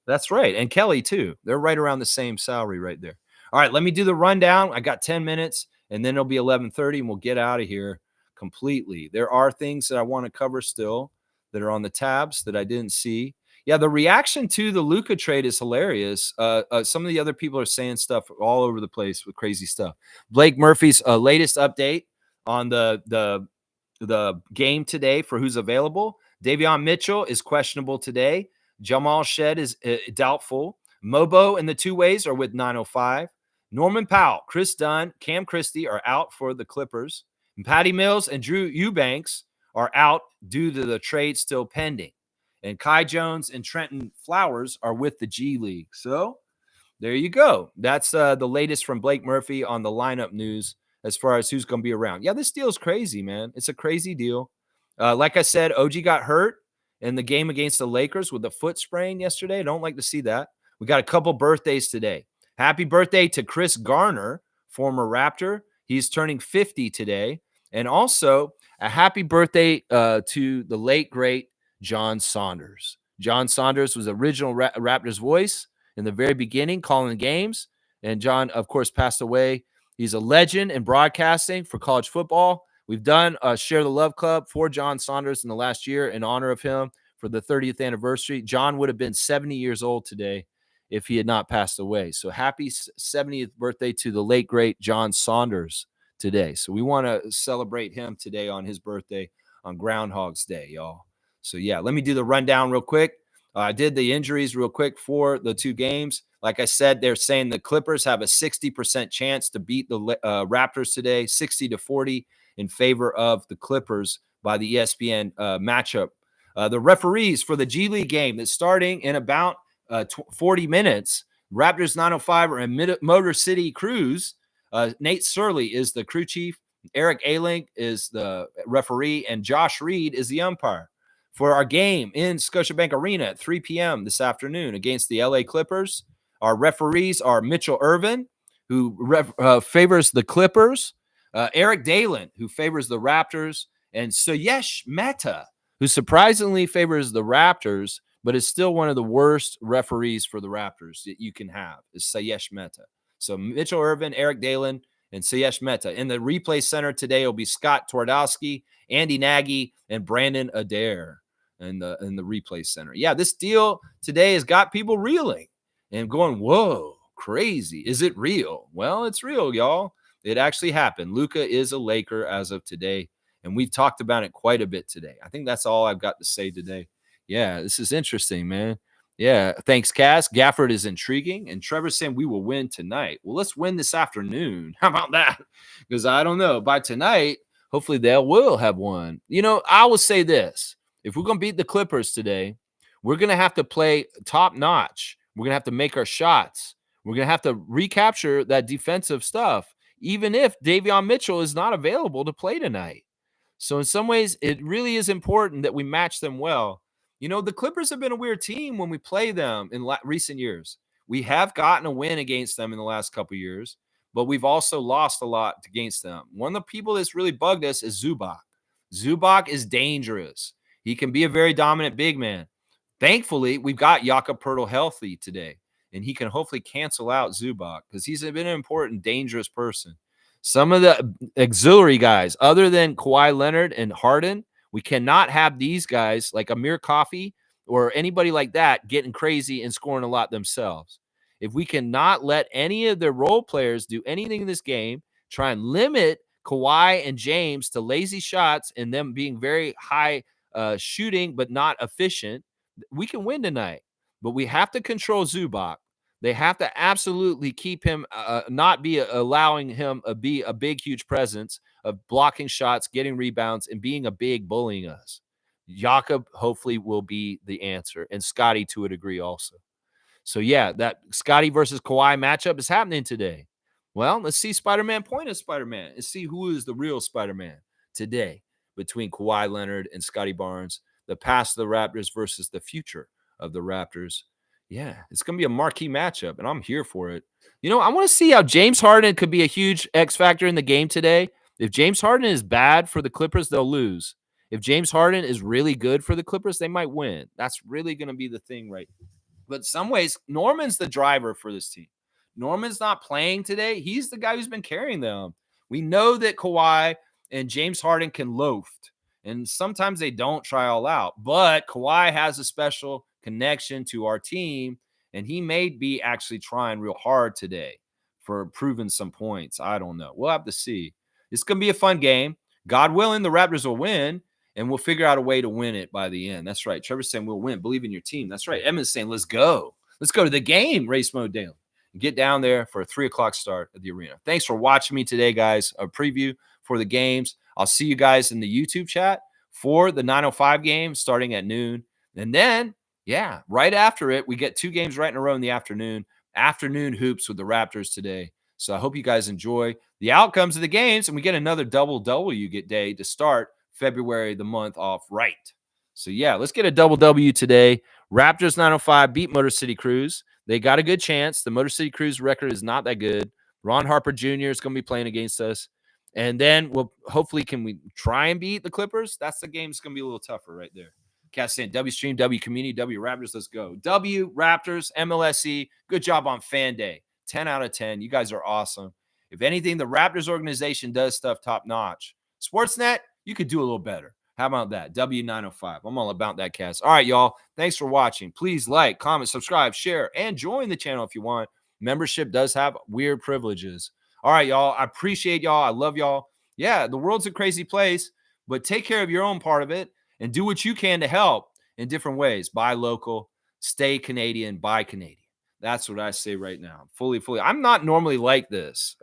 that's right. And Kelly, too. They're right around the same salary right there. All right, let me do the rundown. I got 10 minutes, and then it'll be 11:30, and we'll get out of here completely. There are things that I want to cover still that are on the tabs that I didn't see. Yeah, the reaction to the Luka trade is hilarious. Some of the other people are saying stuff all over the place with crazy stuff. Blake Murphy's latest update on the game today for who's available. Davion Mitchell is questionable today. Jamal Shed is doubtful. Mobo and the two ways are with 905. Norman Powell, Chris Dunn, Cam Christie are out for the Clippers. And Patty Mills and Drew Eubanks are out due to the trade still pending. And Kai Jones and Trenton Flowers are with the G League. So there you go. That's the latest from Blake Murphy on the lineup news as far as who's going to be around. Yeah, this deal is crazy, man. It's a crazy deal. Like I said, OG got hurt in the game against the Lakers with a foot sprain yesterday. I don't like to see that. We got a couple birthdays today. Happy birthday to Chris Garner, former Raptor. He's turning 50 today. And also a happy birthday to the late, great John Saunders. John Saunders was the original Raptors voice in the very beginning, calling games. And John, of course, passed away. He's a legend in broadcasting for college football. We've done a Share the Love Club for John Saunders in the last year in honor of him for the 30th anniversary. John would have been 70 years old today if he had not passed away. So happy 70th birthday to the late, great John Saunders today. So we want to celebrate him today on his birthday on Groundhog's Day, y'all. So, yeah, let me do the rundown real quick. I did the injuries real quick for the two games. Like I said, they're saying the Clippers have a 60% chance to beat the Raptors today, 60-40 in favor of the Clippers by the ESPN matchup. The referees for the G League game that's starting in about 40 minutes. Raptors 905 are in Motor City Cruise. Nate Surley is the crew chief. Eric Alink is the referee, and Josh Reed is the umpire. For our game in Scotiabank Arena at 3 p.m. this afternoon against the LA Clippers, our referees are Mitchell Irvin, who favors the Clippers, Eric Dalen, who favors the Raptors, and Suyesh Mehta, who surprisingly favors the Raptors, but is still one of the worst referees for the Raptors that you can have, is Suyesh Mehta. So Mitchell Irvin, Eric Dalen, and Suyesh Mehta. In the replay center today will be Scott Twardowski, Andy Nagy, and Brandon Adair in the replay center. Yeah, this deal today has got people reeling and going, whoa, crazy. Is it real? Well, it's real, y'all. It actually happened. Luka is a Laker as of today, and we've talked about it quite a bit today. I think that's all I've got to say today. Yeah, this is interesting, man. Yeah, thanks, Cass. Gafford is intriguing, and Trevor's saying we will win tonight. Well, let's win this afternoon. How about that? Because I don't know. By tonight, hopefully they will have won. You know, I will say this. If we're going to beat the Clippers today, we're going to have to play top notch. We're going to have to make our shots. We're going to have to recapture that defensive stuff, even if Davion Mitchell is not available to play tonight. So in some ways, it really is important that we match them well. The Clippers have been a weird team when we play them in recent years. We have gotten a win against them in the last couple of years, but we've also lost a lot against them. One of the people that's really bugged us is Zubac. Zubac is dangerous. He can be a very dominant big man. Thankfully, we've got Jakob Poeltl healthy today, and he can hopefully cancel out Zubac because he's been an important, dangerous person. Some of the auxiliary guys, other than Kawhi Leonard and Harden, we cannot have these guys like Amir Coffey or anybody like that getting crazy and scoring a lot themselves. If we cannot let any of the role players do anything in this game, try and limit Kawhi and James to lazy shots and them being very high shooting but not efficient, we can win tonight. But we have to control Zubac. They have to absolutely keep him, not be allowing him be a big, huge presence of blocking shots, getting rebounds, and being a big bullying us. Jakob hopefully will be the answer, and Scotty to a degree also. So yeah, that Scotty versus Kawhi matchup is happening today. Well, let's see Spider-Man point at Spider-Man and see who is the real Spider-Man today between Kawhi Leonard and Scotty Barnes, the past of the Raptors versus the future of the Raptors. Yeah, it's going to be a marquee matchup, and I'm here for it. I want to see how James Harden could be a huge X factor in the game today. If James Harden is bad for the Clippers, they'll lose. If James Harden is really good for the Clippers, they might win. That's really going to be the thing right. But in some ways, Norman's the driver for this team. Norman's not playing today. He's the guy who's been carrying them. We know that Kawhi and James Harden can loaf, and sometimes they don't try all out. But Kawhi has a special connection to our team, and he may be actually trying real hard today for proving some points. I don't know. We'll have to see. It's going to be a fun game. God willing, the Raptors will win, and we'll figure out a way to win it by the end. That's right. Trevor's saying we'll win. Believe in your team. That's right. Edmund's saying let's go. Let's go to the game, Race Mode Daily. Get down there for a 3 o'clock start at the arena. Thanks for watching me today, guys. A preview for the games. I'll see you guys in the YouTube chat for the 9:05 game starting at noon. And then, yeah, right after it, we get 2 games right in a row in the afternoon. Afternoon hoops with the Raptors today. So I hope you guys enjoy the outcomes of the games, and we get another double W day to start February, the month off right. So yeah, let's get a double W today. Raptors 905 beat Motor City Cruise. They got a good chance. The Motor City Cruise record is not that good. Ron Harper Jr. is going to be playing against us. And then hopefully can we try and beat the Clippers? That's the game that's going to be a little tougher right there. Cass saying W Stream, W Community, W Raptors. Let's go. W Raptors, MLSE. Good job on Fan Day. 10 out of 10. You guys are awesome. If anything, the Raptors organization does stuff top notch. Sportsnet, you could do a little better. How about that? W905. I'm all about that, Cass. All right, y'all. Thanks for watching. Please like, comment, subscribe, share, and join the channel if you want. Membership does have weird privileges. All right, y'all. I appreciate y'all. I love y'all. Yeah, the world's a crazy place, but take care of your own part of it and do what you can to help in different ways. Buy local, stay Canadian, buy Canadian. That's what I say right now. Fully. I'm not normally like this.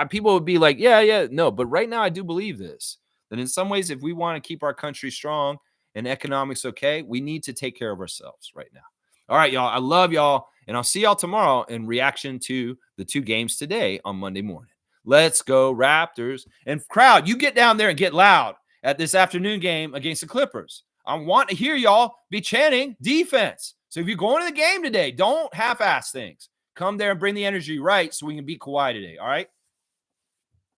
People would be like, yeah, no. But right now I do believe this. That in some ways, if we want to keep our country strong and economics okay, we need to take care of ourselves right now. All right, y'all. I love y'all. And I'll see y'all tomorrow in reaction to the 2 games today on Monday morning. Let's go, Raptors. And crowd, you get down there and get loud at this afternoon game against the Clippers. I want to hear y'all be chanting defense. So if you're going to the game today, don't half-ass things. Come there and bring the energy right so we can beat Kawhi today, all right?